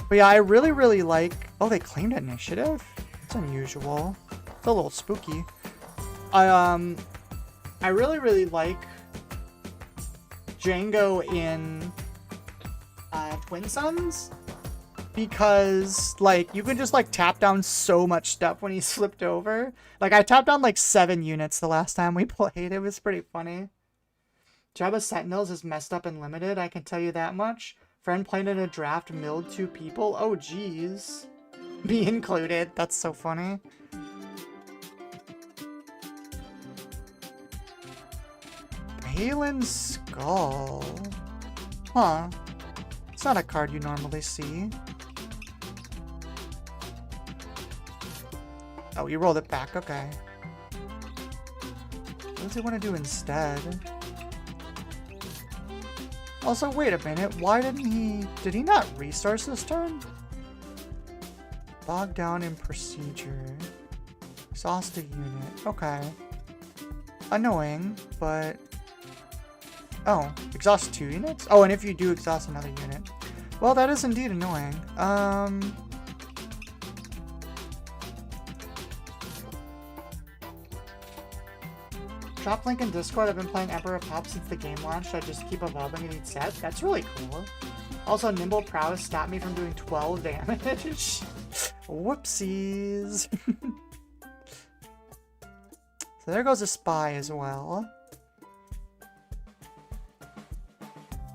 But yeah, I really, really like... Oh, they claimed initiative? That's unusual. It's a little spooky. I really, really like Django in Twin Suns, because, like, you can just, like, tap down so much stuff when he's flipped over. Like, I tapped down, like, 7 units the last time we played. It was pretty funny. Jabba Sentinels is messed up and limited, I can tell you that much. Friend played in a draft, milled 2 people. Oh, geez. Me included. That's so funny. Balin's Skull. Huh. It's not a card you normally see. Oh, you rolled it back. Okay. What does he want to do instead? Also, wait a minute. Why didn't he... Did he not resource this turn? Bogged down in procedure. Exhaust a unit. Okay. Annoying, but... Oh, exhaust 2 units? Oh, and if you do exhaust another unit. Well, that is indeed annoying. Drop link in Discord. I've been playing Emperor of Pop since the game launched. I just keep evolving in each set. That's really cool. Also, Nimble Prowess stopped me from doing 12 damage. Whoopsies. So there goes a spy as well.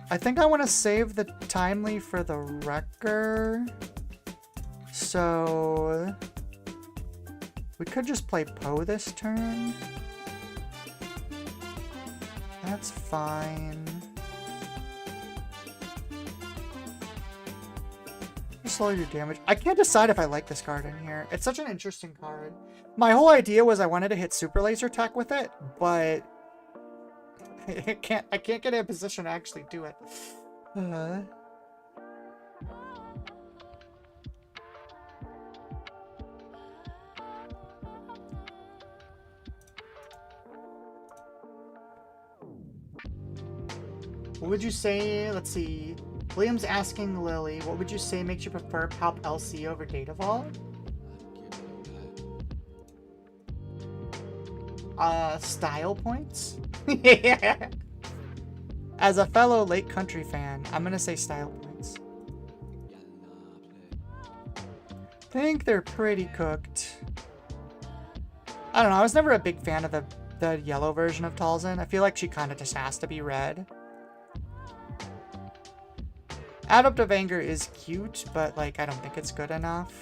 I think I want to save the timely for the wrecker. So we could just play Poe this turn. That's fine. Just lower your damage. I can't decide if I like this card in here. It's such an interesting card. My whole idea was I wanted to hit Super Laser Tech with it, but I can't get in a position to actually do it. What would you say? Let's see. William's asking Lily, what would you say makes you prefer Palp LC over Data Vault? Style points? Yeah. As a fellow Lake Country fan, I'm gonna say style points. I think they're pretty cooked. I don't know, I was never a big fan of the yellow version of Talzin. I feel like she kind of just has to be red. Adaptive Anger is cute, but like I don't think it's good enough.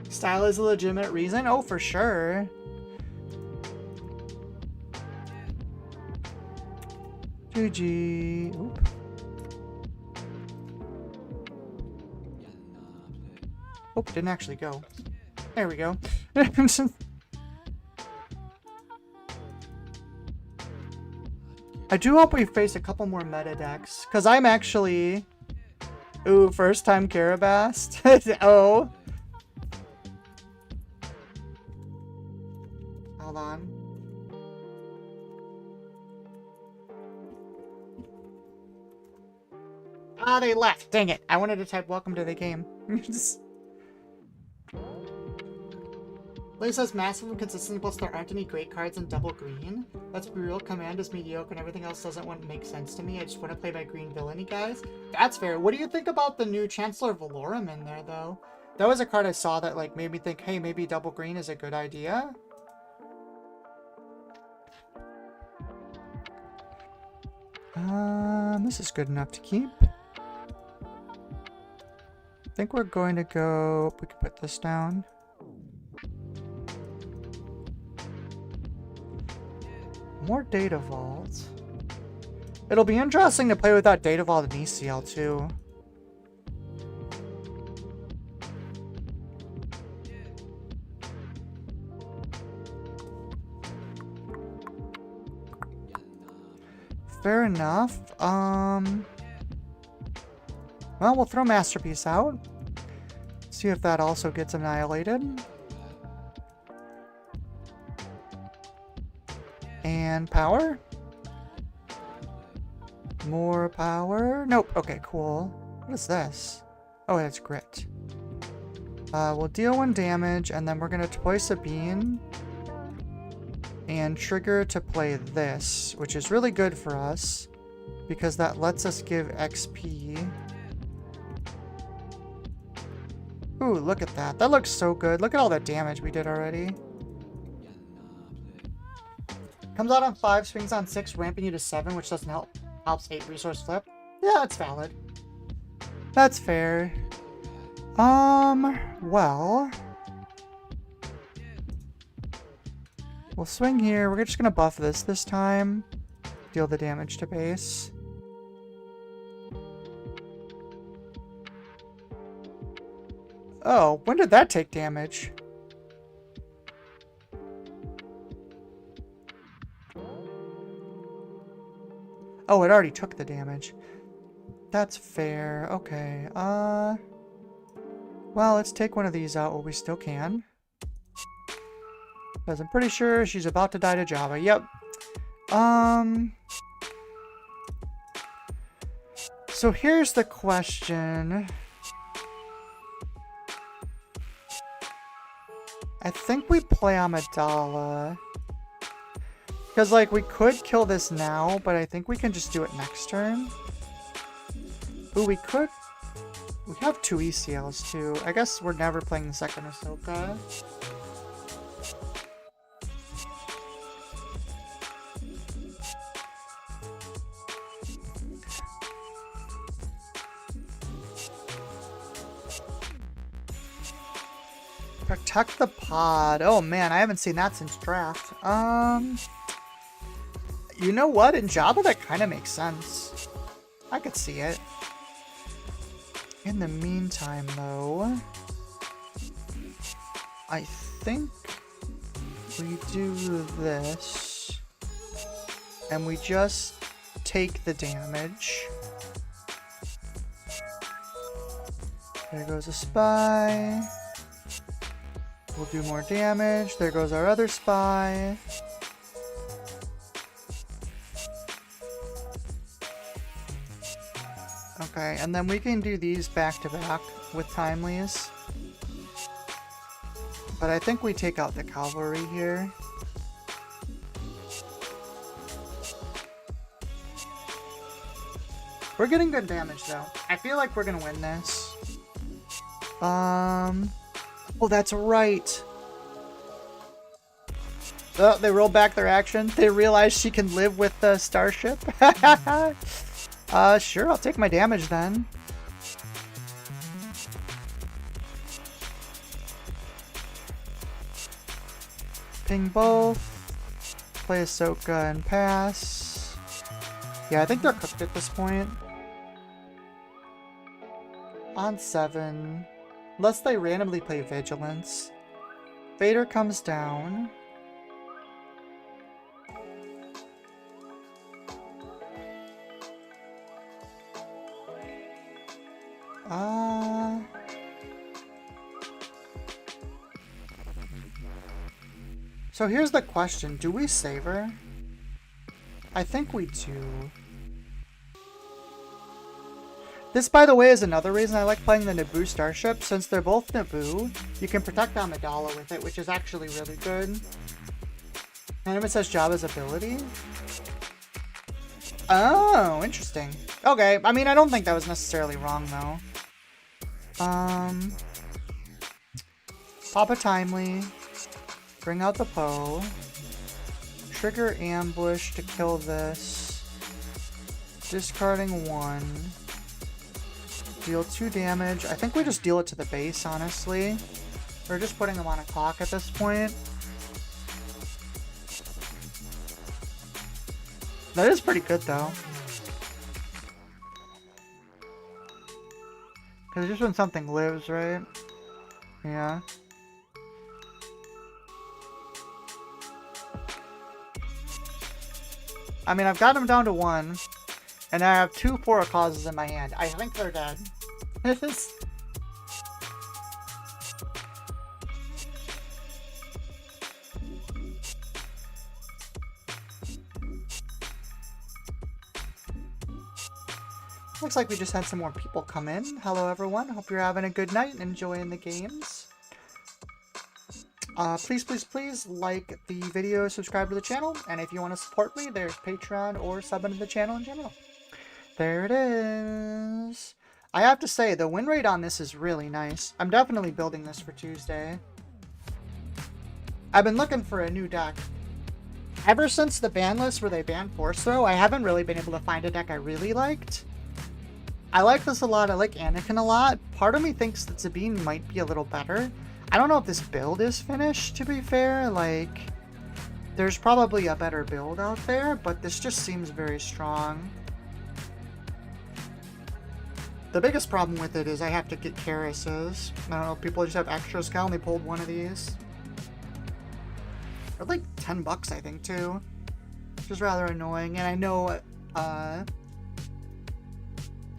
Style is a legitimate reason? Oh, for sure. GG. Oop. Oh, didn't actually go. There we go. I do hope we face a couple more meta decks, because I'm actually... Ooh, first time Carabast. Oh. Hold on. Ah, they left. Dang it. I wanted to type welcome to the game. Lily says massive and consistent, plus there aren't any great cards in double green. Let's be real, command is mediocre and everything else doesn't want to make sense to me. I just want to play my green villainy guys. That's fair. What do you think about the new Chancellor Valorum in there, though? That was a card I saw that like made me think, hey, maybe double green is a good idea. This is good enough to keep. I think we're going to go... We can put this down. More Data Vault. It'll be interesting to play without Data Vault and ECL too. Fair enough. Well, we'll throw Masterpiece out. See if that also gets annihilated. And power. More power. Nope. Okay, cool. What is this? Oh, it's grit. We'll deal 1 damage, and then we're going to toy Sabine and trigger to play this, which is really good for us because that lets us give XP. Ooh, look at that. That looks so good. Look at all that damage we did already. Comes out on 5, swings on 6, ramping you to 7, which doesn't help. Helps 8 resource flip. Yeah, that's valid. That's fair. Well... We'll swing here. We're just gonna buff this time. Deal the damage to base. Oh, when did that take damage? Oh, it already took the damage. That's fair. Okay. Well, let's take one of these out while we still can. Because I'm pretty sure she's about to die to Java. Yep. So here's the question. I think we play Amidala. Because, like, we could kill this now, but I think we can just do it next turn. Ooh, we could... We have 2 ECLs, too. I guess we're never playing the second Ahsoka. Protect the pod. Oh man, I haven't seen that since draft. You know what? In Java, that kind of makes sense. I could see it. In the meantime, though, I think we do this, and we just take the damage. There goes a spy. We'll do more damage. There goes our other spy. Okay, and then we can do these back to back with timelies. But I think we take out the cavalry here. We're getting good damage though. I feel like we're gonna win this. Oh, that's right. Oh, they roll back their action. They realize she can live with the starship. Sure, I'll take my damage then. Ping both. Play Ahsoka and pass. Yeah, I think they're cooked at this point. On 7. Unless they randomly play Vigilance. Vader comes down. So here's the question. Do we save her? I think we do. This, by the way, is another reason I like playing the Naboo starship. Since they're both Naboo, you can protect Amidala with it, which is actually really good. And it says Jabba's ability. Oh, interesting. Okay, I mean, I don't think that was necessarily wrong, though. Pop a timely. Bring out the Poe. Trigger ambush to kill this. Discarding 1. Deal 2 damage. I think we just deal it to the base, honestly. We're just putting them on a clock at this point. That is pretty good, though. Because just when something lives, right? Yeah. I mean, I've got them down to 1. And I have 2 4 causes in my hand. I think they're dead. Looks like we just had some more people come in. Hello everyone, hope you're having a good night and enjoying the games. Please like the video, subscribe to the channel, and if you want to support me, there's Patreon or sub into the channel in general. There it is. I have to say, the win rate on this is really nice. I'm definitely building this for Tuesday. I've been looking for a new deck. Ever since the ban list where they banned Force Throw, I haven't really been able to find a deck I really liked. I like this a lot. I like Anakin a lot. Part of me thinks that Sabine might be a little better. I don't know if this build is finished, to be fair. Like, there's probably a better build out there, but this just seems very strong. The biggest problem with it is I have to get Karases. I don't know, people just have extra scale and they pulled one of these. They're like 10 bucks, I think, too. Which is rather annoying. And I know,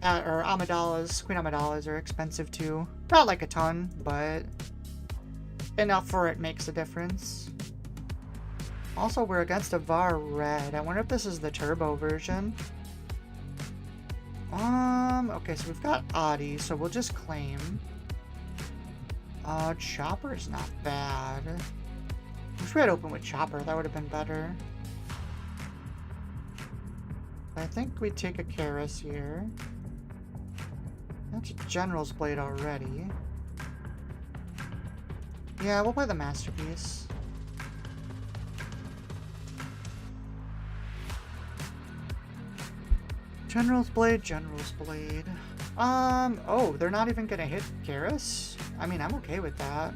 or Amidala's, Queen Amidala's are expensive, too. Not like a ton, but enough for it makes a difference. Also, we're against a VAR red. I wonder if this is the turbo version. Okay, so we've got Audi, so we'll just claim. Chopper's not bad. Wish we had opened with Chopper, that would have been better. I think we take a Karis here. That's a General's Blade already. Yeah, we'll play the Masterpiece. General's Blade, General's Blade. Oh, they're not even gonna hit Karis? I mean, I'm okay with that.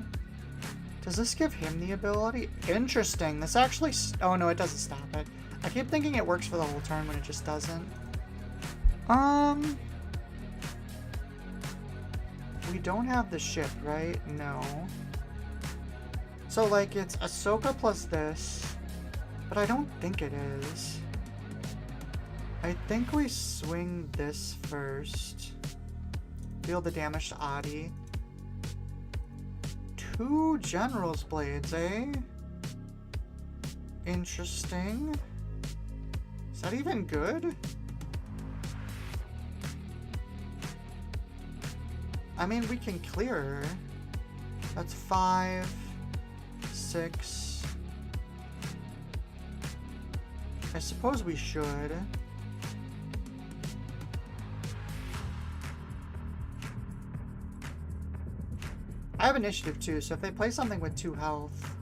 Does this give him the ability? Interesting. This actually... Oh, no, it doesn't stop it. I keep thinking it works for the whole turn when it just doesn't. We don't have the ship, right? No. So, like, it's Ahsoka plus this. But I don't think it is. I think we swing this first. Deal the damage to Adi. 2 General's Blades, eh? Interesting. Is that even good? I mean, we can clear her. That's 5, 6. I suppose we should. I have initiative too, so if they play something with 2 health...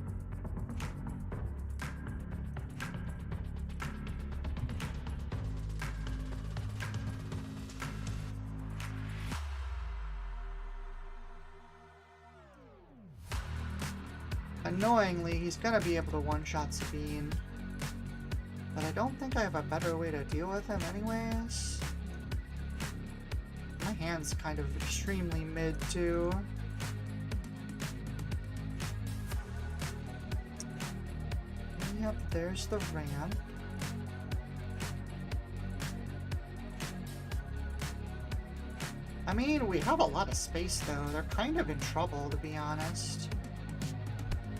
Annoyingly, he's gonna be able to one-shot Sabine. But I don't think I have a better way to deal with him anyways. My hand's kind of extremely mid too. Yep, there's the ramp. I mean, we have a lot of space though. They're kind of in trouble, to be honest.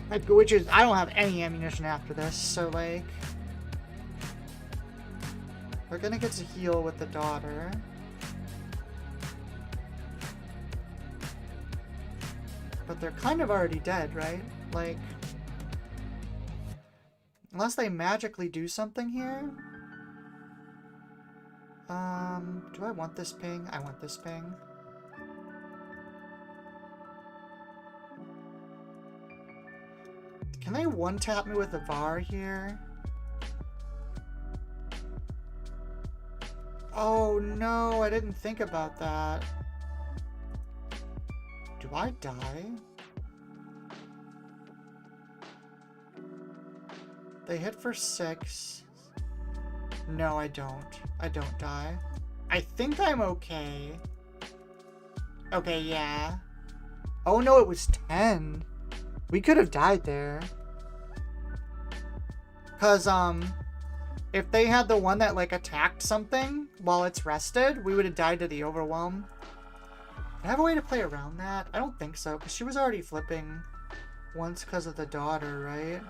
Like, which is, I don't have any ammunition after this, so like... We're gonna get to heal with the daughter. But they're kind of already dead, right? Like... Unless they magically do something here? Do I want this ping? I want this ping. Can they one-tap me with a VAR here? Oh no, I didn't think about that. Do I die? They hit for 6. No, I don't. I don't die. I think I'm okay. Okay, yeah. Oh no, it was 10. We could have died there. Cause, if they had the one that, like, attacked something while it's rested, we would have died to the overwhelm. Do I have a way to play around that? I don't think so, because she was already flipping once because of the daughter, right?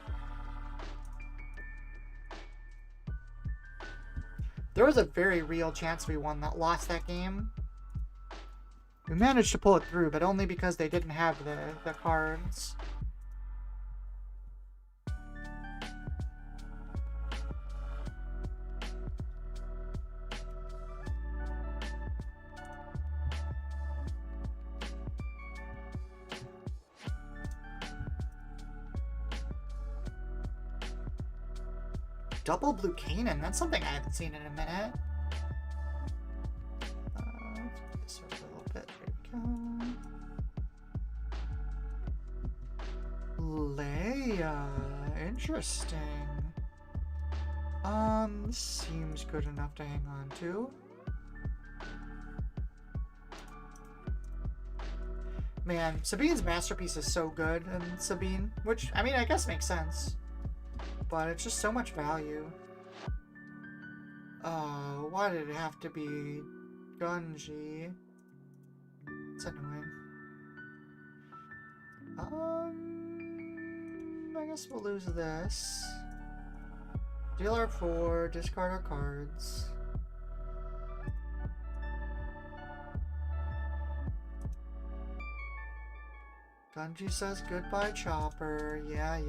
There was a very real chance we lost that game. We managed to pull it through, but only because they didn't have the cards. Double Blue Canaan, that's something I haven't seen in a minute. Let's put this over a little bit. There we go. Leia, interesting. Seems good enough to hang on to. Man, Sabine's masterpiece is so good, and Sabine, which, I mean, I guess makes sense. But it's just so much value. Oh, why did it have to be Gunji? It's annoying. I guess we'll lose this. Deal our 4, discard our cards. Gunji says goodbye, Chopper. Yeah.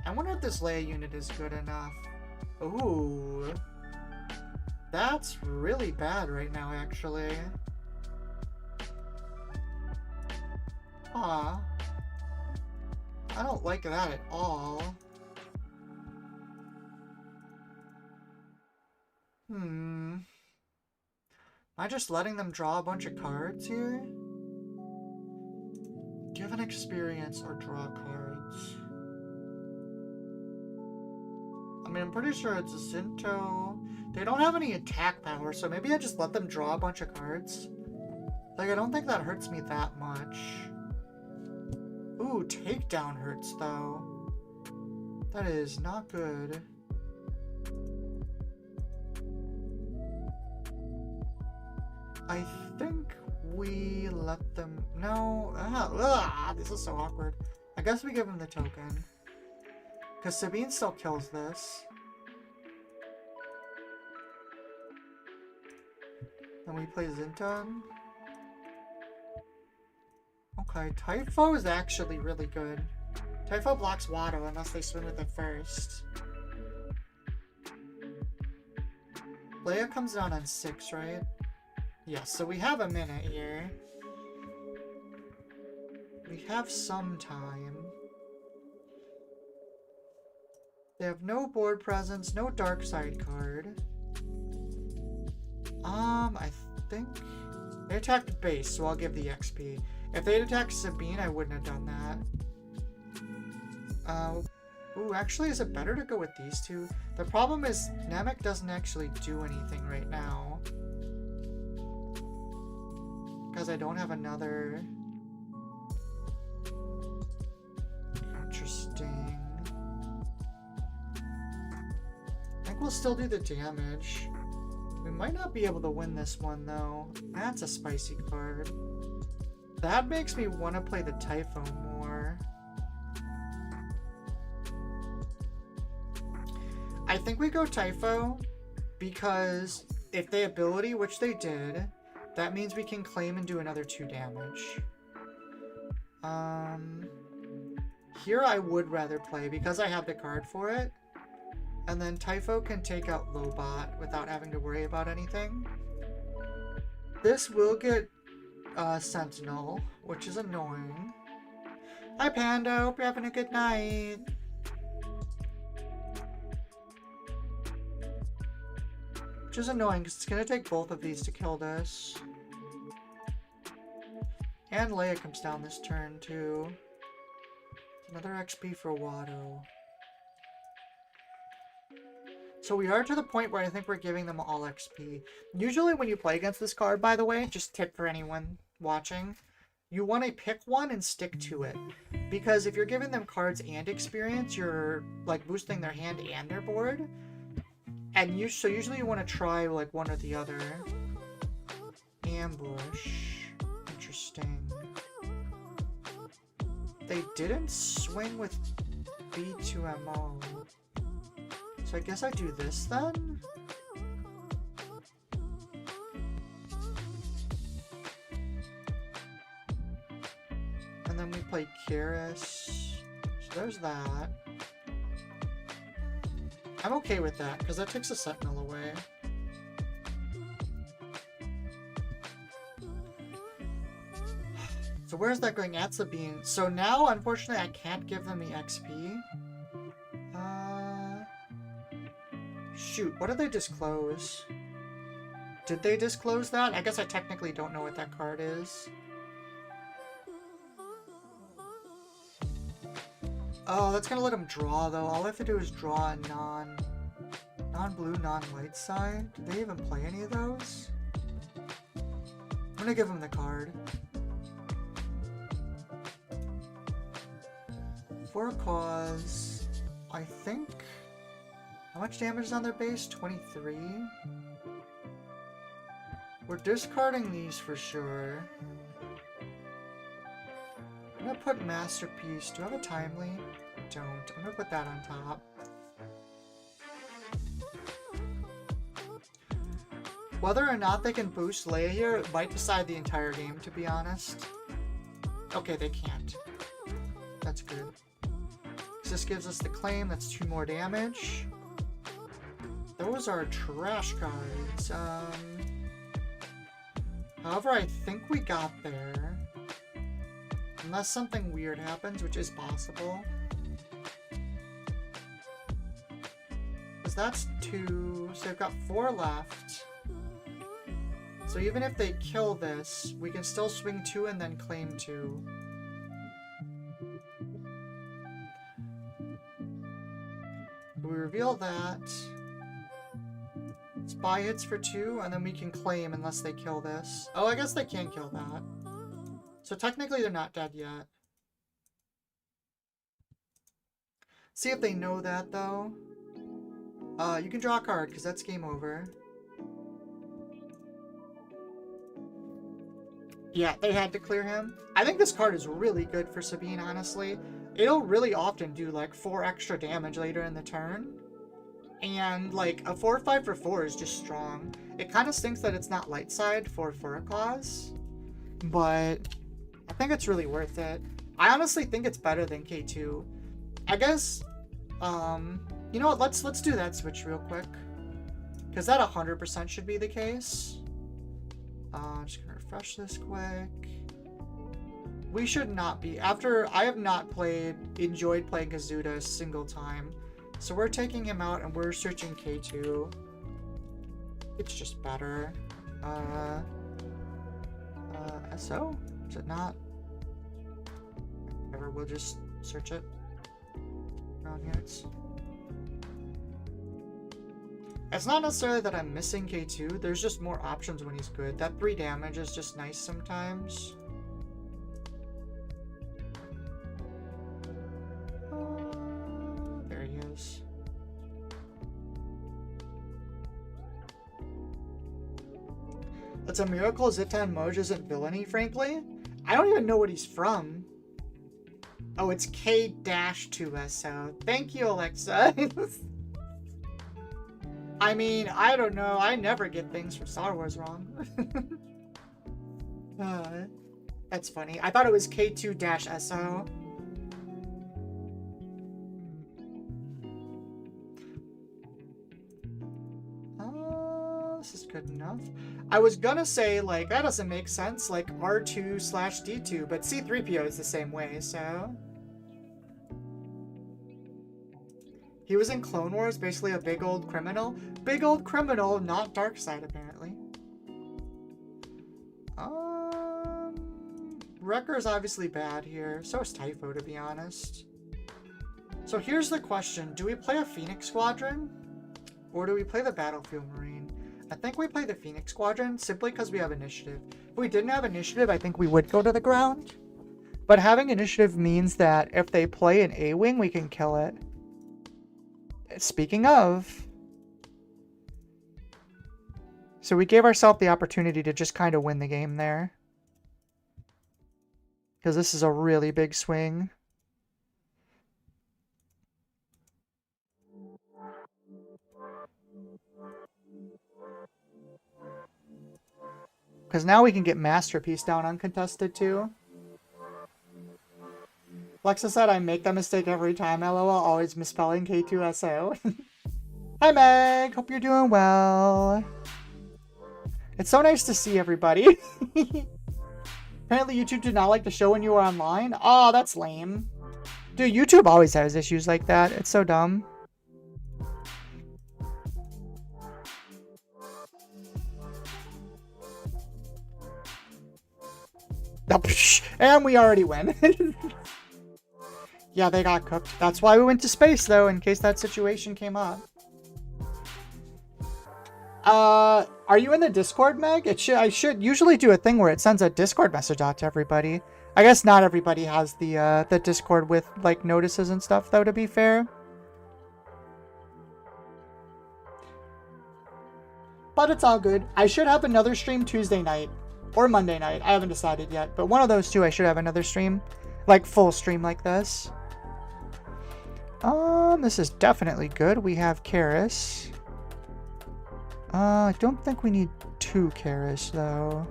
I wonder if this Leia unit is good enough. Ooh. That's really bad right now, actually. Aw. I don't like that at all. Am I just letting them draw a bunch of cards here? Give an experience or draw cards. I mean, I'm pretty sure it's a Sinto. They don't have any attack power, so maybe I just let them draw a bunch of cards. Like, I don't think that hurts me that much. Ooh, takedown hurts, though. That is not good. I think we let them... No. This is so awkward. I guess we give him the token. Because Sabine still kills this. Then we play Zinton. Okay, Typho is actually really good. Typho blocks Watto unless they swim with it first. Leia comes down on 6, right? Yes, so we have a minute here. We have some time. They have no board presence, no dark side card. I think they attacked base, so I'll give the XP. If they'd attacked Sabine, I wouldn't have done that. Ooh, actually, is it better to go with these two? The problem is Namek doesn't actually do anything right now. Because I don't have another... Interesting. I think we'll still do the damage. We might not be able to win this one, though. That's a spicy card. That makes me want to play the Typho more. I think we go Typho because if they ability, which they did, that means we can claim and do another 2 damage. Here I would rather play because I have the card for it. And then Typho can take out Lobot without having to worry about anything. This will get Sentinel, which is annoying. Hi Panda, hope you're having a good night. Which is annoying because it's going to take both of these to kill this. And Leia comes down this turn too. Another XP for Watto. So we are to the point where I think we're giving them all XP. Usually when you play against this card, by the way, just tip for anyone watching, you want to pick one and stick to it. Because if you're giving them cards and experience, you're like boosting their hand and their board. And so usually you want to try like one or the other. Ambush. Interesting. They didn't swing with B2MO. So I guess I do this then? And then we play Karis. So there's that. I'm okay with that, because that takes a Sentinel away. So where's that going? At Sabine. So now, unfortunately, I can't give them the XP. Shoot, what did they disclose? Did they disclose that? I guess I technically don't know what that card is. Oh, that's gonna let him draw, though. All I have to do is draw a Non-blue, non-light side. Do they even play any of those? I'm gonna give him the card. For a cause, I think... How much damage is on their base? 23? We're discarding these for sure. I'm gonna put Masterpiece. Do I have a Timely? I don't. I'm gonna put that on top. Whether or not they can boost Leia here, it might decide the entire game, to be honest. Okay, they can't. That's good. This gives us the claim. That's 2 more damage. Those are trash cards. However, I think we got there. Unless something weird happens, which is possible. Because that's 2. So they've got 4 left. So even if they kill this, we can still swing 2 and then claim 2. We reveal that. Spy hits for 2, and then we can claim unless they kill this. Oh, I guess they can't kill that. So technically they're not dead yet. See if they know that, though. You can draw a card, because that's game over. Yeah, they had to clear him. I think this card is really good for Sabine, honestly. It'll really often do, like, 4 extra damage later in the turn. And, like, a 4/5 for 4 is just strong. It kind of stinks that it's not light side for a cause. But I think it's really worth it. I honestly think it's better than K2. I guess, you know what, let's do that switch real quick. Because that 100% should be the case. I'm just gonna refresh this quick. We should not be. After I have not enjoyed playing Kazuda a single time. So we're taking him out and we're searching K2. It's just better. SO? Is it not? Whatever, we'll just search it. Ground units. It's not necessarily that I'm missing K2, there's just more options when he's good. That 3 damage is just nice sometimes. There he is. It's a miracle Zitan Moj isn't villainy, frankly. I don't even know what he's from. Oh, it's K-2SO. Thank you, Alexa. I mean, I don't know. I never get things from Star Wars wrong. That's funny. I thought it was K2-SO. This is good enough. I was gonna say, like, that doesn't make sense, like R2/D2, but C-3PO is the same way, so... He was in Clone Wars, basically a big old criminal. Big old criminal, not Darkseid, apparently. Wrecker's obviously bad here. So is Typho, to be honest. So here's the question. Do we play a Phoenix Squadron? Or do we play the Battlefield Marine? I think we play the Phoenix Squadron, simply because we have initiative. If we didn't have initiative, I think we would go to the ground. But having initiative means that if they play an A-Wing, we can kill it. Speaking of, so we gave ourselves the opportunity to just kind of win the game there. Because this is a really big swing. Because now we can get Masterpiece down uncontested too. Lexa said I make that mistake every time, lol, always misspelling K2SO. Hi Meg, hope you're doing well. It's so nice to see everybody. Apparently YouTube did not like the show when you were online. Oh, that's lame. Dude, YouTube always has issues like that. It's so dumb. And we already win. Yeah, they got cooked. That's why we went to space, though, in case that situation came up. Are you in the Discord, Meg? I should usually do a thing where it sends a Discord message out to everybody. I guess not everybody has the Discord with, like, notices and stuff, though, to be fair. But it's all good. I should have another stream Tuesday night. Or Monday night. I haven't decided yet. But one of those two, I should have another stream. Like, full stream like this. This is definitely good. We have Karis. I don't think we need 2 Karis, though.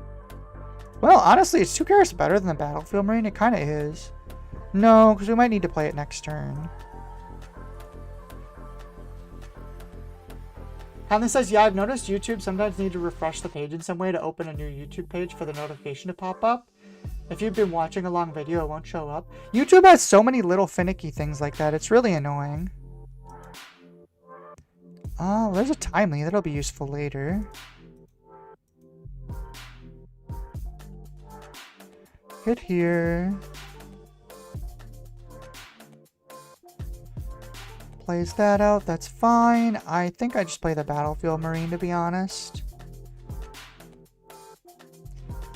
Well, honestly, is 2 Karis better than the Battlefield Marine? It kind of is. No, because we might need to play it next turn. Hanley says, yeah, I've noticed YouTube sometimes need to refresh the page in some way to open a new YouTube page for the notification to pop up. If you've been watching a long video, it won't show up. YouTube has so many little finicky things like that. It's really annoying. Oh, there's a timely. That'll be useful later. Hit here. Plays that out. That's fine. I think I just play the Battlefield Marine, to be honest.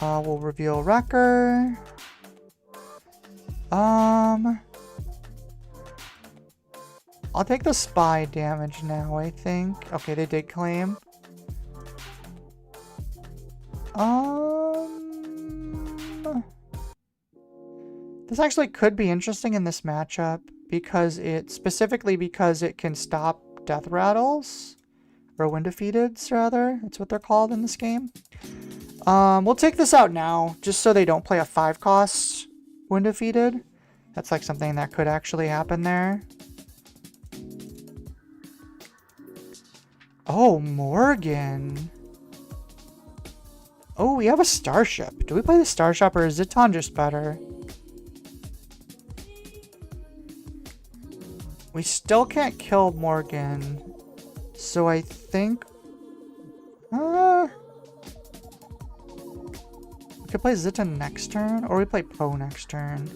We'll reveal Wrecker. I'll take the spy damage now, I think. Okay, they did claim. This actually could be interesting in this matchup because specifically because it can stop death rattles or wind defeateds, rather. That's what they're called in this game. We'll take this out now just so they don't play a 5-cost wind defeated. That's like something that could actually happen there. Oh, Morgan. Oh, we have a starship. Do we play the starship or is Ziton just better? We still can't kill Morgan. So I think... we could play Ziton next turn, or we play Poe next turn.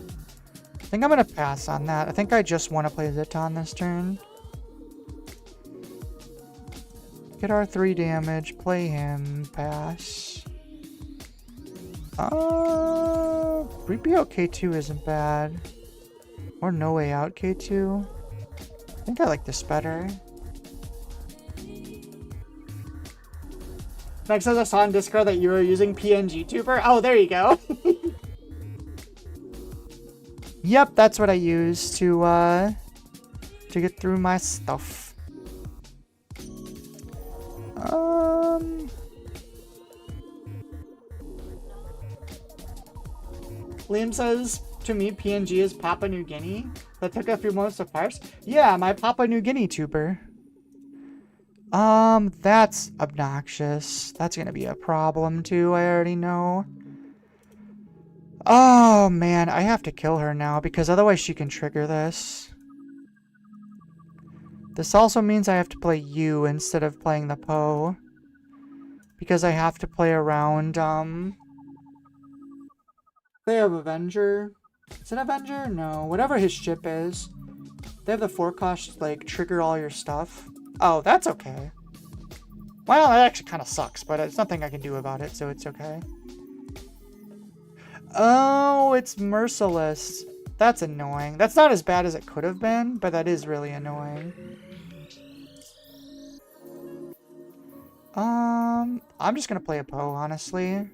I think I'm going to pass on that. I think I just want to play Ziton this turn. Get our 3 damage, play him, pass. Reapy out K2 isn't bad. Or No Way Out K2. I think I like this better. Next says I saw on Discord that you were using PNG Tuber. Oh, there you go. Yep, that's what I use to get through my stuff. Liam says to me PNG is Papua New Guinea. That took a few moments to parse. Yeah, my Papua New Guinea tuber. That's obnoxious. That's gonna be a problem too, I already know. Oh man, I have to kill her now because otherwise she can trigger this. This also means I have to play you instead of playing the Poe. Because I have to play around, they have Avenger. Is it Avenger? No, whatever his ship is. They have the forecast, like, trigger all your stuff. Oh, that's okay. Well, that actually kind of sucks, but it's nothing I can do about it, so it's okay. Oh, it's Merciless. That's annoying. That's not as bad as it could have been, but that is really annoying. I'm just gonna play a Poe, honestly.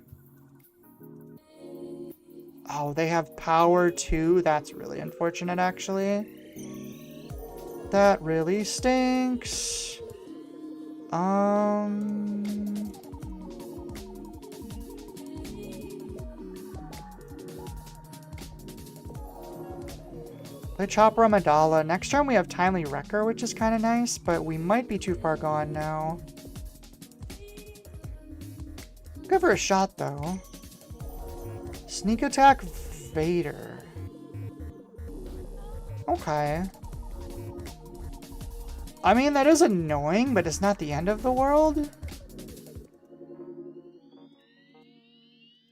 Oh, they have power too? That's really unfortunate, actually. That really stinks. Play Chopper Amidala. Next turn we have Timely Wrecker, which is kind of nice, but we might be too far gone now. Give her a shot, though. Sneak Attack Vader. Okay. I mean, that is annoying, but it's not the end of the world.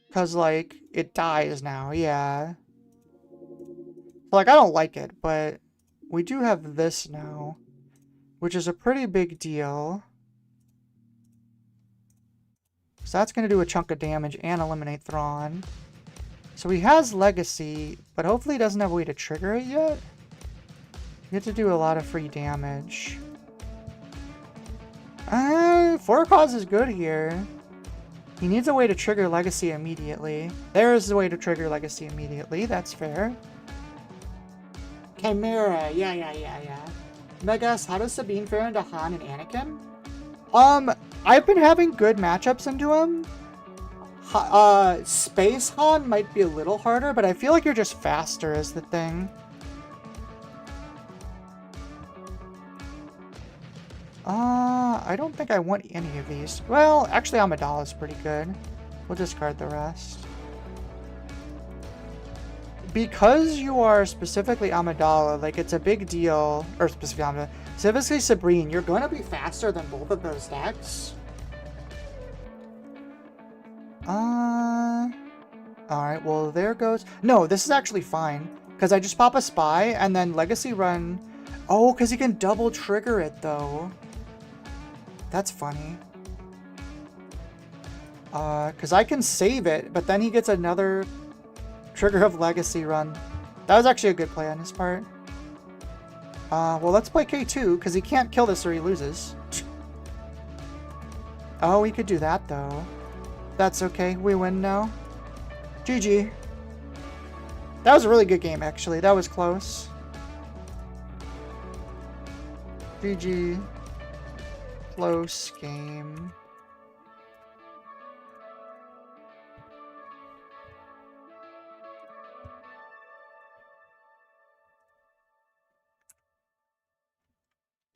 Because, like, it dies now, yeah. Like, I don't like it, but we do have this now, which is a pretty big deal. So that's going to do a chunk of damage and eliminate Thrawn. So he has Legacy, but hopefully he doesn't have a way to trigger it yet. You get to do a lot of free damage. 4 cause is good here. He needs a way to trigger Legacy immediately. There's a way to trigger Legacy immediately. That's fair. Chimera. Yeah. Megas, how does Sabine fare into Han and Anakin? I've been having good matchups into him. Space Han might be a little harder, but I feel like you're just faster is the thing. I don't think I want any of these. Well, actually Amidala's pretty good. We'll discard the rest. Because you are specifically Amidala, like it's a big deal, or specifically Sabine, you're going to be faster than both of those decks. Alright, well there goes... No, this is actually fine. Because I just pop a Spy and then Legacy Run... Oh, because he can double trigger it though. That's funny. Because I can save it, but then he gets another trigger of Legacy Run. That was actually a good play on his part. Well, let's play K2, because he can't kill this or he loses. Oh, he could do that though. That's okay, we win now. GG. That was a really good game, actually. That was close. GG. Close game.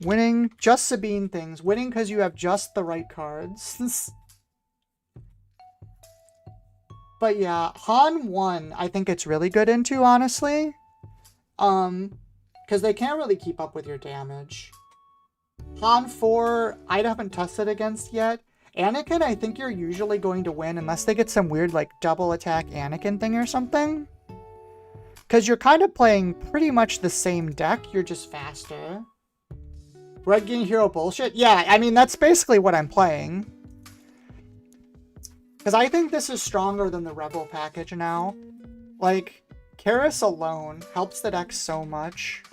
Winning just Sabine things. Winning because you have just the right cards. But yeah, Han 1, I think it's really good into, honestly. Because they can't really keep up with your damage. Han 4, I haven't tested against yet. Anakin, I think you're usually going to win unless they get some weird, like, double attack Anakin thing or something. Because you're kind of playing pretty much the same deck, you're just faster. Red Green Hero bullshit? Yeah, I mean, that's basically what I'm playing. Because I think this is stronger than the Rebel package now. Like, Karis alone helps the deck so much.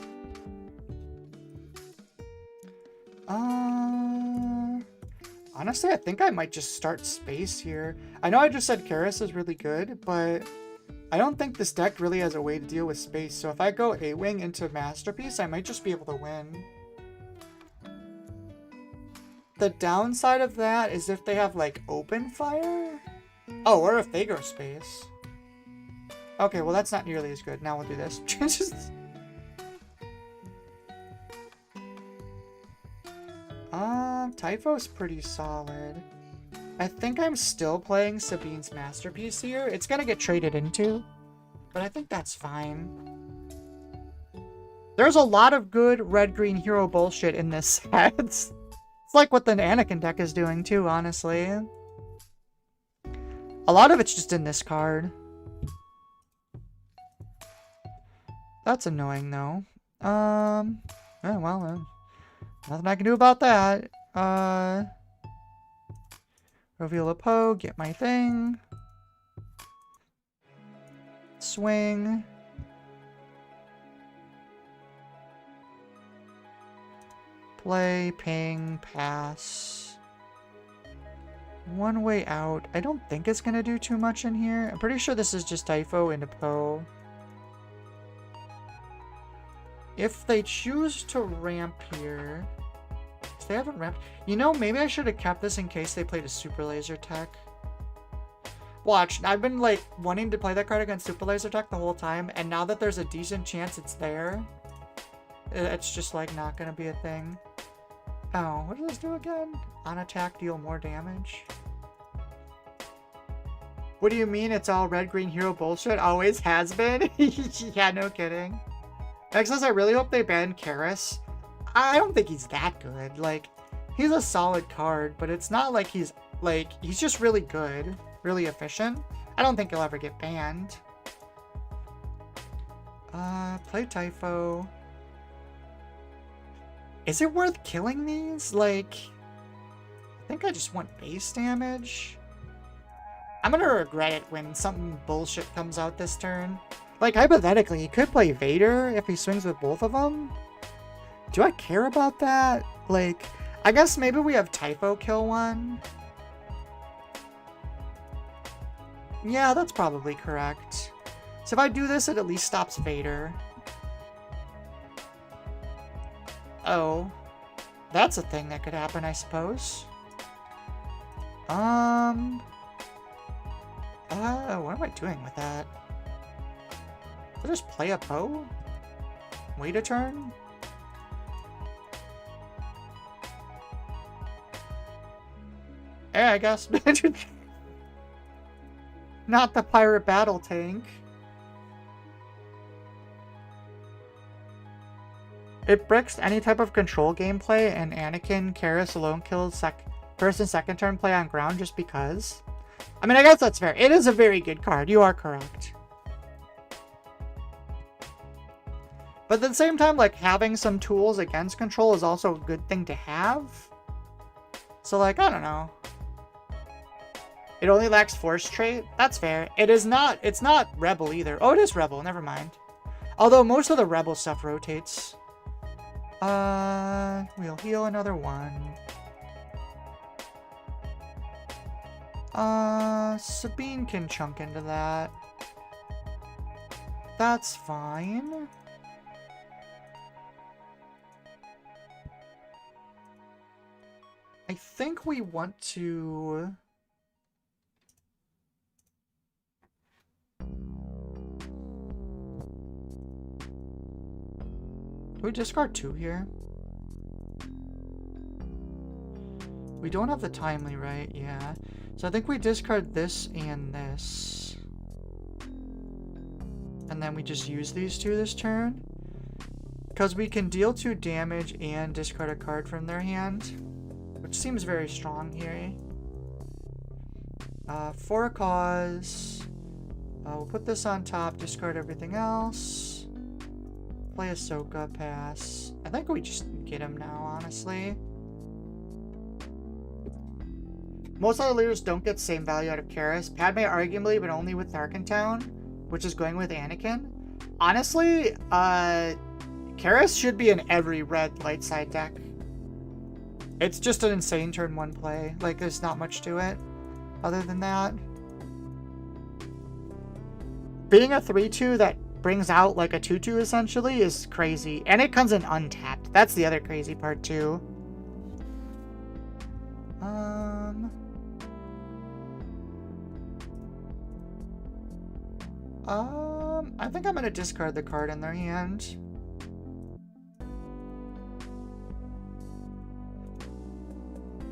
Honestly, I think I might just start Space here. I know I just said Karis is really good, but I don't think this deck really has a way to deal with Space. So if I go A-Wing into Masterpiece, I might just be able to win. The downside of that is if they have, like, open fire? Oh, or if they go Space. Okay, well, that's not nearly as good. Now we'll do this. Typho's pretty solid. I think I'm still playing Sabine's Masterpiece here. It's gonna get traded into, but I think that's fine. There's a lot of good red-green hero bullshit in this set. It's like what the Anakin deck is doing too, honestly. A lot of it's just in this card. That's annoying, though. Yeah, well, nothing I can do about that. Reveal a Poe, get my thing. Swing. Play, ping, pass. One way out. I don't think it's gonna do too much in here. I'm pretty sure this is just Typho into Poe. If they choose to ramp here... If they haven't ramped... You know, maybe I should have kept this in case they played a Super Laser Tech. Watch, I've been, like, wanting to play that card against Super Laser Tech the whole time, and now that there's a decent chance it's there, it's just, like, not gonna be a thing. Oh, what does this do again? On attack, deal more damage. What do you mean it's all red-green hero bullshit? Always has been? Yeah, no kidding. X says, I really hope they ban Karis. I don't think he's that good. Like, he's a solid card, but it's not like he's just really good, really efficient. I don't think he'll ever get banned. Play Typho. Is it worth killing these? Like, I think I just want base damage. I'm gonna regret it when something bullshit comes out this turn. Like, hypothetically, he could play Vader if he swings with both of them. Do I care about that? Like, I guess maybe we have Typho kill one. Yeah, that's probably correct. So if I do this, it at least stops Vader. Oh. That's a thing that could happen, I suppose. What am I doing with that? Did I just play a Poe? Wait a turn? Yeah, I guess. Not the pirate battle tank. It bricks any type of control gameplay, and Anakin Karras alone kills first and second turn play on ground just because. I mean, I guess that's fair. It is a very good card. You are correct. But at the same time, like, having some tools against control is also a good thing to have. So, like, I don't know. It only lacks Force trait. That's fair. It's not Rebel either. Oh, it is Rebel. Never mind. Although most of the Rebel stuff rotates. We'll heal another one. Sabine can chunk into that. That's fine. I think we want to... Can we discard 2 here? We don't have the timely, right? Yeah. So I think we discard this and this. And then we just use these 2 this turn. Because we can deal 2 damage and discard a card from their hand. Which seems very strong here. For a cause. We'll put this on top, discard everything else. Play Ahsoka, pass. I think we just get him now, honestly. Most other leaders don't get the same value out of Karras. Padme arguably, but only with Tarkintown, which is going with Anakin. Honestly, Karras should be in every red light side deck. It's just an insane turn 1 play. Like, there's not much to it other than that. Being a 3-2 that brings out like a 2-2 essentially is crazy. And it comes in untapped. That's the other crazy part too. I think I'm gonna discard the card in their hand.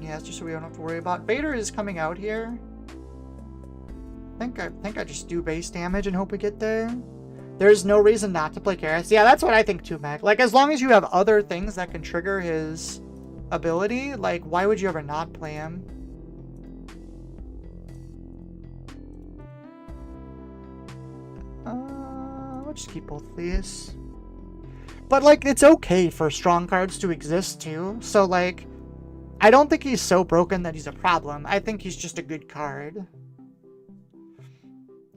Yeah, it's just so we don't have to worry about. Vader is coming out here. I think I just do base damage and hope we get there. There's no reason not to play Karras. Yeah, that's what I think too, Meg. Like, as long as you have other things that can trigger his ability, like, why would you ever not play him? We'll just keep both of these. But, like, it's okay for strong cards to exist too. So, like, I don't think he's so broken that he's a problem. I think he's just a good card.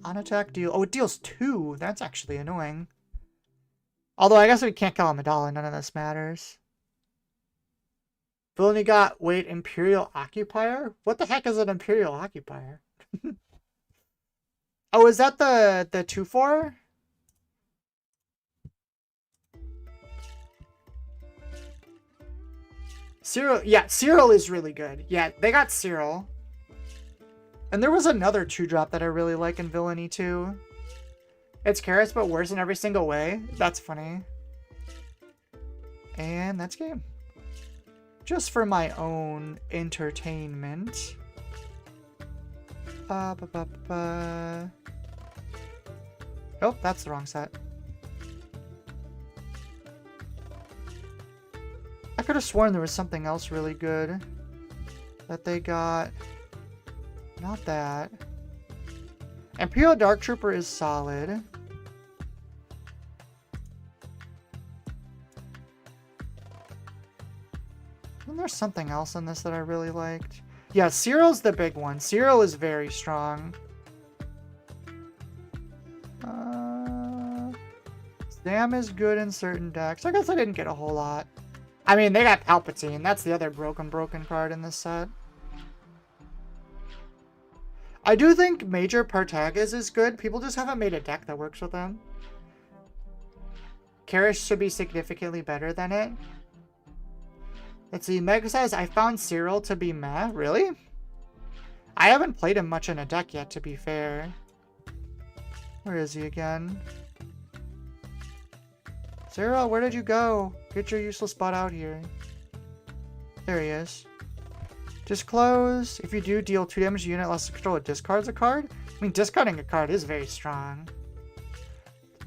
On attack deal. Oh, it deals 2. That's actually annoying. Although I guess we can't kill Amidala. None of this matters. Villainy got, wait, Imperial Occupier? What the heck is an Imperial Occupier? Oh, is that the 2/4? Cyril, yeah, Cyril is really good. Yeah, they got Cyril. And there was another 2-drop that I really like in Villainy too. It's Karras, but worse in every single way. That's funny. And that's game. Just for my own entertainment. Oh, that's the wrong set. I could have sworn there was something else really good that they got. Not that. Imperial Dark Trooper is solid. And there's something else in this that I really liked. Yeah, Cyril's the big one. Cyril is very strong. Spam is good in certain decks. I guess I didn't get a whole lot. I mean, they got Palpatine. That's the other broken card in this set. I do think Major Partagas is good. People just haven't made a deck that works with him. Karish should be significantly better than it. Let's see. Meg says, I found Cyril to be meh. Really? I haven't played him much in a deck yet, to be fair. Where is he again? Cyril, where did you go? Get your useless butt out here. There he is. Disclose. If you do, deal 2 damage to unit less control. It discards a card? I mean, discarding a card is very strong.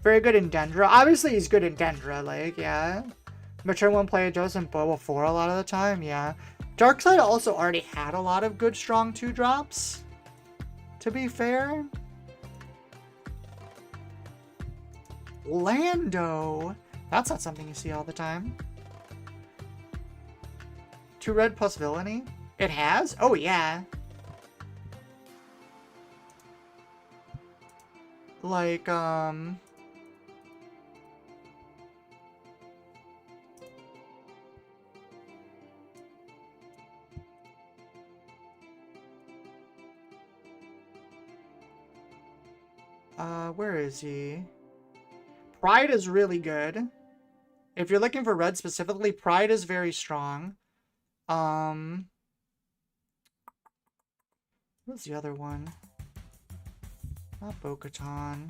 Very good in Dendra. Obviously, he's good in Dendra. Like, yeah. Mature 1 player Joseph Boba 4 a lot of the time. Yeah. Darkseid also already had a lot of good, strong 2-drops. To be fair. Lando. That's not something you see all the time. 2 red plus villainy. It has? Oh, yeah. Like, where is he? Pride is really good. If you're looking for red specifically, Pride is very strong. What's the other one? Not Bo-Katan.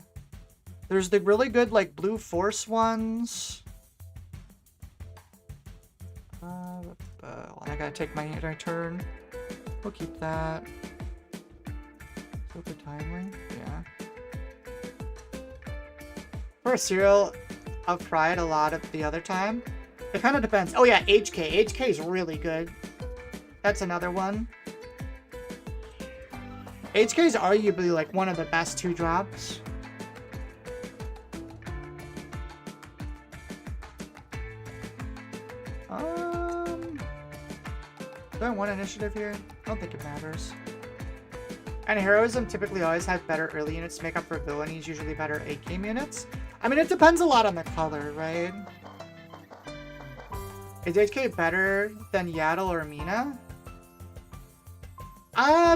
There's the really good, like, Blue Force ones. I gotta take my turn. We'll keep that. Super timely? Yeah. For a Cyril of Pride a lot of the other time. It kind of depends. Oh yeah, HK. HK is really good. That's another one. HK is arguably like one of the best 2-drops. Do I want initiative here? I don't think it matters. And heroism typically always has better early units to make up for villainies, usually better 8-game units. I mean, it depends a lot on the color, right? Is HK better than Yaddle or Mina?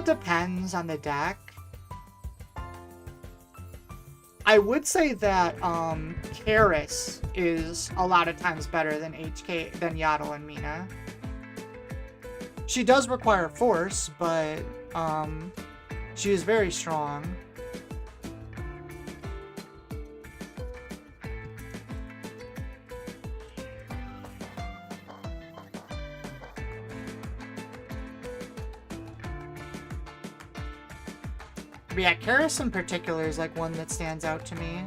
Depends on the deck. I would say that Karis is a lot of times better than Yaddle and Mina. She does require force, but she is very strong. But yeah, Karis in particular is like one that stands out to me.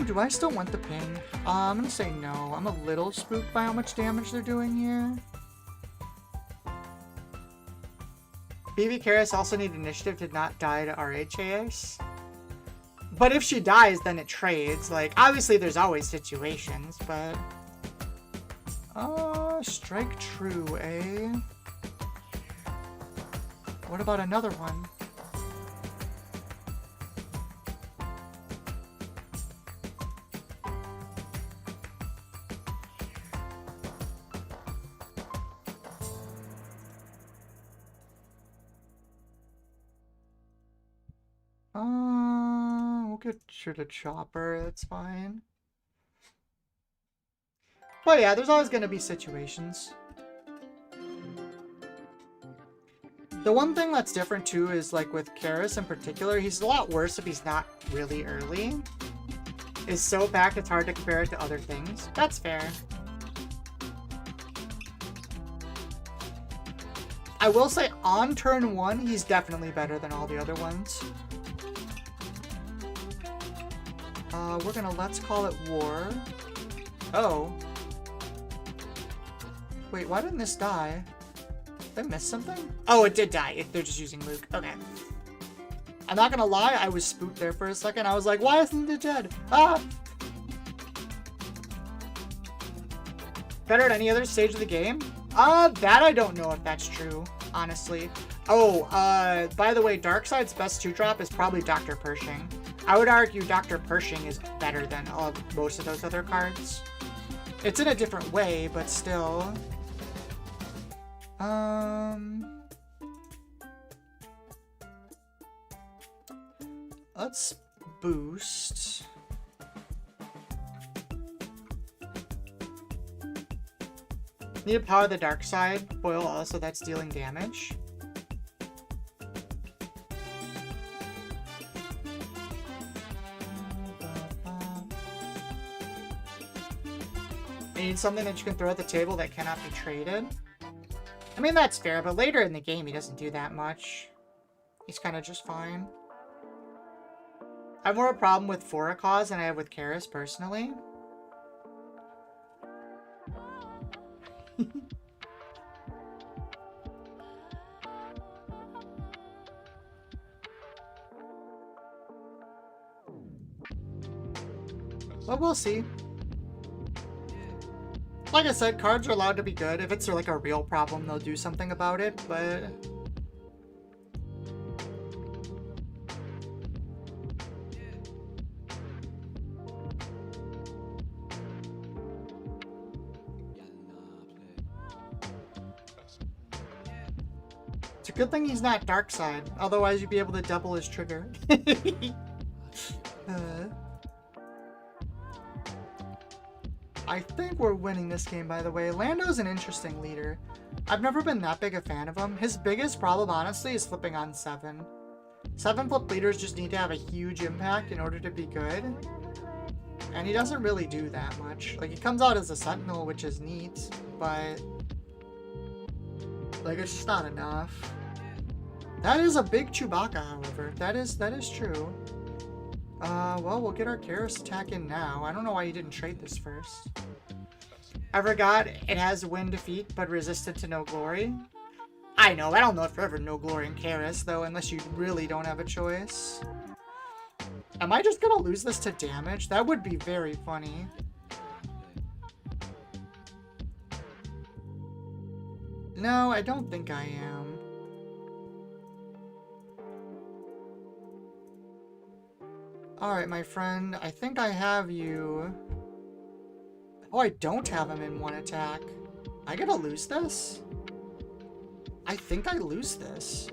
Do I still want the ping? I'm gonna say no. I'm a little spooked by how much damage they're doing here. BB Karis also need initiative to not die to RHAS. But if she dies, then it trades. Like, obviously there's always situations, but... strike true, eh? What about another one? We'll get sure to Chopper, that's fine. But yeah, there's always gonna be situations. The one thing that's different too is like with Karis in particular, he's a lot worse if he's not really early. Is so back it's hard to compare it to other things. That's fair. I will say on turn 1, he's definitely better than all the other ones. We're gonna let's call it war. Oh. Wait, why didn't this die? Did I miss something? Oh, it did die. They're just using Luke. Okay. I'm not gonna lie, I was spooked there for a second. I was like, why isn't it dead? Ah! Better at any other stage of the game? That I don't know if that's true. honestly. Oh, by the way, Darkseid's best 2-drop is probably Dr. Pershing. I would argue Dr. Pershing is better than most of those other cards. It's in a different way, but still. Let's boost. Need to power the dark side. Foil also that's dealing damage. I need something that you can throw at the table that cannot be traded. I mean, that's fair, but later in the game, he doesn't do that much. He's kind of just fine. I have more of a problem with Forakaz than I have with Karis, personally. But we'll see. Like I said, cards are allowed to be good. If it's like a real problem, they'll do something about it, but... It's a good thing he's not Darkseid, otherwise you'd be able to double his trigger. I think we're winning this game, by the way. Lando's an interesting leader. I've never been that big a fan of him. His biggest problem, honestly, is flipping on 7. 7 flip leaders just need to have a huge impact in order to be good. And he doesn't really do that much. Like, he comes out as a Sentinel, which is neat, but... like, it's just not enough. That is a big Chewbacca, however. That is true. Well, we'll get our Karis attack in now. I don't know why you didn't trade this first. I forgot it has win defeat, but resistant to no glory. I know, I don't know if ever no glory in Karis, though, unless you really don't have a choice. Am I just gonna lose this to damage? That would be very funny. No, I don't think I am. Alright, my friend. I think I have you. Oh, I don't have him in 1 attack. I gotta lose this? I think I lose this.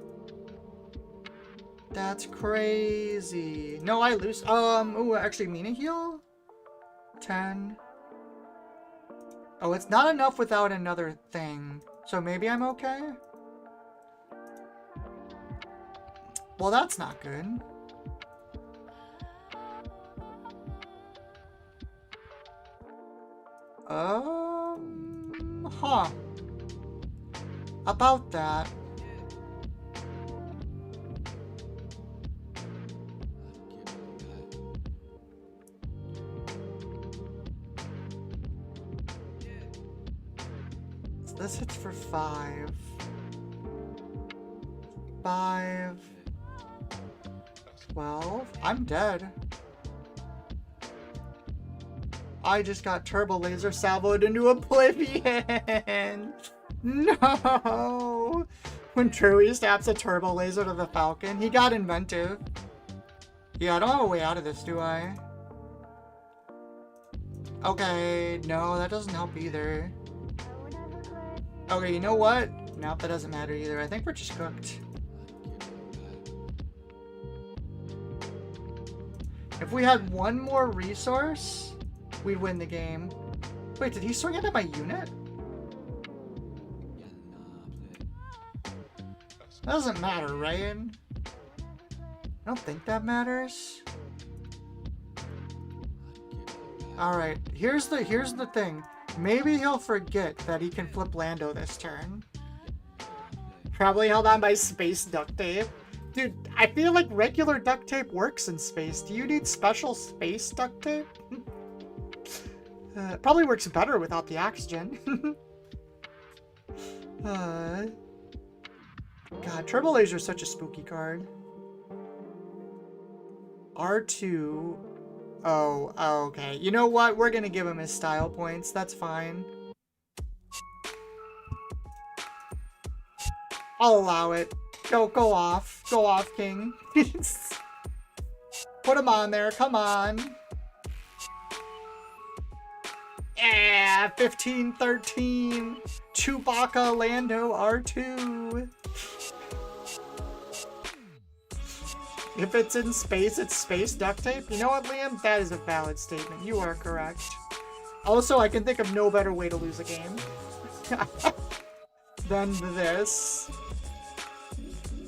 That's crazy. No, I lose. Ooh, actually, Mina heal? 10. Oh, it's not enough without another thing. So maybe I'm okay? Well, that's not good. Huh. About that. So this hits for 5. 5. 12. I'm dead. I just got turbo laser salvoed into oblivion. No. When Chewie snaps a turbo laser to the Falcon, he got inventive. Yeah, I don't have a way out of this, do I? Okay, no, that doesn't help either. Okay, you know what? Nope, that doesn't matter either. I think we're just cooked. If we had one more resource, we'd win the game. Wait, did he swing it at my unit? That doesn't matter, right? I don't think that matters. Alright, here's the thing. Maybe he'll forget that he can flip Lando this turn. Probably held on by space duct tape. Dude, I feel like regular duct tape works in space. Do you need special space duct tape? It probably works better without the oxygen. God, Turbo Laser is such a spooky card. R2. Oh, okay. You know what? We're gonna give him his style points. That's fine. I'll allow it. Go off. Go off, King. Put him on there. Come on. Yeah, 15-13. Chewbacca Lando R2. If it's in space, it's space duct tape. You know what, Liam? That is a valid statement. You are correct. Also, I can think of no better way to lose a game than this.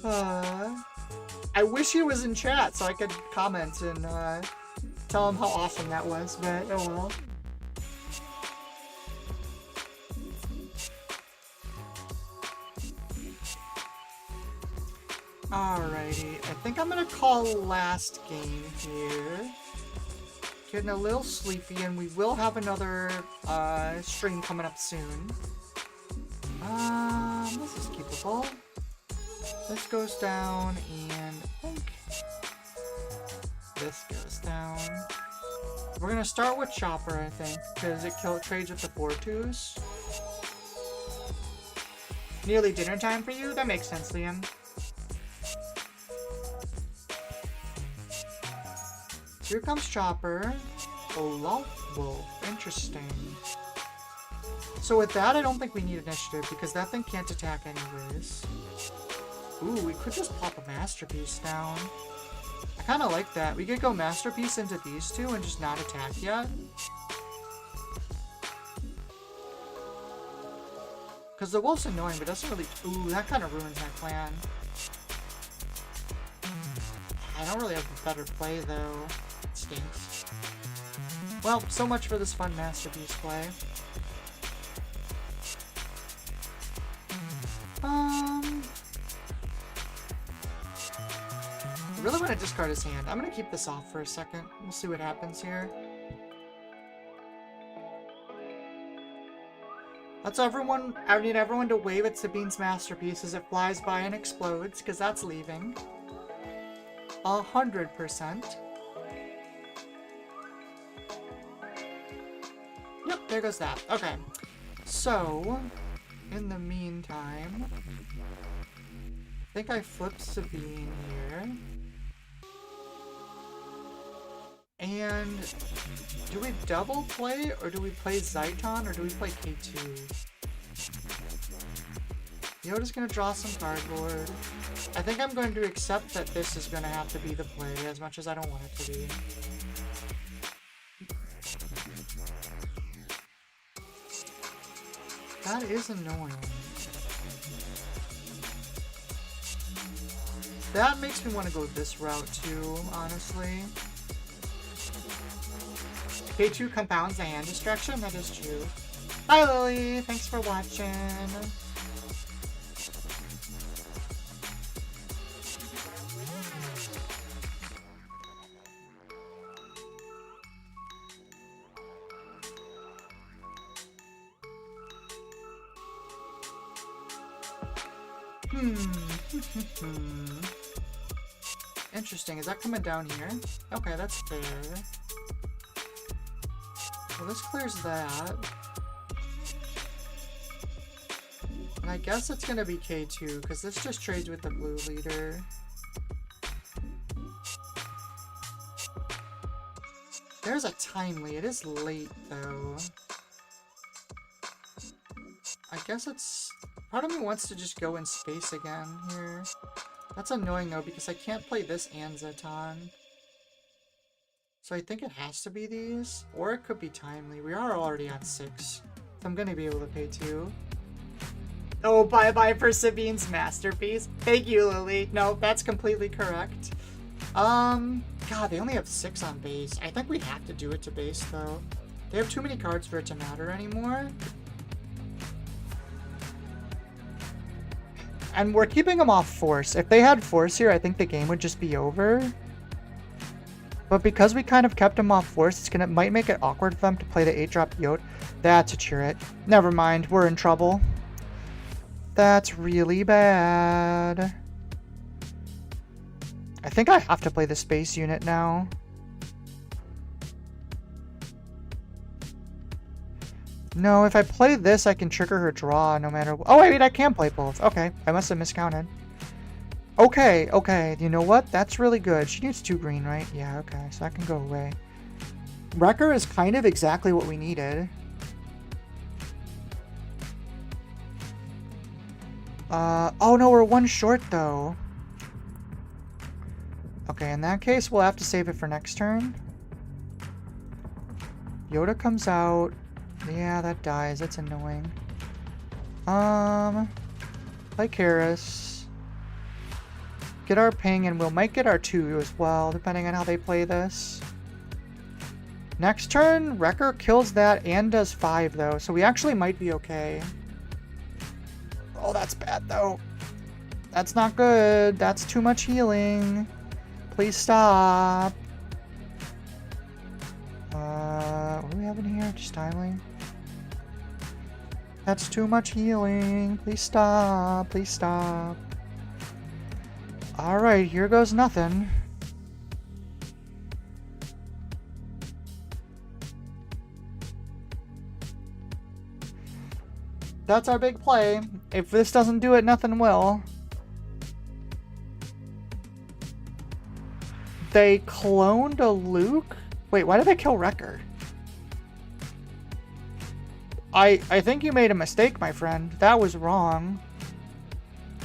I wish he was in chat so I could comment and tell him how awesome that was, but oh well. Alrighty, I think I'm gonna call last game here. Getting a little sleepy, and we will have another stream coming up soon. This is keepable. This goes down, and I think this goes down. We're gonna start with Chopper, I think, because it trades with the 4-2s. Nearly dinner time for you? That makes sense, Liam. Here comes Chopper. Olaf Wolf. Interesting. So with that, I don't think we need initiative because that thing can't attack anyways. Ooh, we could just pop a Masterpiece down. I kind of like that. We could go Masterpiece into these two and just not attack yet. Because the wolf's annoying, but doesn't really... Ooh, that kind of ruins my plan. I don't really have a better play, though. It stinks. Well, so much for this fun Masterpiece play. I really want to discard his hand. I'm going to keep this off for a second. We'll see what happens here. Let's everyone... I need everyone to wave at Sabine's Masterpiece as it flies by and explodes, because that's leaving. 100%. Yep, there goes that. Okay. So, in the meantime, I think I flipped Sabine here. And do we double play, or do we play Zaiton, or do we play K2? Yoda's gonna draw some cardboard. I think I'm going to accept that this is gonna have to be the play, as much as I don't want it to be. That is annoying. That makes me want to go this route too, honestly. K2 compounds the hand destruction, that is true. Hi Lily, thanks for watching. Interesting, is that coming down here? Okay, that's fair. Well, this clears that. And I guess it's gonna be K2, because this just trades with the blue leader. There's a timely. It is late, though. I guess it's... Part of me wants to just go in space again here. That's annoying, though, because I can't play this and Zeton. So I think it has to be these, or it could be timely. We are already on 6, so I'm gonna be able to pay 2. Oh, bye-bye for Sabine's Masterpiece. Thank you, Lily. No, that's completely correct. God, they only have 6 on base. I think we have to do it to base, though. They have too many cards for it to matter anymore. And we're keeping them off Force. If they had Force here, I think the game would just be over. But because we kind of kept them off Force, it might make it awkward for them to play the 8-drop Yote. That's a Chirrut. Never mind, we're in trouble. That's really bad. I think I have to play the Space Unit now. No, if I play this, I can trigger her draw no matter... Oh, wait, I can play both. Okay, I must have miscounted. Okay, okay, you know what? That's really good. She needs 2 green, right? Yeah, okay, so that can go away. Wrecker is kind of exactly what we needed. Oh no, we're 1 short, though. Okay, in that case, we'll have to save it for next turn. Yoda comes out. Yeah, that dies. That's annoying. Play Karis. Get our ping, and we might get our 2 as well, depending on how they play this. Next turn, Wrecker kills that and does 5, though, so we actually might be okay. Oh, that's bad, though. That's not good. That's too much healing. Please stop. What do we have in here? Just styling. That's too much healing. Please stop. Please stop. Alright, here goes nothing. That's our big play. If this doesn't do it, nothing will. They cloned a Luke? Wait, why did they kill Wrecker? I think you made a mistake, my friend. That was wrong.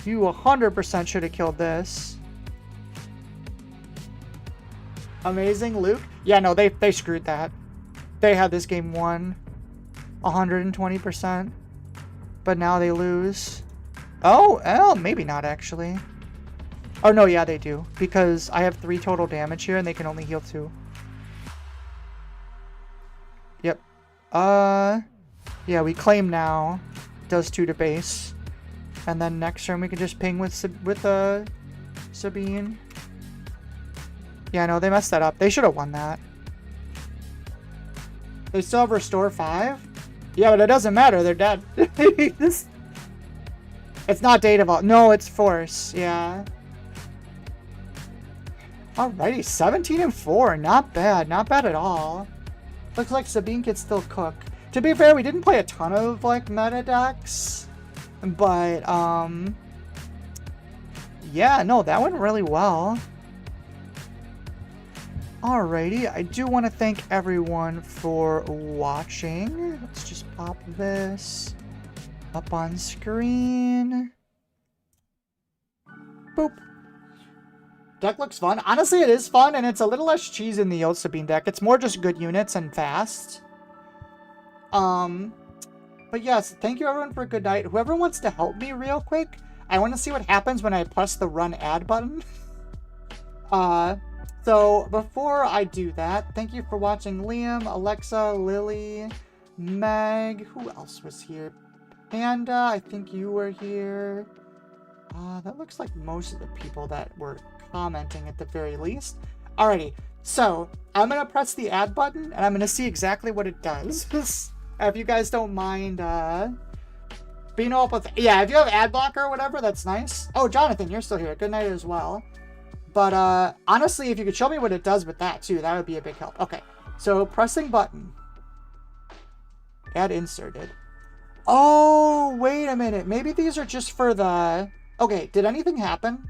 You 100% should have killed this. Amazing Luke? Yeah, no, they screwed that. They had this game won 120%. But now they lose. Oh, maybe not actually. Oh, no, yeah, they do. Because I have 3 total damage here and they can only heal 2. Yep. Yeah, we claim now. Does 2 to base. And then next turn we can just ping with Sabine. Yeah, no, they messed that up. They should have won that. They still have Restore 5? Yeah, but it doesn't matter. They're dead. It's not Data Vault. No, it's Force. Yeah. Alrighty, 17 and 4. Not bad. Not bad at all. Looks like Sabine could still cook. To be fair, we didn't play a ton of, like, meta decks. But, yeah, no, that went really well. Alrighty, I do want to thank everyone for watching. Let's just pop this up on screen. Boop. Deck looks fun. Honestly, it is fun, and it's a little less cheese in the old Sabine deck. It's more just good units and fast. But yes, thank you everyone for a good night. Whoever wants to help me real quick, I want to see what happens when I press the run ad button. So before I do that, thank you for watching Liam, Alexa, Lily, Meg, who else was here? Panda, I think you were here. That looks like most of the people that were commenting at the very least. Alrighty, so I'm gonna press the add button and I'm gonna see exactly what it does. If you guys don't mind being up with, yeah, if you have ad blocker or whatever, that's nice. Oh, Jonathan, you're still here. Good night as well. But honestly, if you could show me what it does with that too, that would be a big help. Okay, so pressing button. Add inserted. Oh, wait a minute. Maybe these are just for the... Okay, did anything happen?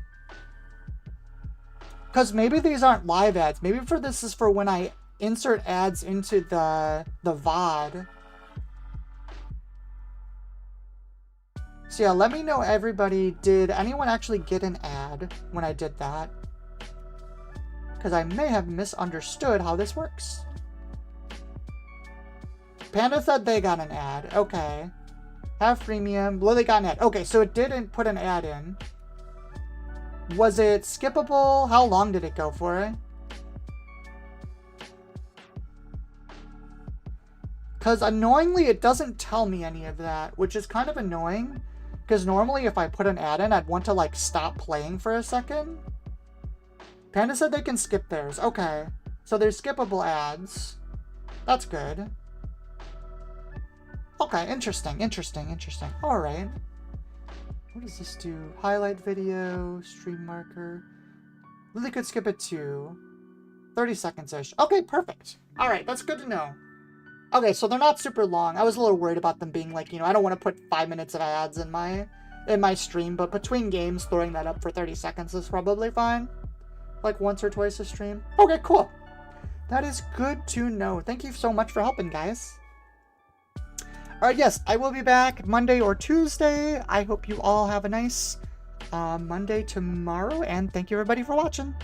Because maybe these aren't live ads. Maybe this is for when I insert ads into the VOD. So yeah, let me know, everybody. Did anyone actually get an ad when I did that? Because I may have misunderstood how this works. Panda said they got an ad. Okay. Have freemium. Lily got an ad. Okay, so it didn't put an ad in. Was it skippable? How long did it go for? Because annoyingly, it doesn't tell me any of that, which is kind of annoying. Because normally if I put an ad in, I'd want to like stop playing for a second. Panda said they can skip theirs. Okay. So there's skippable ads. That's good. Okay, interesting. Alright. What does this do? Highlight video, stream marker. Lily could skip it too. 30 seconds-ish. Okay, perfect. Alright, that's good to know. Okay, so they're not super long. I was a little worried about them being like, I don't want to put 5 minutes of ads in my stream, but between games, throwing that up for 30 seconds is probably fine. Like once or twice a stream. Okay, cool. That is good to know. Thank you so much for helping, guys. Alright, yes, I will be back Monday or Tuesday. I hope you all have a nice Monday tomorrow, and thank you everybody for watching.